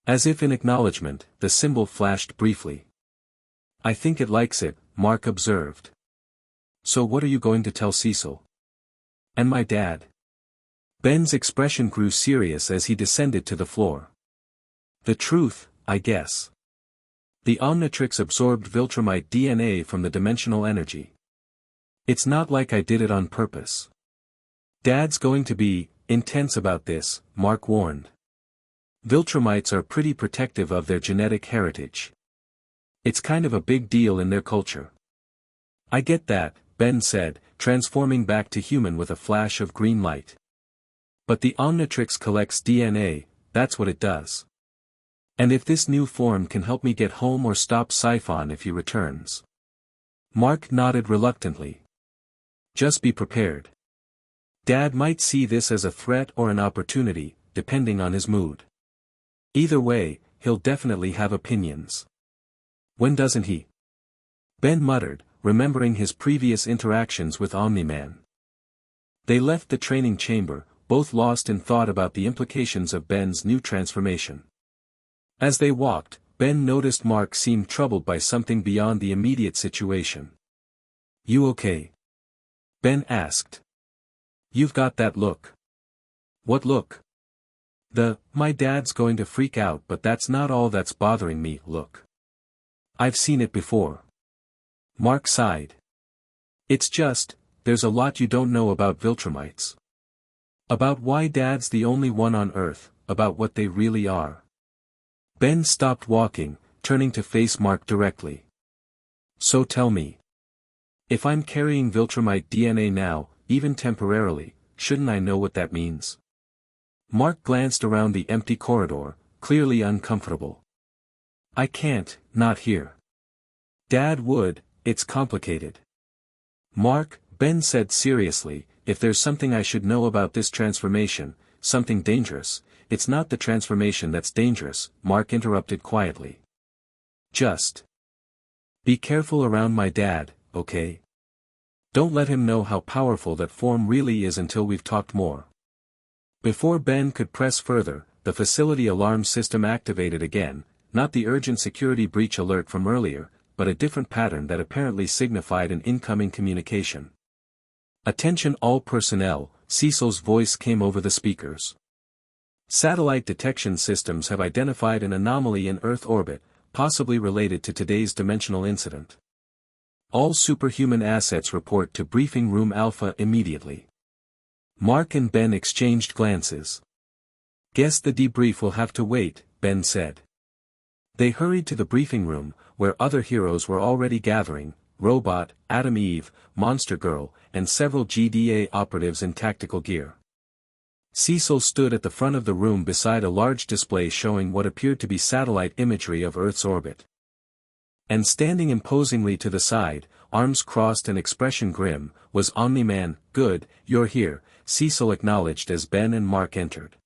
As if in acknowledgement, the symbol flashed briefly. "I think it likes it," Mark observed. "So what are you going to tell Cecil? And my dad?" Ben's expression grew serious as he descended to the floor. "The truth, I guess. The Omnitrix absorbed Viltrumite DNA from the dimensional energy. It's not like I did it on purpose." "Dad's going to be intense about this," Mark warned. "Viltrumites are pretty protective of their genetic heritage. It's kind of a big deal in their culture." "I get that," Ben said, transforming back to human with a flash of green light. "But the Omnitrix collects DNA, that's what it does. And if this new form can help me get home or stop Siphon if he returns." Mark nodded reluctantly. "Just be prepared. Dad might see this as a threat or an opportunity, depending on his mood. Either way, he'll definitely have opinions." "When doesn't he?" Ben muttered, remembering his previous interactions with Omni-Man. They left the training chamber, both lost in thought about the implications of Ben's new transformation. As they walked, Ben noticed Mark seemed troubled by something beyond the immediate situation. "You okay?" Ben asked. "You've got that look." "What look?" My dad's going to freak out but that's not all that's bothering me, look. I've seen it before." Mark sighed. "It's just, there's a lot you don't know about Viltrumites. About why Dad's the only one on Earth, about what they really are." Ben stopped walking, turning to face Mark directly. "So tell me. If I'm carrying Viltrumite DNA now, even temporarily, shouldn't I know what that means? Mark glanced around the empty corridor, clearly uncomfortable. I can't, not here. Dad would, it's complicated. Mark, Ben said seriously, if there's something I should know about this transformation, something dangerous, it's not the transformation that's dangerous, Mark interrupted quietly. Just be careful around my dad, okay? Don't let him know how powerful that form really is until we've talked more. Before Ben could press further, the facility alarm system activated again, not the urgent security breach alert from earlier, but a different pattern that apparently signified an incoming communication. Attention all personnel, Cecil's voice came over the speakers. Satellite detection systems have identified an anomaly in Earth orbit, possibly related to today's dimensional incident. All superhuman assets report to Briefing Room Alpha immediately. Mark and Ben exchanged glances. Guess the debrief will have to wait, Ben said. They hurried to the briefing room, where other heroes were already gathering, Robot, Adam Eve, Monster Girl, and several GDA operatives in tactical gear. Cecil stood at the front of the room beside a large display showing what appeared to be satellite imagery of Earth's orbit. And standing imposingly to the side, arms crossed and expression grim, was Omni-Man. Good, you're here, Cecil acknowledged as Ben and Mark entered.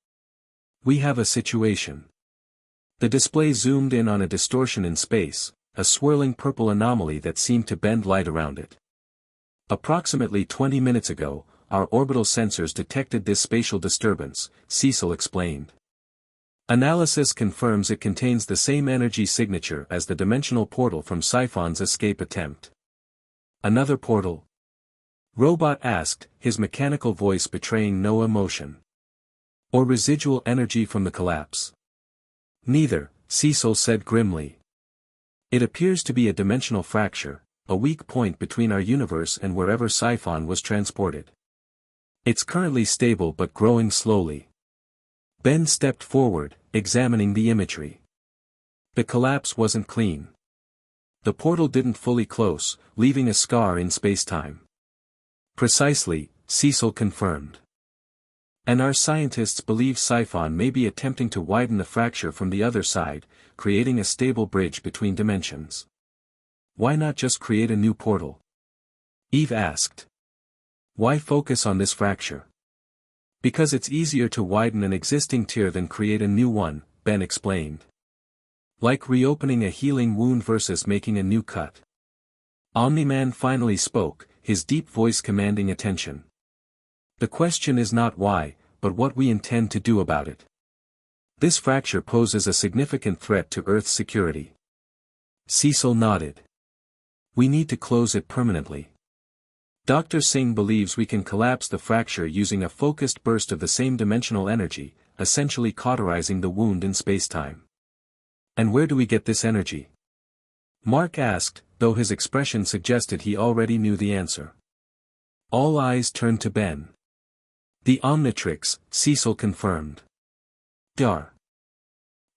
We have a situation. The display zoomed in on a distortion in space, a swirling purple anomaly that seemed to bend light around it. Approximately 20 minutes ago, our orbital sensors detected this spatial disturbance, Cecil explained. Analysis confirms it contains the same energy signature as the dimensional portal from Siphon's escape attempt. Another portal? Robot asked, his mechanical voice betraying no emotion. Or residual energy from the collapse? Neither, Cecil said grimly. It appears to be a dimensional fracture, a weak point between our universe and wherever Siphon was transported. It's currently stable but growing slowly. Ben stepped forward, examining the imagery. The collapse wasn't clean. The portal didn't fully close, leaving a scar in spacetime. Precisely, Cecil confirmed. And our scientists believe Siphon may be attempting to widen the fracture from the other side, creating a stable bridge between dimensions. Why not just create a new portal? Eve asked. Why focus on this fracture? Because it's easier to widen an existing tear than create a new one, Ben explained. Like reopening a healing wound versus making a new cut. Omni-Man finally spoke, his deep voice commanding attention. The question is not why, but what we intend to do about it. This fracture poses a significant threat to Earth's security. Cecil nodded. We need to close it permanently. Dr. Singh believes we can collapse the fracture using a focused burst of the same dimensional energy, essentially cauterizing the wound in spacetime. And where do we get this energy? Mark asked, though his expression suggested he already knew the answer. All eyes turned to Ben. The Omnitrix, Cecil confirmed. Dar.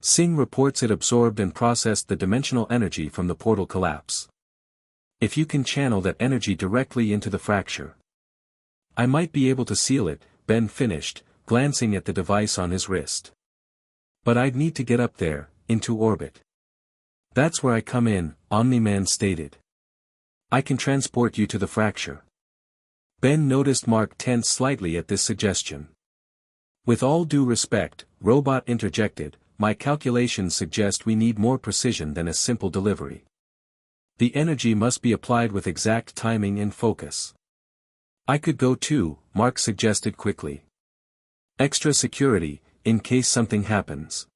Singh reports it absorbed and processed the dimensional energy from the portal collapse. If you can channel that energy directly into the fracture, I might be able to seal it, Ben finished, glancing at the device on his wrist. But I'd need to get up there, into orbit. That's where I come in, Omni-Man stated. I can transport you to the fracture. Ben noticed Mark tense slightly at this suggestion. With all due respect, Robot interjected, my calculations suggest we need more precision than a simple delivery. The energy must be applied with exact timing and focus. I could go too, Mark suggested quickly. Extra security, in case something happens.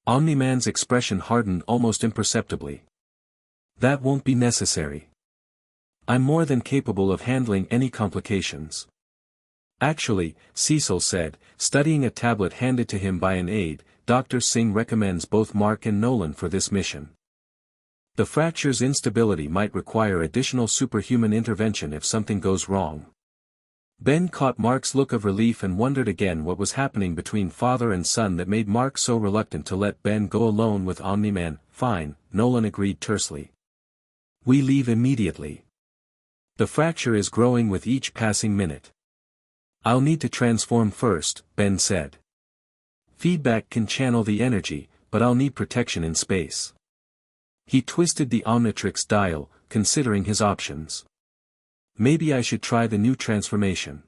Omni-Man's expression hardened almost imperceptibly. That won't be necessary. I'm more than capable of handling any complications. Actually, Cecil said, studying a tablet handed to him by an aide, Dr. Singh recommends both Mark and Nolan for this mission. The fracture's instability might require additional superhuman intervention if something goes wrong. Ben caught Mark's look of relief and wondered again what was happening between father and son that made Mark so reluctant to let Ben go alone with Omni-Man. Fine, Nolan agreed tersely. We leave immediately. The fracture is growing with each passing minute. I'll need to transform first, Ben said. Feedback can channel the energy, but I'll need protection in space. He twisted the Omnitrix dial, considering his options. Maybe I should try the new transformation.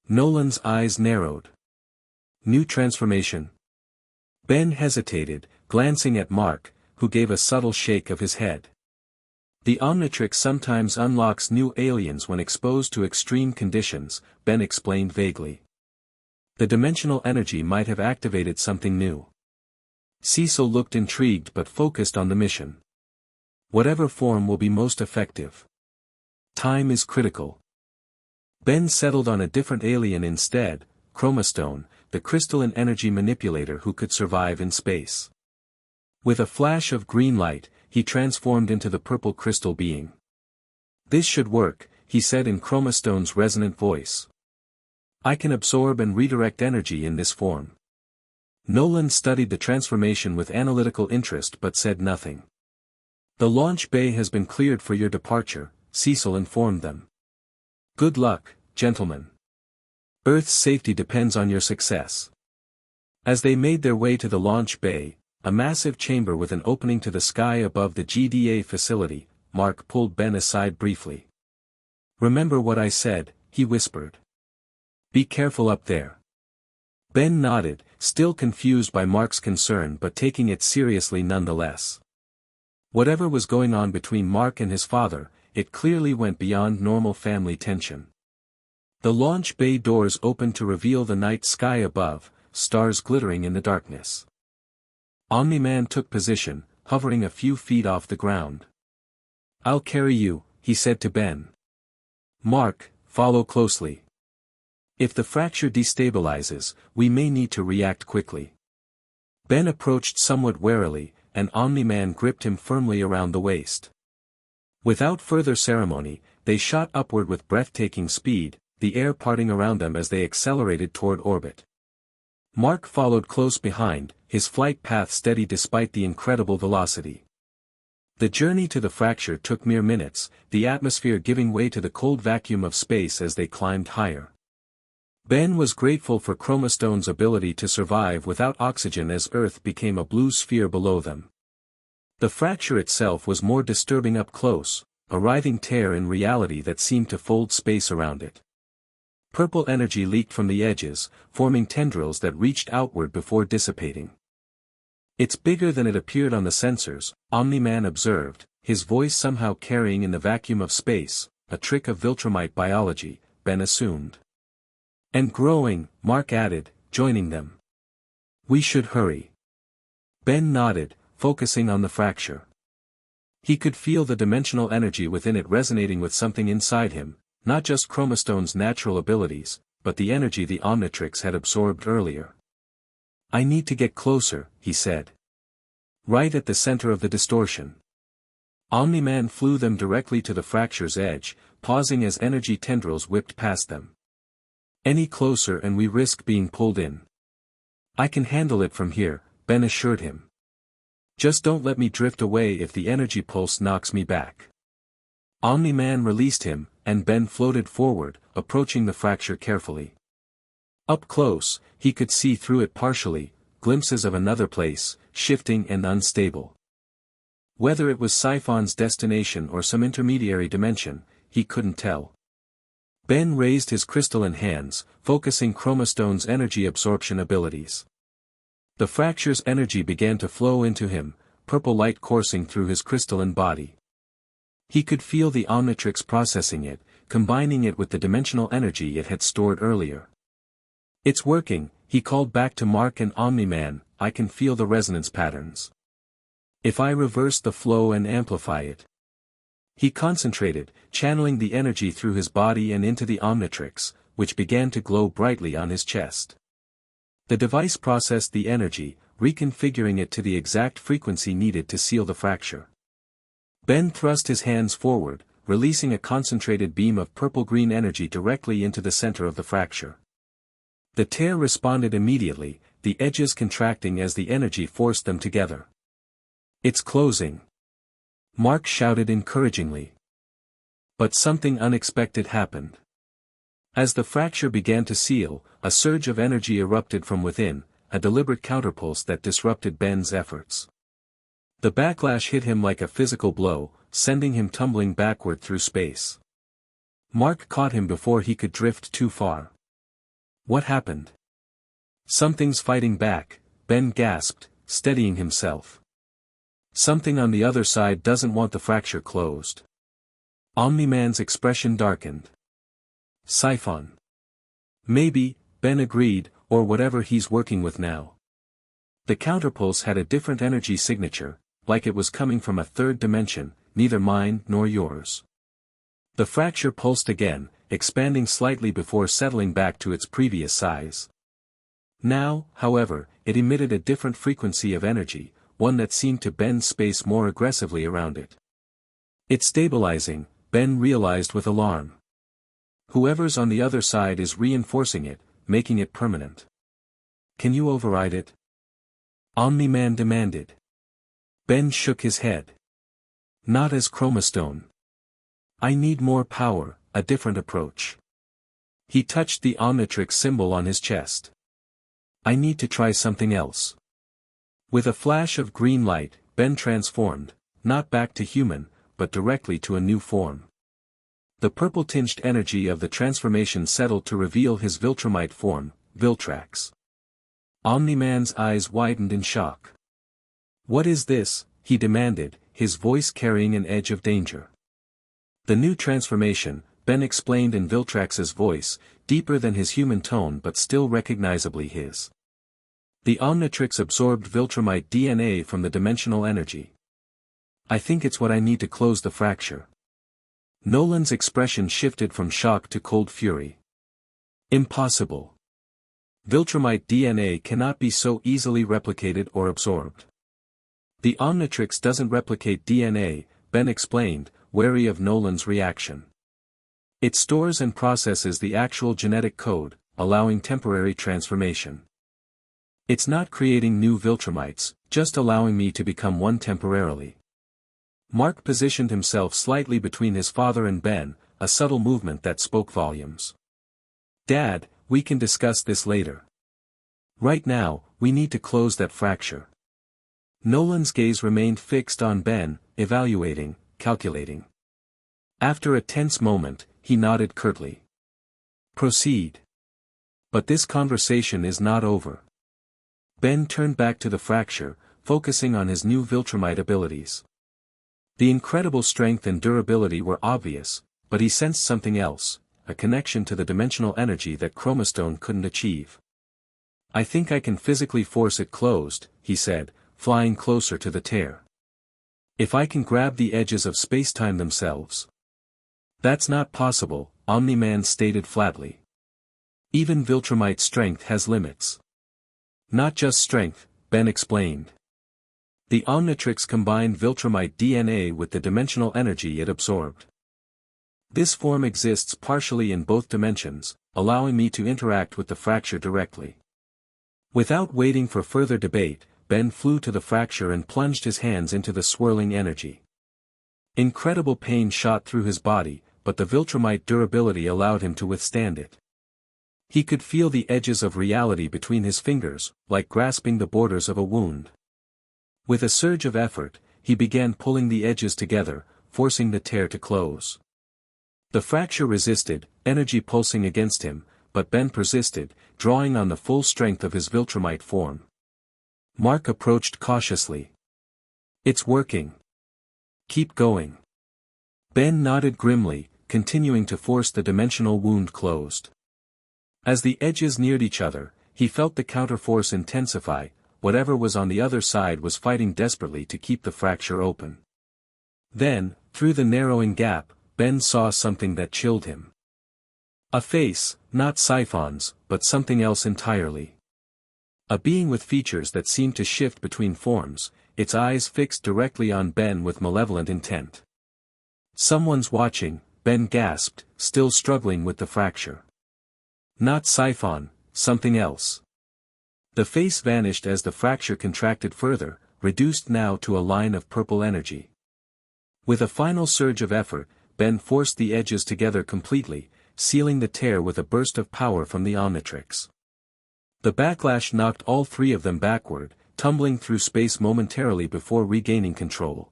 Nolan's eyes narrowed. New transformation? Ben hesitated, glancing at Mark, who gave a subtle shake of his head. The Omnitrix sometimes unlocks new aliens when exposed to extreme conditions, Ben explained vaguely. The dimensional energy might have activated something new. Cecil looked intrigued but focused on the mission. Whatever form will be most effective. Time is critical. Ben settled on a different alien instead, Chromastone, the crystalline energy manipulator who could survive in space. With a flash of green light, he transformed into the purple crystal being. This should work, he said in Chromastone's resonant voice. I can absorb and redirect energy in this form. Nolan studied the transformation with analytical interest but said nothing. The launch bay has been cleared for your departure, Cecil informed them. Good luck, gentlemen. Earth's safety depends on your success. As they made their way to the launch bay, a massive chamber with an opening to the sky above the GDA facility, Mark pulled Ben aside briefly. Remember what I said, he whispered. Be careful up there. Ben nodded, still confused by Mark's concern but taking it seriously nonetheless. Whatever was going on between Mark and his father, it clearly went beyond normal family tension. The launch bay doors opened to reveal the night sky above, stars glittering in the darkness. Omni-Man took position, hovering a few feet off the ground. I'll carry you, he said to Ben. Mark, follow closely. If the fracture destabilizes, we may need to react quickly. Ben approached somewhat warily, and Omni-Man gripped him firmly around the waist. Without further ceremony, they shot upward with breathtaking speed, the air parting around them as they accelerated toward orbit. Mark followed close behind, his flight path steady despite the incredible velocity. The journey to the fracture took mere minutes, the atmosphere giving way to the cold vacuum of space as they climbed higher. Ben was grateful for Chromastone's ability to survive without oxygen as Earth became a blue sphere below them. The fracture itself was more disturbing up close, a writhing tear in reality that seemed to fold space around it. Purple energy leaked from the edges, forming tendrils that reached outward before dissipating. It's bigger than it appeared on the sensors, Omni-Man observed, his voice somehow carrying in the vacuum of space, a trick of Viltrumite biology, Ben assumed. And growing, Mark added, joining them. We should hurry. Ben nodded, focusing on the fracture. He could feel the dimensional energy within it resonating with something inside him, not just Chromastone's natural abilities, but the energy the Omnitrix had absorbed earlier. I need to get closer, he said. Right at the center of the distortion. Omni-Man flew them directly to the fracture's edge, pausing as energy tendrils whipped past them. Any closer and we risk being pulled in. I can handle it from here, Ben assured him. Just don't let me drift away if the energy pulse knocks me back. Omni-Man released him, and Ben floated forward, approaching the fracture carefully. Up close, he could see through it partially, glimpses of another place, shifting and unstable. Whether it was Siphon's destination or some intermediary dimension, he couldn't tell. Ben raised his crystalline hands, focusing Chromastone's energy absorption abilities. The fracture's energy began to flow into him, purple light coursing through his crystalline body. He could feel the Omnitrix processing it, combining it with the dimensional energy it had stored earlier. It's working, he called back to Mark and Omni-Man, I can feel the resonance patterns. If I reverse the flow and amplify it. He concentrated, channeling the energy through his body and into the Omnitrix, which began to glow brightly on his chest. The device processed the energy, reconfiguring it to the exact frequency needed to seal the fracture. Ben thrust his hands forward, releasing a concentrated beam of purple-green energy directly into the center of the fracture. The tear responded immediately, the edges contracting as the energy forced them together. It's closing. Mark shouted encouragingly. But something unexpected happened. As the fracture began to seal, a surge of energy erupted from within, a deliberate counterpulse that disrupted Ben's efforts. The backlash hit him like a physical blow, sending him tumbling backward through space. Mark caught him before he could drift too far. What happened? Something's fighting back, Ben gasped, steadying himself. Something on the other side doesn't want the fracture closed. Omni-Man's expression darkened. Siphon. Maybe, Ben agreed, or whatever he's working with now. The counterpulse had a different energy signature, like it was coming from a third dimension, neither mine nor yours. The fracture pulsed again, expanding slightly before settling back to its previous size. Now, however, it emitted a different frequency of energy, one that seemed to bend space more aggressively around it. It's stabilizing, Ben realized with alarm. Whoever's on the other side is reinforcing it, making it permanent. Can you override it? Omni-Man demanded. Ben shook his head. Not as Chromastone. I need more power, a different approach. He touched the Omnitrix symbol on his chest. I need to try something else. With a flash of green light, Ben transformed, not back to human, but directly to a new form. The purple-tinged energy of the transformation settled to reveal his Viltrumite form, Viltrax. Omni-Man's eyes widened in shock. What is this? He demanded, his voice carrying an edge of danger. The new transformation, Ben explained in Viltrax's voice, deeper than his human tone but still recognizably his. The Omnitrix absorbed Viltrumite DNA from the dimensional energy. I think it's what I need to close the fracture. Nolan's expression shifted from shock to cold fury. Impossible. Viltrumite DNA cannot be so easily replicated or absorbed. The Omnitrix doesn't replicate DNA, Ben explained, wary of Nolan's reaction. It stores and processes the actual genetic code, allowing temporary transformation. It's not creating new Viltrumites, just allowing me to become one temporarily. Mark positioned himself slightly between his father and Ben, a subtle movement that spoke volumes. Dad, we can discuss this later. Right now, we need to close that fracture. Nolan's gaze remained fixed on Ben, evaluating, calculating. After a tense moment, he nodded curtly. Proceed. But this conversation is not over. Ben turned back to the fracture, focusing on his new Viltrumite abilities. The incredible strength and durability were obvious, but he sensed something else, a connection to the dimensional energy that Chromastone couldn't achieve. I think I can physically force it closed, he said, flying closer to the tear. If I can grab the edges of spacetime themselves. That's not possible, Omni-Man stated flatly. Even Viltrumite strength has limits. Not just strength, Ben explained. The Omnitrix combined Viltrumite DNA with the dimensional energy it absorbed. This form exists partially in both dimensions, allowing me to interact with the fracture directly. Without waiting for further debate, Ben flew to the fracture and plunged his hands into the swirling energy. Incredible pain shot through his body, but the Viltrumite durability allowed him to withstand it. He could feel the edges of reality between his fingers, like grasping the borders of a wound. With a surge of effort, he began pulling the edges together, forcing the tear to close. The fracture resisted, energy pulsing against him, but Ben persisted, drawing on the full strength of his Viltrumite form. Mark approached cautiously. It's working. Keep going. Ben nodded grimly, continuing to force the dimensional wound closed. As the edges neared each other, he felt the counterforce intensify. Whatever was on the other side was fighting desperately to keep the fracture open. Then, through the narrowing gap, Ben saw something that chilled him. A face, not Siphon's, but something else entirely. A being with features that seemed to shift between forms, its eyes fixed directly on Ben with malevolent intent. Someone's watching, Ben gasped, still struggling with the fracture. Not Siphon, something else. The face vanished as the fracture contracted further, reduced now to a line of purple energy. With a final surge of effort, Ben forced the edges together completely, sealing the tear with a burst of power from the Omnitrix. The backlash knocked all three of them backward, tumbling through space momentarily before regaining control.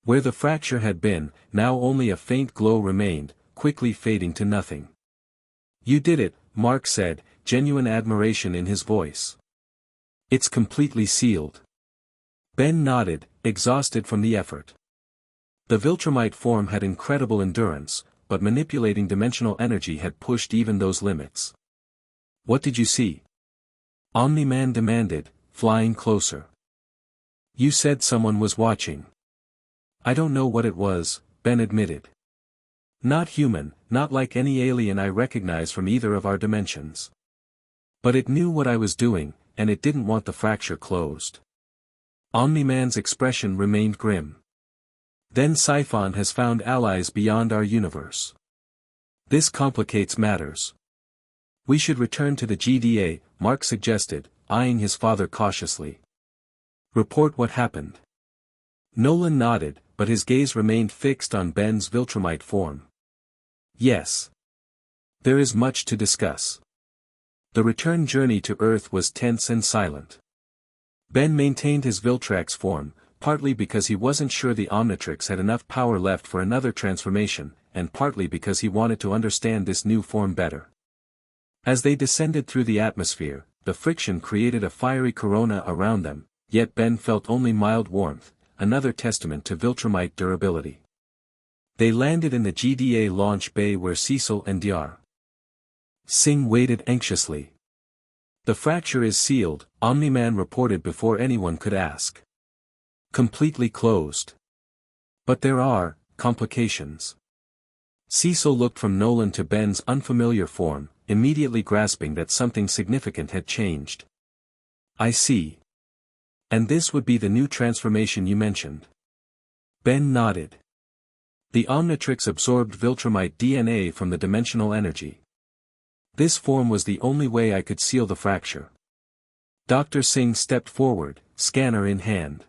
Where the fracture had been, now only a faint glow remained, quickly fading to nothing. "You did it," Mark said, genuine admiration in his voice. "It's completely sealed." Ben nodded, exhausted from the effort. The Viltrumite form had incredible endurance, but manipulating dimensional energy had pushed even those limits. "What did you see?" Omni-Man demanded, flying closer. "You said someone was watching." "I don't know what it was," Ben admitted. "Not human, not like any alien I recognize from either of our dimensions. But it knew what I was doing, and it didn't want the fracture closed." Omni-Man's expression remained grim. "Then Siphon has found allies beyond our universe. This complicates matters. We should return to the GDA," Mark suggested, eyeing his father cautiously. "Report what happened." Nolan nodded, but his gaze remained fixed on Ben's Viltrumite form. "Yes. There is much to discuss." The return journey to Earth was tense and silent. Ben maintained his Viltrax form, partly because he wasn't sure the Omnitrix had enough power left for another transformation, and partly because he wanted to understand this new form better. As they descended through the atmosphere, the friction created a fiery corona around them, yet Ben felt only mild warmth, another testament to Viltrumite durability. They landed in the GDA launch bay where Cecil and Dr. Singh waited anxiously. "The fracture is sealed," Omni-Man reported before anyone could ask. "Completely closed. But there are complications." Cecil looked from Nolan to Ben's unfamiliar form, immediately grasping that something significant had changed. "I see. And this would be the new transformation you mentioned." Ben nodded. "The Omnitrix absorbed Viltrumite DNA from the dimensional energy. This form was the only way I could seal the fracture." Dr. Singh stepped forward, scanner in hand.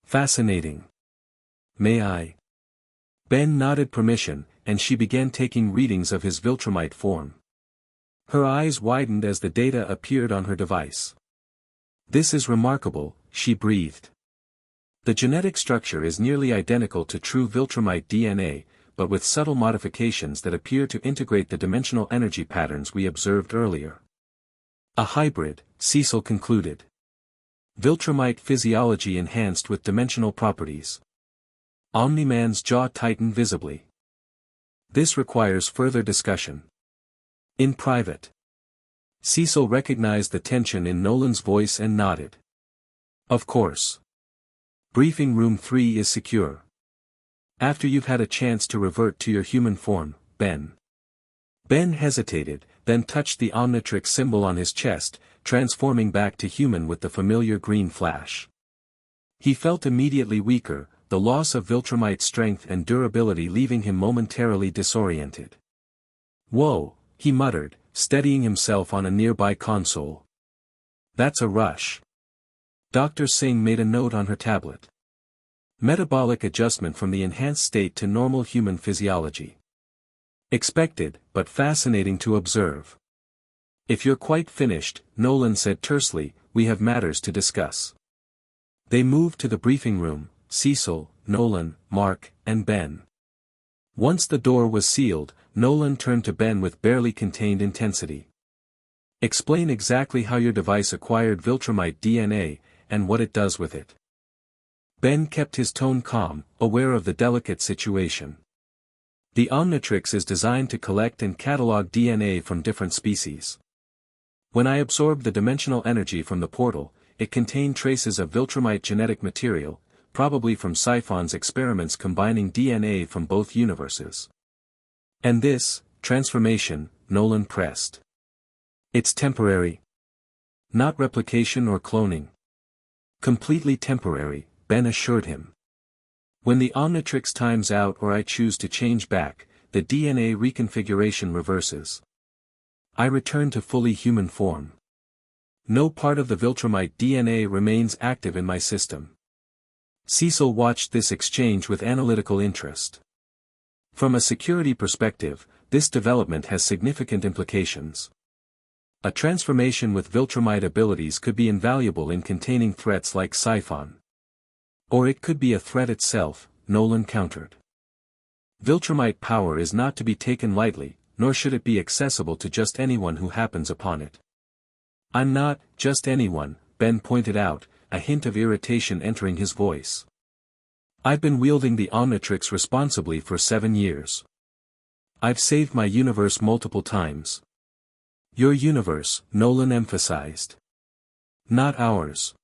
"Fascinating. May I?" Ben nodded permission, and she began taking readings of his Viltrumite form. Her eyes widened as the data appeared on her device. "This is remarkable," she breathed. "The genetic structure is nearly identical to true Viltrumite DNA, but with subtle modifications that appear to integrate the dimensional energy patterns we observed earlier." "A hybrid," Cecil concluded. "Viltrumite physiology enhanced with dimensional properties." Omni-Man's jaw tightened visibly. "This requires further discussion. In private." Cecil recognized the tension in Nolan's voice and nodded. "Of course. Briefing room 3 is secure. After you've had a chance to revert to your human form, Ben." Ben hesitated, then touched the Omnitrix symbol on his chest, transforming back to human with the familiar green flash. He felt immediately weaker, the loss of Viltrumite strength and durability leaving him momentarily disoriented. "Whoa," he muttered, steadying himself on a nearby console. "That's a rush." Dr. Singh made a note on her tablet. "Metabolic adjustment from the enhanced state to normal human physiology. Expected, but fascinating to observe." "If you're quite finished," Nolan said tersely, "we have matters to discuss." They moved to the briefing room, Cecil, Nolan, Mark, and Ben. Once the door was sealed, Nolan turned to Ben with barely contained intensity. "Explain exactly how your device acquired Viltrumite DNA, and what it does with it." Ben kept his tone calm, aware of the delicate situation. "The Omnitrix is designed to collect and catalog DNA from different species. When I absorbed the dimensional energy from the portal, it contained traces of Viltrumite genetic material, probably from Siphon's experiments combining DNA from both universes." "And this transformation," Nolan pressed. "It's temporary. Not replication or cloning." "Completely temporary," Ben assured him. "When the Omnitrix times out or I choose to change back, the DNA reconfiguration reverses. I return to fully human form. No part of the Viltrumite DNA remains active in my system." Cecil watched this exchange with analytical interest. From a security perspective, this development has significant implications. A transformation with Viltrumite abilities could be invaluable in containing threats like Siphon. Or it could be a threat itself, Nolan countered. Viltrumite power is not to be taken lightly, nor should it be accessible to just anyone who happens upon it. I'm not just anyone, Ben pointed out, a hint of irritation entering his voice. I've been wielding the Omnitrix responsibly for 7 years. I've saved my universe multiple times. Your universe, Nolan emphasized. Not ours.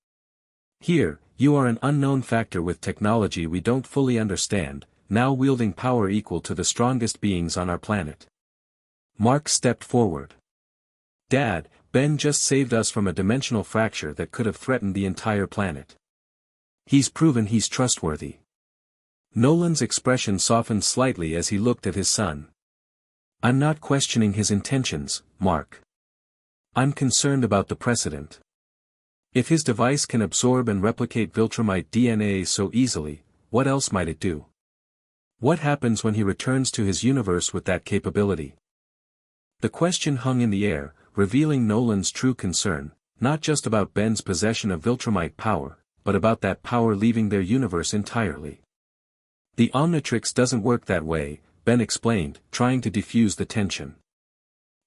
Here, you are an unknown factor with technology we don't fully understand, now wielding power equal to the strongest beings on our planet. Mark stepped forward. Dad, Ben just saved us from a dimensional fracture that could have threatened the entire planet. He's proven he's trustworthy. Nolan's expression softened slightly as he looked at his son. I'm not questioning his intentions, Mark. I'm concerned about the precedent. If his device can absorb and replicate Viltrumite DNA so easily, what else might it do? What happens when he returns to his universe with that capability? The question hung in the air, revealing Nolan's true concern, not just about Ben's possession of Viltrumite power, but about that power leaving their universe entirely. The Omnitrix doesn't work that way, Ben explained, trying to defuse the tension.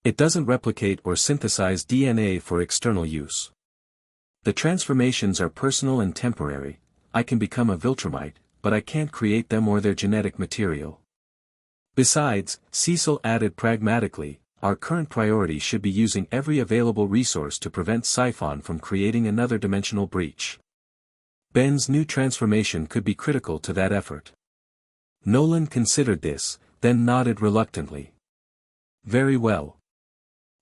It doesn't replicate or synthesize DNA for external use. The transformations are personal and temporary. I can become a Viltrumite, but I can't create them or their genetic material. Besides, Cecil added pragmatically, our current priority should be using every available resource to prevent Siphon from creating another dimensional breach. Ben's new transformation could be critical to that effort. Nolan considered this, then nodded reluctantly. Very well.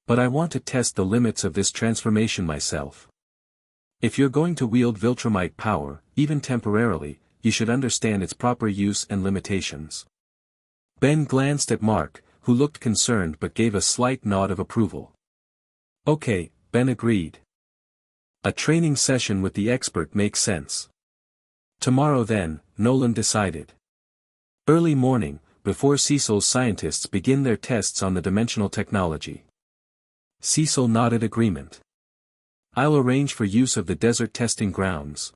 But I want to test the limits of this transformation myself. If you're going to wield Viltrumite power, even temporarily, you should understand its proper use and limitations. Ben glanced at Mark, who looked concerned but gave a slight nod of approval. Okay, Ben agreed. A training session with the expert makes sense. Tomorrow then, Nolan decided. Early morning, before Cecil's scientists begin their tests on the dimensional technology. Cecil nodded agreement. I'll arrange for use of the desert testing grounds.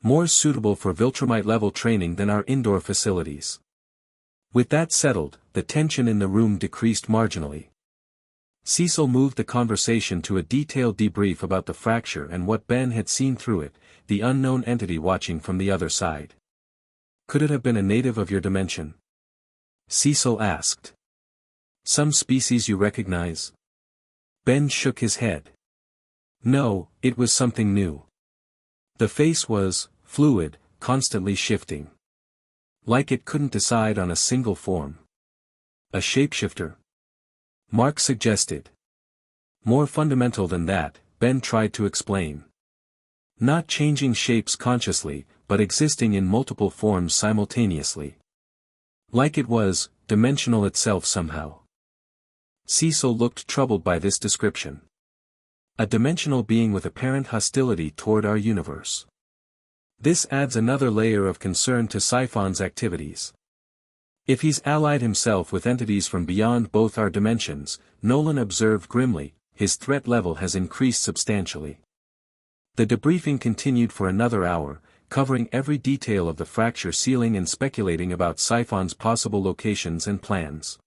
More suitable for Viltrumite-level training than our indoor facilities. With that settled, the tension in the room decreased marginally. Cecil moved the conversation to a detailed debrief about the fracture and what Ben had seen through it, the unknown entity watching from the other side. Could it have been a native of your dimension? Cecil asked. Some species you recognize? Ben shook his head. No, it was something new. The face was fluid, constantly shifting. Like it couldn't decide on a single form. A shapeshifter? Mark suggested. More fundamental than that, Ben tried to explain. Not changing shapes consciously, but existing in multiple forms simultaneously. Like it was, dimensional itself somehow. Cecil looked troubled by this description. A dimensional being with apparent hostility toward our universe. This adds another layer of concern to Siphon's activities. If he's allied himself with entities from beyond both our dimensions, Nolan observed grimly, his threat level has increased substantially. The debriefing continued for another hour, covering every detail of the fracture sealing and speculating about Siphon's possible locations and plans.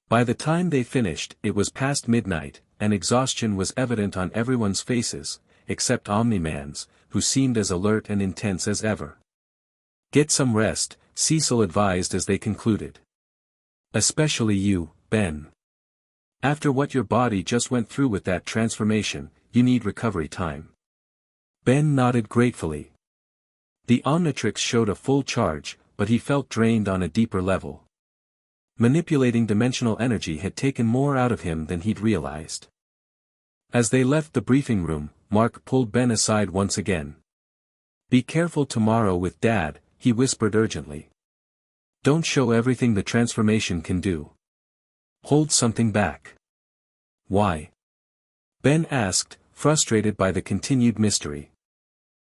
By the time they finished, it was past midnight, and exhaustion was evident on everyone's faces, except Omni-Man's, who seemed as alert and intense as ever. Get some rest, Cecil advised as they concluded. Especially you, Ben. After what your body just went through with that transformation, you need recovery time. Ben nodded gratefully. The Omnitrix showed a full charge, but he felt drained on a deeper level. Manipulating dimensional energy had taken more out of him than he'd realized. As they left the briefing room, Mark pulled Ben aside once again. Be careful tomorrow with Dad, he whispered urgently. Don't show everything the transformation can do. Hold something back. Why? Ben asked, frustrated by the continued mystery.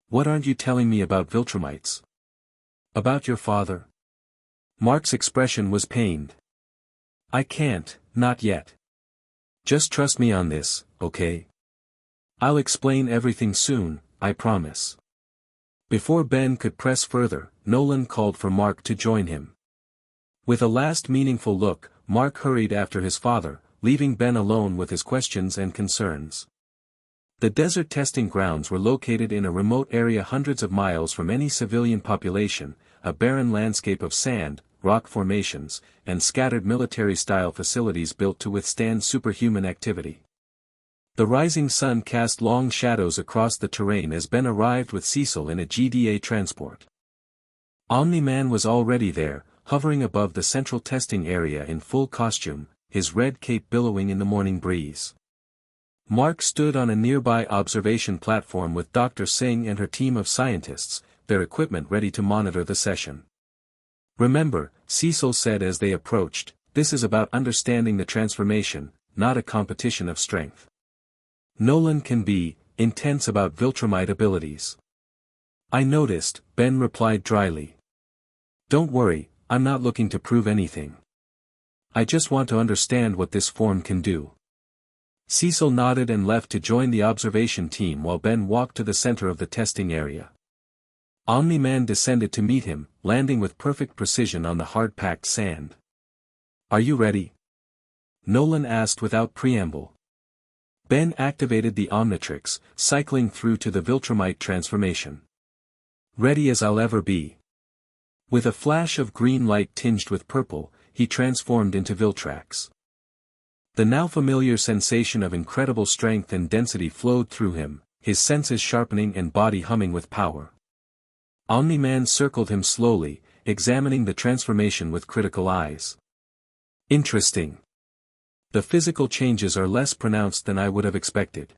What aren't you telling me about Viltrumites? About your father? Mark's expression was pained. I can't, not yet. Just trust me on this, okay? I'll explain everything soon, I promise. Before Ben could press further, Nolan called for Mark to join him. With a last meaningful look, Mark hurried after his father, leaving Ben alone with his questions and concerns. The desert testing grounds were located in a remote area hundreds of miles from any civilian population, a barren landscape of sand, rock formations, and scattered military-style facilities built to withstand superhuman activity. The rising sun cast long shadows across the terrain as Ben arrived with Cecil in a GDA transport. Omni-Man was already there, hovering above the central testing area in full costume, his red cape billowing in the morning breeze. Mark stood on a nearby observation platform with Dr. Singh and her team of scientists, their equipment ready to monitor the session. Remember, Cecil said as they approached, this is about understanding the transformation, not a competition of strength. Nolan can be intense about Viltrumite abilities. I noticed, Ben replied dryly. Don't worry, I'm not looking to prove anything. I just want to understand what this form can do. Cecil nodded and left to join the observation team while Ben walked to the center of the testing area. Omni-Man descended to meet him, landing with perfect precision on the hard-packed sand. Are you ready? Nolan asked without preamble. Ben activated the Omnitrix, cycling through to the Viltrumite transformation. Ready as I'll ever be. With a flash of green light tinged with purple, he transformed into Viltrax. The now familiar sensation of incredible strength and density flowed through him, his senses sharpening and body humming with power. Omni-Man circled him slowly, examining the transformation with critical eyes. Interesting. The physical changes are less pronounced than I would have expected.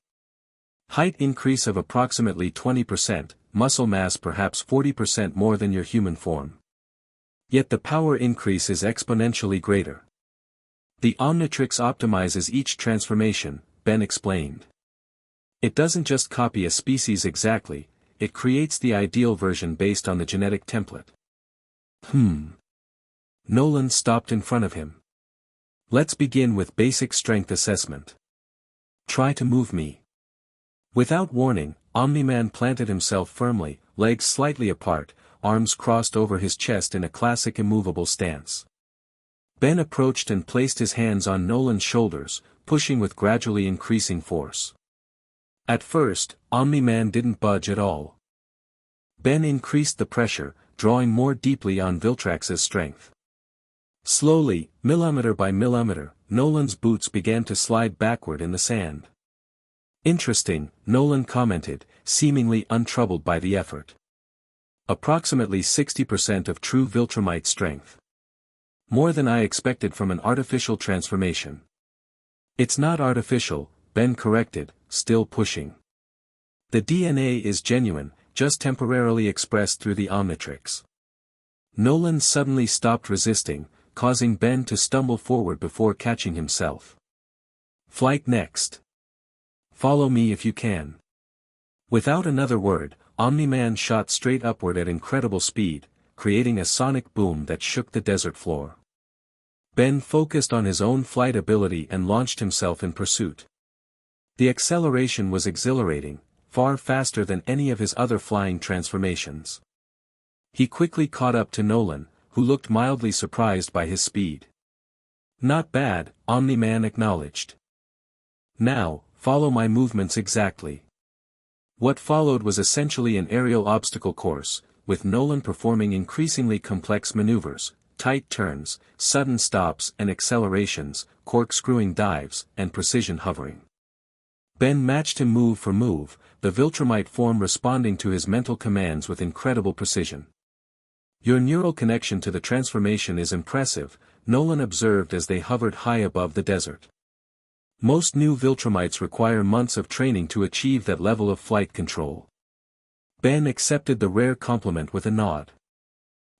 Height increase of approximately 20%, muscle mass perhaps 40% more than your human form. Yet the power increase is exponentially greater. The Omnitrix optimizes each transformation, Ben explained. It doesn't just copy a species exactly, it creates the ideal version based on the genetic template. Nolan stopped in front of him. Let's begin with basic strength assessment. Try to move me. Without warning, Omni-Man planted himself firmly, legs slightly apart, arms crossed over his chest in a classic immovable stance. Ben approached and placed his hands on Nolan's shoulders, pushing with gradually increasing force. At first, Omni-Man didn't budge at all. Ben increased the pressure, drawing more deeply on Viltrax's strength. Slowly, millimeter by millimeter, Nolan's boots began to slide backward in the sand. Interesting, Nolan commented, seemingly untroubled by the effort. Approximately 60% of true Viltrumite strength. More than I expected from an artificial transformation. It's not artificial, Ben corrected, still pushing. The DNA is genuine, just temporarily expressed through the Omnitrix. Nolan suddenly stopped resisting, causing Ben to stumble forward before catching himself. Flight next. Follow me if you can. Without another word, Omni-Man shot straight upward at incredible speed, creating a sonic boom that shook the desert floor. Ben focused on his own flight ability and launched himself in pursuit. The acceleration was exhilarating, far faster than any of his other flying transformations. He quickly caught up to Nolan, who looked mildly surprised by his speed. Not bad, Omni-Man acknowledged. Now, follow my movements exactly. What followed was essentially an aerial obstacle course, with Nolan performing increasingly complex maneuvers, tight turns, sudden stops and accelerations, corkscrewing dives, and precision hovering. Ben matched him move for move, the Viltrumite form responding to his mental commands with incredible precision. Your neural connection to the transformation is impressive, Nolan observed as they hovered high above the desert. Most new Viltrumites require months of training to achieve that level of flight control. Ben accepted the rare compliment with a nod.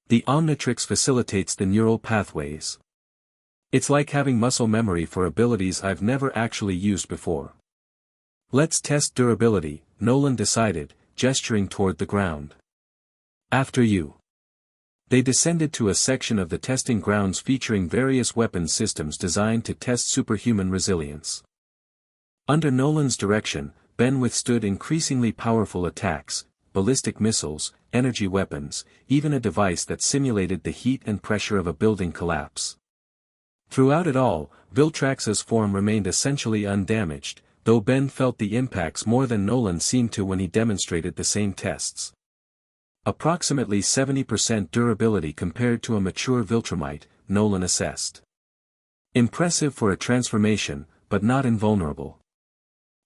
The Omnitrix facilitates the neural pathways. It's like having muscle memory for abilities I've never actually used before. Let's test durability, Nolan decided, gesturing toward the ground. After you. They descended to a section of the testing grounds featuring various weapons systems designed to test superhuman resilience. Under Nolan's direction, Ben withstood increasingly powerful attacks, ballistic missiles, energy weapons, even a device that simulated the heat and pressure of a building collapse. Throughout it all, Viltrax's form remained essentially undamaged, though Ben felt the impacts more than Nolan seemed to when he demonstrated the same tests. Approximately 70% durability compared to a mature Viltrumite, Nolan assessed. Impressive for a transformation, but not invulnerable.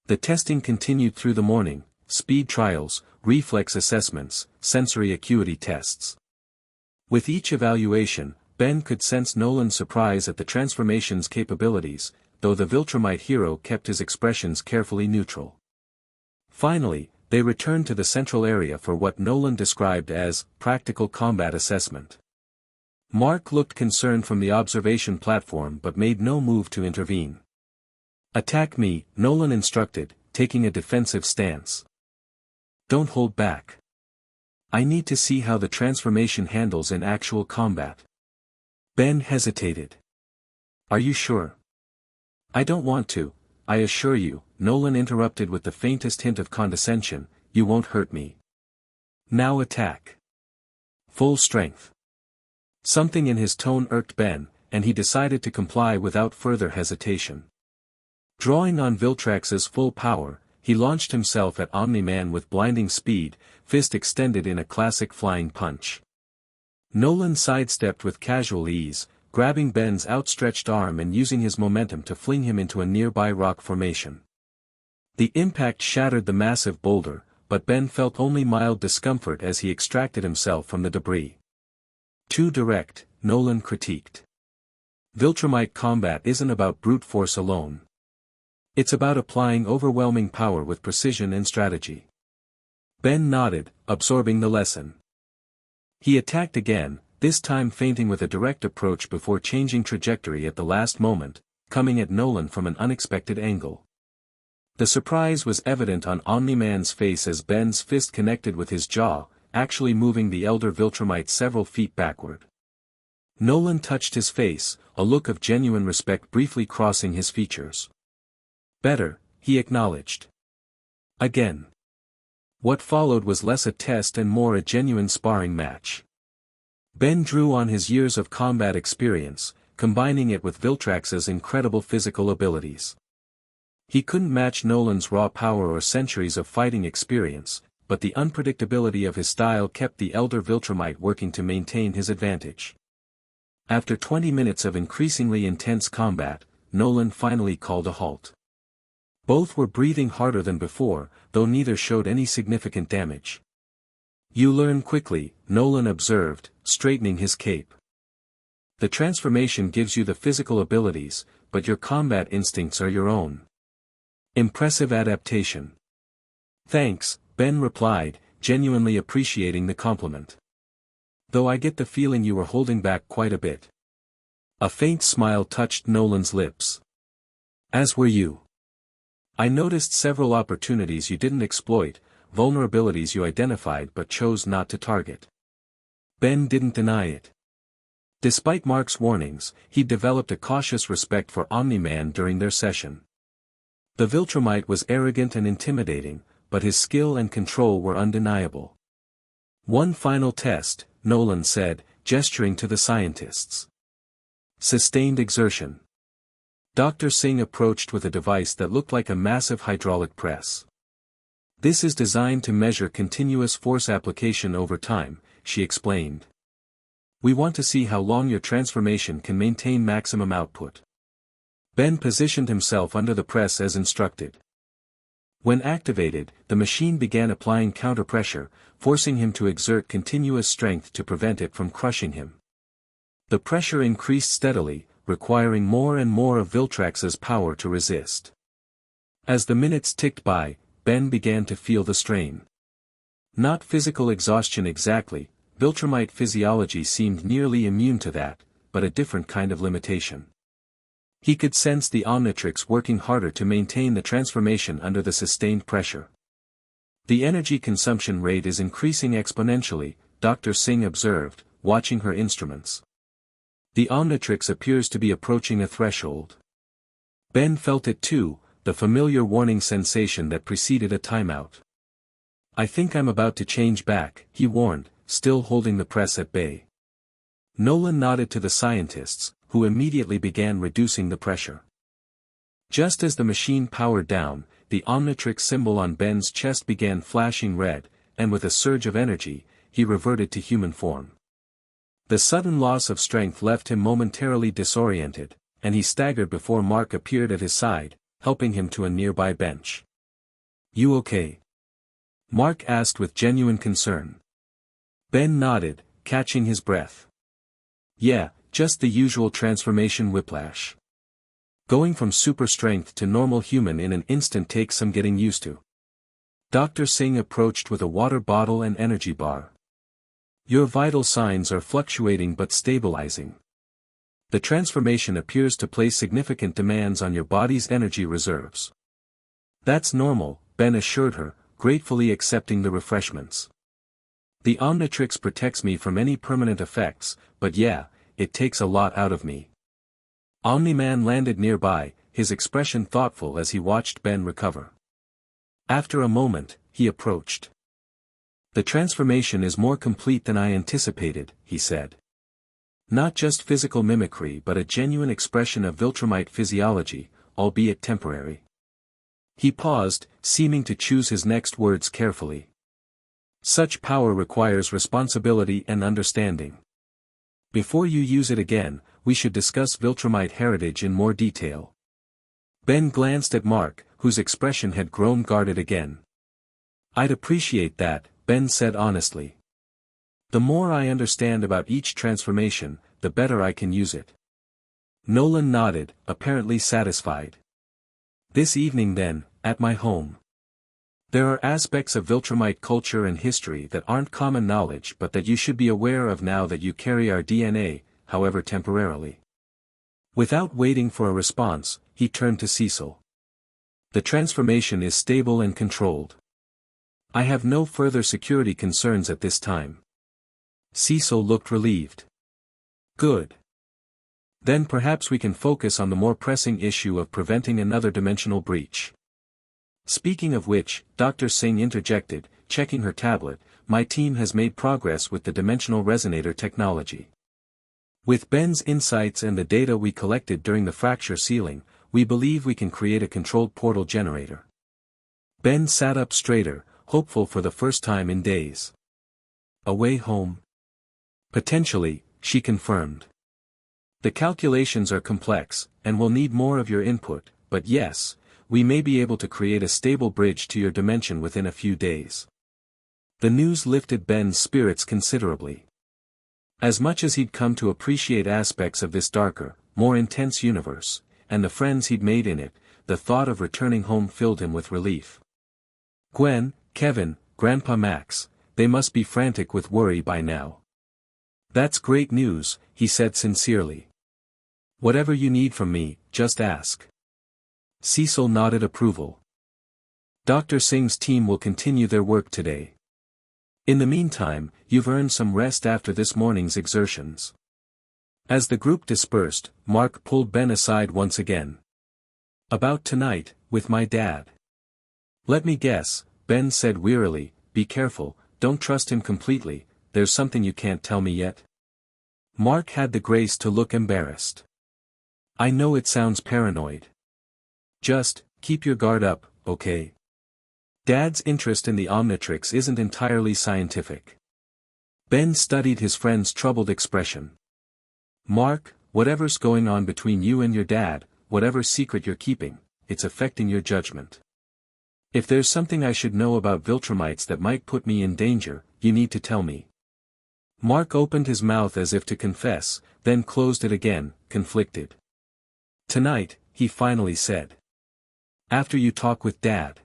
The testing continued through the morning: speed trials, reflex assessments, sensory acuity tests. With each evaluation, Ben could sense Nolan's surprise at the transformation's capabilities, though the Viltrumite hero kept his expressions carefully neutral. Finally, they returned to the central area for what Nolan described as practical combat assessment. Mark looked concerned from the observation platform but made no move to intervene. "Attack me," Nolan instructed, taking a defensive stance. "Don't hold back. I need to see how the transformation handles in actual combat." Ben hesitated. "Are you sure?" "I don't want to, I assure you," Nolan interrupted with the faintest hint of condescension. "You won't hurt me. Now attack. Full strength." Something in his tone irked Ben, and he decided to comply without further hesitation. Drawing on Viltrax's full power, he launched himself at Omni-Man with blinding speed, fist extended in a classic flying punch. Nolan sidestepped with casual ease, grabbing Ben's outstretched arm and using his momentum to fling him into a nearby rock formation. The impact shattered the massive boulder, but Ben felt only mild discomfort as he extracted himself from the debris. "Too direct," Nolan critiqued. "Viltrumite combat isn't about brute force alone. It's about applying overwhelming power with precision and strategy." Ben nodded, absorbing the lesson. He attacked again, this time feinting with a direct approach before changing trajectory at the last moment, coming at Nolan from an unexpected angle. The surprise was evident on Omni-Man's face as Ben's fist connected with his jaw, actually moving the elder Viltrumite several feet backward. Nolan touched his face, a look of genuine respect briefly crossing his features. "Better," he acknowledged. Again. What followed was less a test and more a genuine sparring match. Ben drew on his years of combat experience, combining it with Viltrax's incredible physical abilities. He couldn't match Nolan's raw power or centuries of fighting experience, but the unpredictability of his style kept the elder Viltrumite working to maintain his advantage. After 20 minutes of increasingly intense combat, Nolan finally called a halt. Both were breathing harder than before, though neither showed any significant damage. "You learn quickly," Nolan observed, straightening his cape. "The transformation gives you the physical abilities, but your combat instincts are your own. Impressive adaptation." "Thanks," Ben replied, genuinely appreciating the compliment. "Though I get the feeling you were holding back quite a bit." A faint smile touched Nolan's lips. "As were you. I noticed several opportunities you didn't exploit, vulnerabilities you identified but chose not to target." Ben didn't deny it. Despite Mark's warnings, he developed a cautious respect for Omni-Man during their session. The Viltrumite was arrogant and intimidating, but his skill and control were undeniable. "One final test," Nolan said, gesturing to the scientists. Sustained exertion. Dr. Singh approached with a device that looked like a massive hydraulic press. "This is designed to measure continuous force application over time," she explained. "We want to see how long your transformation can maintain maximum output." Ben positioned himself under the press as instructed. When activated, the machine began applying counterpressure, forcing him to exert continuous strength to prevent it from crushing him. The pressure increased steadily, requiring more and more of Viltrax's power to resist. As the minutes ticked by, Ben began to feel the strain. Not physical exhaustion exactly, Viltrumite physiology seemed nearly immune to that, but a different kind of limitation. He could sense the Omnitrix working harder to maintain the transformation under the sustained pressure. "The energy consumption rate is increasing exponentially," Dr. Singh observed, watching her instruments. The Omnitrix appears to be approaching a threshold. Ben felt it too, the familiar warning sensation that preceded a timeout. I think I'm about to change back, he warned, still holding the press at bay. Nolan nodded to the scientists, who immediately began reducing the pressure. Just as the machine powered down, the Omnitrix symbol on Ben's chest began flashing red, and with a surge of energy, he reverted to human form. The sudden loss of strength left him momentarily disoriented, and he staggered before Mark appeared at his side, helping him to a nearby bench. "You okay?" Mark asked with genuine concern. Ben nodded, catching his breath. "Yeah, just the usual transformation whiplash. Going from super strength to normal human in an instant takes some getting used to." Dr. Singh approached with a water bottle and energy bar. "Your vital signs are fluctuating but stabilizing. The transformation appears to place significant demands on your body's energy reserves." "That's normal," Ben assured her, gratefully accepting the refreshments. "The Omnitrix protects me from any permanent effects, but yeah, it takes a lot out of me." Omni-Man landed nearby, his expression thoughtful as he watched Ben recover. After a moment, he approached. "The transformation is more complete than I anticipated," he said. "Not just physical mimicry but a genuine expression of Viltrumite physiology, albeit temporary." He paused, seeming to choose his next words carefully. "Such power requires responsibility and understanding. Before you use it again, we should discuss Viltrumite heritage in more detail." Ben glanced at Mark, whose expression had grown guarded again. "I'd appreciate that," Ben said honestly. "The more I understand about each transformation, the better I can use it." Nolan nodded, apparently satisfied. "This evening then, at my home. There are aspects of Viltrumite culture and history that aren't common knowledge but that you should be aware of now that you carry our DNA, however temporarily." Without waiting for a response, he turned to Cecil. "The transformation is stable and controlled. I have no further security concerns at this time." Cecil looked relieved. "Good. Then perhaps we can focus on the more pressing issue of preventing another dimensional breach." "Speaking of which," Dr. Singh interjected, checking her tablet, "my team has made progress with the dimensional resonator technology. With Ben's insights and the data we collected during the fracture sealing, we believe we can create a controlled portal generator." Ben sat up straighter, hopeful for the first time in days. "A way home?" "Potentially," she confirmed. "The calculations are complex, and will need more of your input, but yes, we may be able to create a stable bridge to your dimension within a few days." The news lifted Ben's spirits considerably. As much as he'd come to appreciate aspects of this darker, more intense universe, and the friends he'd made in it, the thought of returning home filled him with relief. Gwen, Kevin, Grandpa Max, they must be frantic with worry by now. "That's great news," he said sincerely. "Whatever you need from me, just ask." Cecil nodded approval. "Dr. Singh's team will continue their work today. In the meantime, you've earned some rest after this morning's exertions." As the group dispersed, Mark pulled Ben aside once again. "About tonight, with my dad." "Let me guess," Ben said wearily, "be careful, don't trust him completely, there's something you can't tell me yet." Mark had the grace to look embarrassed. "I know it sounds paranoid. Just, keep your guard up, okay? Dad's interest in the Omnitrix isn't entirely scientific." Ben studied his friend's troubled expression. "Mark, whatever's going on between you and your dad, whatever secret you're keeping, it's affecting your judgment. If there's something I should know about Viltrumites that might put me in danger, you need to tell me." Mark opened his mouth as if to confess, then closed it again, conflicted. "Tonight," he finally said. "After you talk with Dad.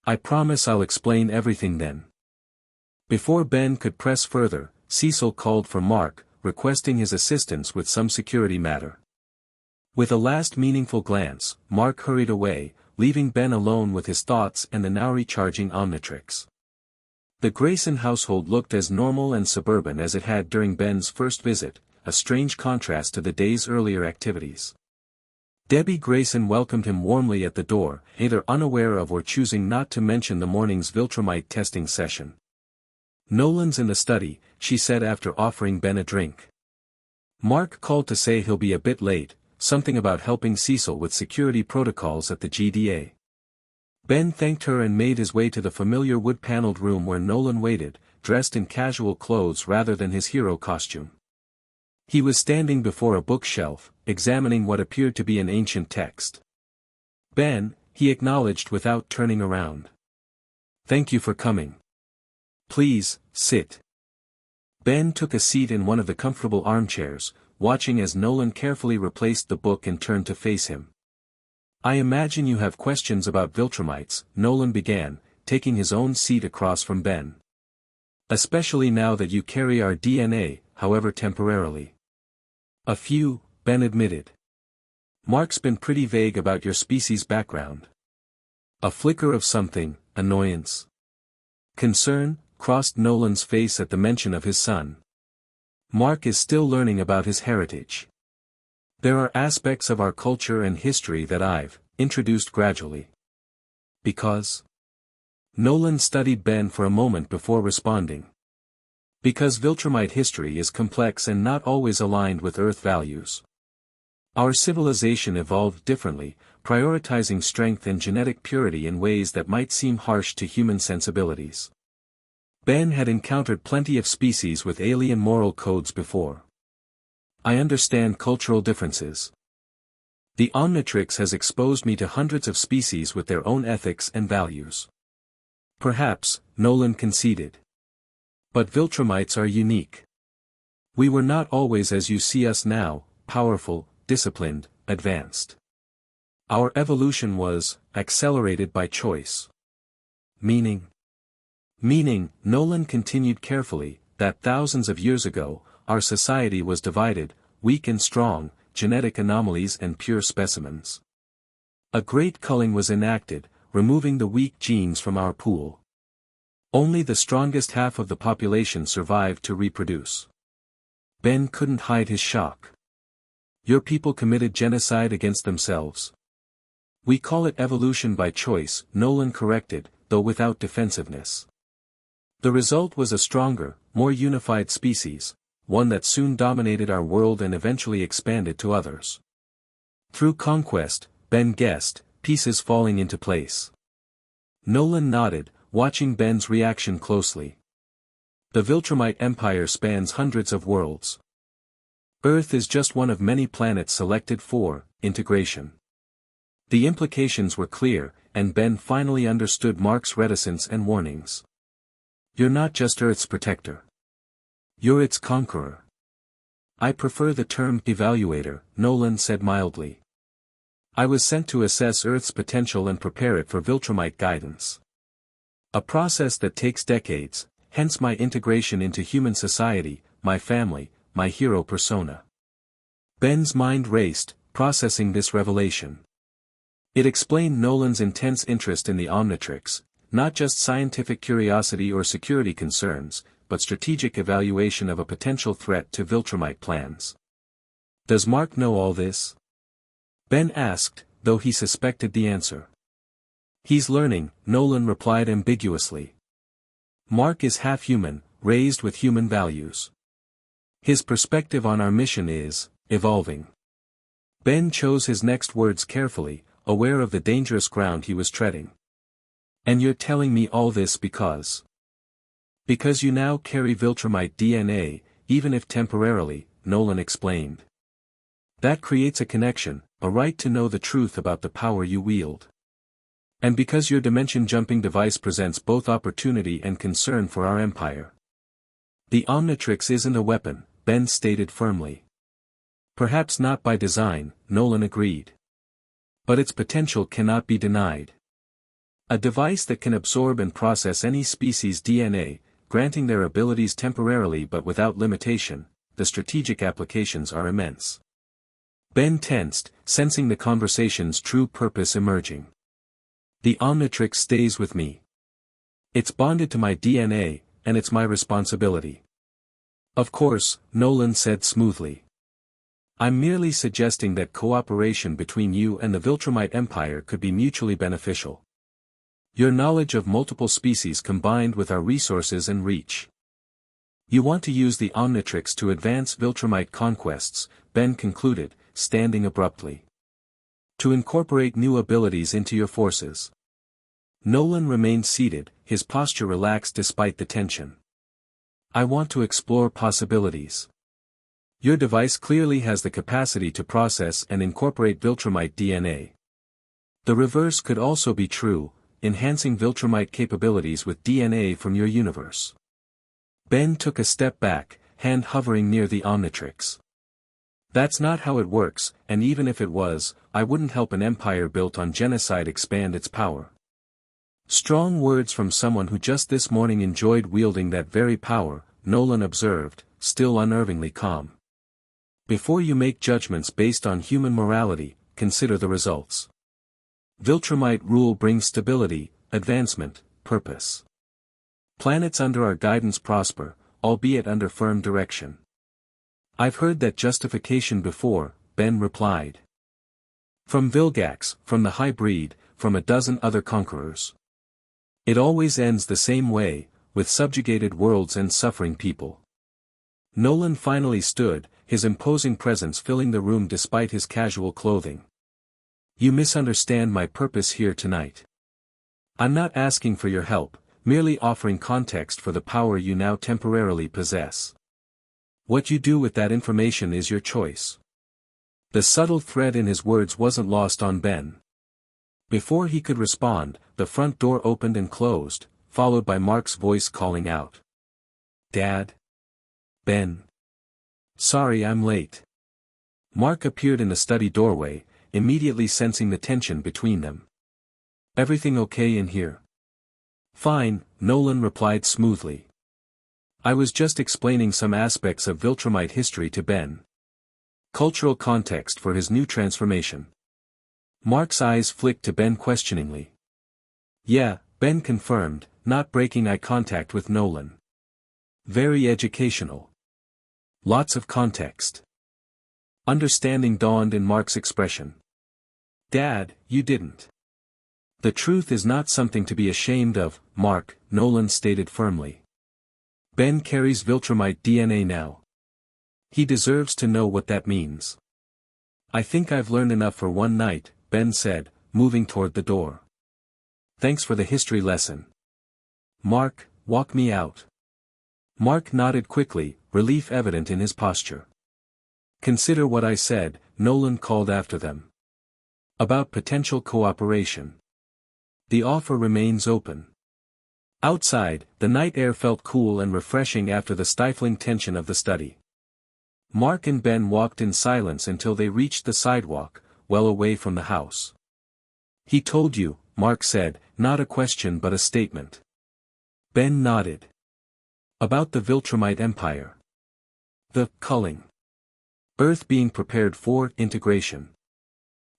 I promise I'll explain everything then." Before Ben could press further, Cecil called for Mark, requesting his assistance with some security matter. With a last meaningful glance, Mark hurried away, leaving Ben alone with his thoughts and the now recharging Omnitrix. The Grayson household looked as normal and suburban as it had during Ben's first visit, a strange contrast to the day's earlier activities. Debbie Grayson welcomed him warmly at the door, either unaware of or choosing not to mention the morning's Viltrumite testing session. "Nolan's in the study," she said after offering Ben a drink. "Mark called to say he'll be a bit late, something about helping Cecil with security protocols at the GDA." Ben thanked her and made his way to the familiar wood-paneled room where Nolan waited, dressed in casual clothes rather than his hero costume. He was standing before a bookshelf, examining what appeared to be an ancient text. "Ben," he acknowledged without turning around. "Thank you for coming. Please, sit." Ben took a seat in one of the comfortable armchairs, watching as Nolan carefully replaced the book and turned to face him. "I imagine you have questions about Viltrumites," Nolan began, taking his own seat across from Ben. "Especially now that you carry our DNA, however temporarily." "A few," Ben admitted. "Mark's been pretty vague about your species' background." A flicker of something, annoyance, concern, crossed Nolan's face at the mention of his son. "Mark is still learning about his heritage. There are aspects of our culture and history that I've introduced gradually." "Because?" Nolan studied Ben for a moment before responding. "Because Viltrumite history is complex and not always aligned with Earth values. Our civilization evolved differently, prioritizing strength and genetic purity in ways that might seem harsh to human sensibilities." Ben had encountered plenty of species with alien moral codes before. "I understand cultural differences. The Omnitrix has exposed me to hundreds of species with their own ethics and values." "Perhaps," Nolan conceded. "But Viltrumites are unique. We were not always as you see us now, powerful, disciplined, advanced. Our evolution was accelerated by choice." "Meaning?" "Meaning," Nolan continued carefully, "that thousands of years ago, our society was divided, weak and strong, genetic anomalies and pure specimens. A great culling was enacted, removing the weak genes from our pool. Only the strongest half of the population survived to reproduce." Ben couldn't hide his shock. "Your people committed genocide against themselves." "We call it evolution by choice," Nolan corrected, though without defensiveness. "The result was a stronger, more unified species, one that soon dominated our world and eventually expanded to others. Through conquest," Ben guessed, "pieces falling into place." Nolan nodded, watching Ben's reaction closely. "The Viltrumite Empire spans hundreds of worlds. Earth is just one of many planets selected for integration." The implications were clear, and Ben finally understood Mark's reticence and warnings. "You're not just Earth's protector. You're its conqueror." "I prefer the term evaluator," Nolan said mildly. "I was sent to assess Earth's potential and prepare it for Viltrumite guidance. A process that takes decades, hence my integration into human society, my family, my hero persona." Ben's mind raced, processing this revelation. It explained Nolan's intense interest in the Omnitrix, not just scientific curiosity or security concerns, but strategic evaluation of a potential threat to Viltrumite plans. "Does Mark know all this?" Ben asked, though he suspected the answer. "He's learning," Nolan replied ambiguously. "Mark is half human, raised with human values. His perspective on our mission is evolving." Ben chose his next words carefully, aware of the dangerous ground he was treading. "And you're telling me all this because?" "Because you now carry Viltrumite DNA, even if temporarily," Nolan explained. "That creates a connection, a right to know the truth about the power you wield. And because your dimension-jumping device presents both opportunity and concern for our empire." "The Omnitrix isn't a weapon," Ben stated firmly. "Perhaps not by design," Nolan agreed. "But its potential cannot be denied. A device that can absorb and process any species' DNA, granting their abilities temporarily but without limitation, the strategic applications are immense." Ben tensed, sensing the conversation's true purpose emerging. "The Omnitrix stays with me. It's bonded to my DNA, and it's my responsibility. Of course, Nolan said smoothly. I'm merely suggesting that cooperation between you and the Viltrumite Empire could be mutually beneficial. Your knowledge of multiple species combined with our resources and reach. You want to use the Omnitrix to advance Viltrumite conquests, Ben concluded, standing abruptly. To incorporate new abilities into your forces. Nolan remained seated, his posture relaxed despite the tension. I want to explore possibilities. Your device clearly has the capacity to process and incorporate Viltrumite DNA. The reverse could also be true, enhancing Viltrumite capabilities with DNA from your universe. Ben took a step back, hand hovering near the Omnitrix. That's not how it works, and even if it was, I wouldn't help an empire built on genocide expand its power. Strong words from someone who just this morning enjoyed wielding that very power, Nolan observed, still unnervingly calm. Before you make judgments based on human morality, consider the results. Viltrumite rule brings stability, advancement, purpose. Planets under our guidance prosper, albeit under firm direction. I've heard that justification before, Ben replied. From Vilgax, from the High Breed, from a dozen other conquerors. It always ends the same way, with subjugated worlds and suffering people. Nolan finally stood, his imposing presence filling the room despite his casual clothing. You misunderstand my purpose here tonight. I'm not asking for your help, merely offering context for the power you now temporarily possess. What you do with that information is your choice. The subtle thread in his words wasn't lost on Ben. Before he could respond, the front door opened and closed, followed by Mark's voice calling out. Dad? Ben? Sorry I'm late. Mark appeared in the study doorway, immediately sensing the tension between them. Everything okay in here? Fine, Nolan replied smoothly. I was just explaining some aspects of Viltrumite history to Ben. Cultural context for his new transformation. Mark's eyes flicked to Ben questioningly. Yeah, Ben confirmed, not breaking eye contact with Nolan. Very educational. Lots of context. Understanding dawned in Mark's expression. Dad, you didn't. The truth is not something to be ashamed of, Mark, Nolan stated firmly. Ben carries Viltrumite DNA now. He deserves to know what that means. I think I've learned enough for one night, Ben said, moving toward the door. Thanks for the history lesson. Mark, walk me out. Mark nodded quickly, relief evident in his posture. Consider what I said, Nolan called after them. About potential cooperation. The offer remains open. Outside, the night air felt cool and refreshing after the stifling tension of the study. Mark and Ben walked in silence until they reached the sidewalk, well away from the house. He told you, Mark said, not a question but a statement. Ben nodded. About the Viltrumite Empire. The culling. Earth being prepared for integration.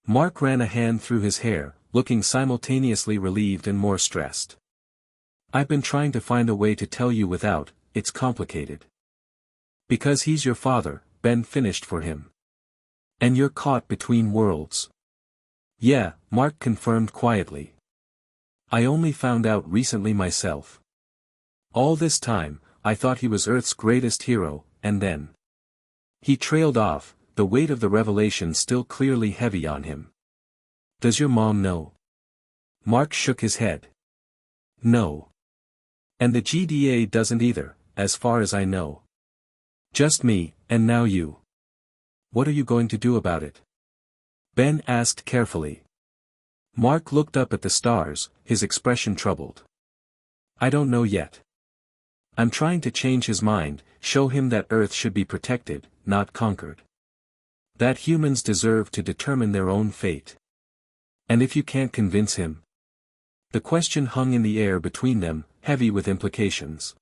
Mark ran a hand through his hair, looking simultaneously relieved and more stressed. I've been trying to find a way to tell you without, it's complicated. Because he's your father, Ben finished for him. And you're caught between worlds. Yeah, Mark confirmed quietly. I only found out recently myself. All this time, I thought he was Earth's greatest hero, and then. He trailed off, the weight of the revelation still clearly heavy on him. Does your mom know? Mark shook his head. No. And the GDA doesn't either, as far as I know. Just me, and now you. What are you going to do about it? Ben asked carefully. Mark looked up at the stars, his expression troubled. I don't know yet. I'm trying to change his mind, show him that Earth should be protected, not conquered. That humans deserve to determine their own fate. And if you can't convince him? The question hung in the air between them, heavy with implications.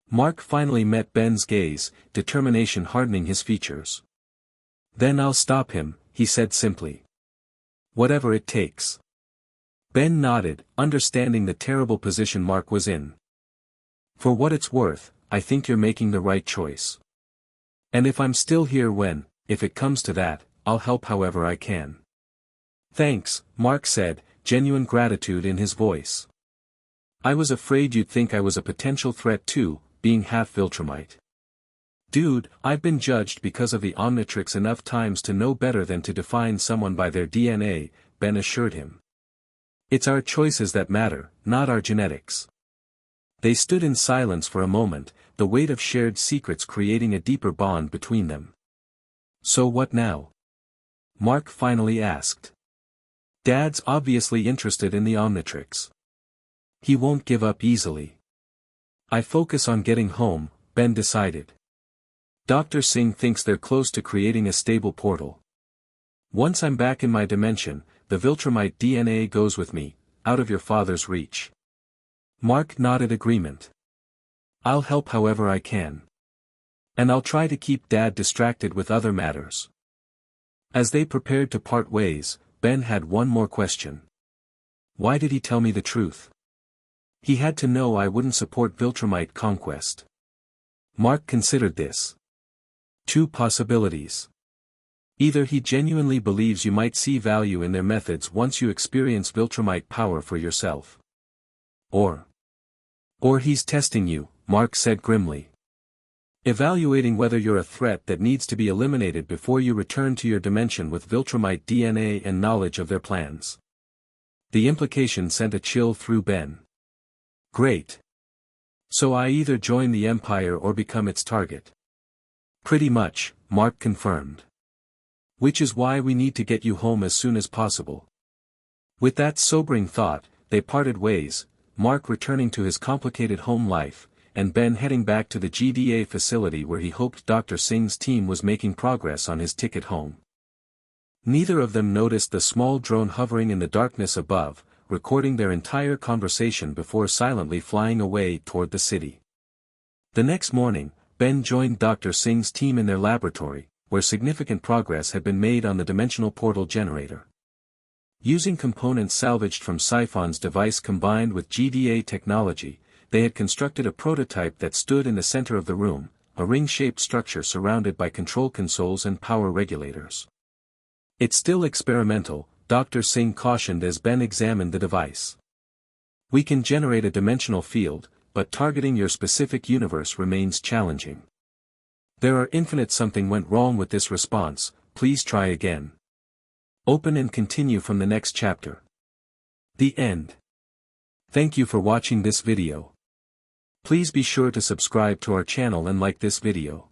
Mark finally met Ben's gaze, determination hardening his features. Then I'll stop him, he said simply. Whatever it takes. Ben nodded, understanding the terrible position Mark was in. For what it's worth, I think you're making the right choice. And if I'm still here if it comes to that, I'll help however I can. Thanks, Mark said, genuine gratitude in his voice. I was afraid you'd think I was a potential threat too, being half Viltrumite. Dude, I've been judged because of the Omnitrix enough times to know better than to define someone by their DNA, Ben assured him. It's our choices that matter, not our genetics. They stood in silence for a moment, the weight of shared secrets creating a deeper bond between them. So what now? Mark finally asked. Dad's obviously interested in the Omnitrix. He won't give up easily. I focus on getting home, Ben decided. Dr. Singh thinks they're close to creating a stable portal. Once I'm back in my dimension, the Viltrumite DNA goes with me, out of your father's reach. Mark nodded agreement. I'll help however I can. And I'll try to keep Dad distracted with other matters. As they prepared to part ways, Ben had one more question. Why did he tell me the truth? He had to know I wouldn't support Viltrumite conquest. Mark considered this. Two possibilities. Either he genuinely believes you might see value in their methods once you experience Viltrumite power for yourself. Or he's testing you, Mark said grimly. Evaluating whether you're a threat that needs to be eliminated before you return to your dimension with Viltrumite DNA and knowledge of their plans. The implication sent a chill through Ben. Great. So I either join the Empire or become its target. Pretty much, Mark confirmed. Which is why we need to get you home as soon as possible. With that sobering thought, they parted ways, Mark returning to his complicated home life, and Ben heading back to the GDA facility where he hoped Dr. Singh's team was making progress on his ticket home. Neither of them noticed the small drone hovering in the darkness above, recording their entire conversation before silently flying away toward the city. The next morning, Ben joined Dr. Singh's team in their laboratory, where significant progress had been made on the dimensional portal generator. Using components salvaged from Siphon's device combined with GDA technology, they had constructed a prototype that stood in the center of the room, a ring-shaped structure surrounded by control consoles and power regulators. It's still experimental, Dr. Singh cautioned as Ben examined the device. We can generate a dimensional field, but targeting your specific universe remains challenging. There are infinite. Something went wrong with this response, please try again. Open and continue from the next chapter. The end. Thank you for watching this video. Please be sure to subscribe to our channel and like this video.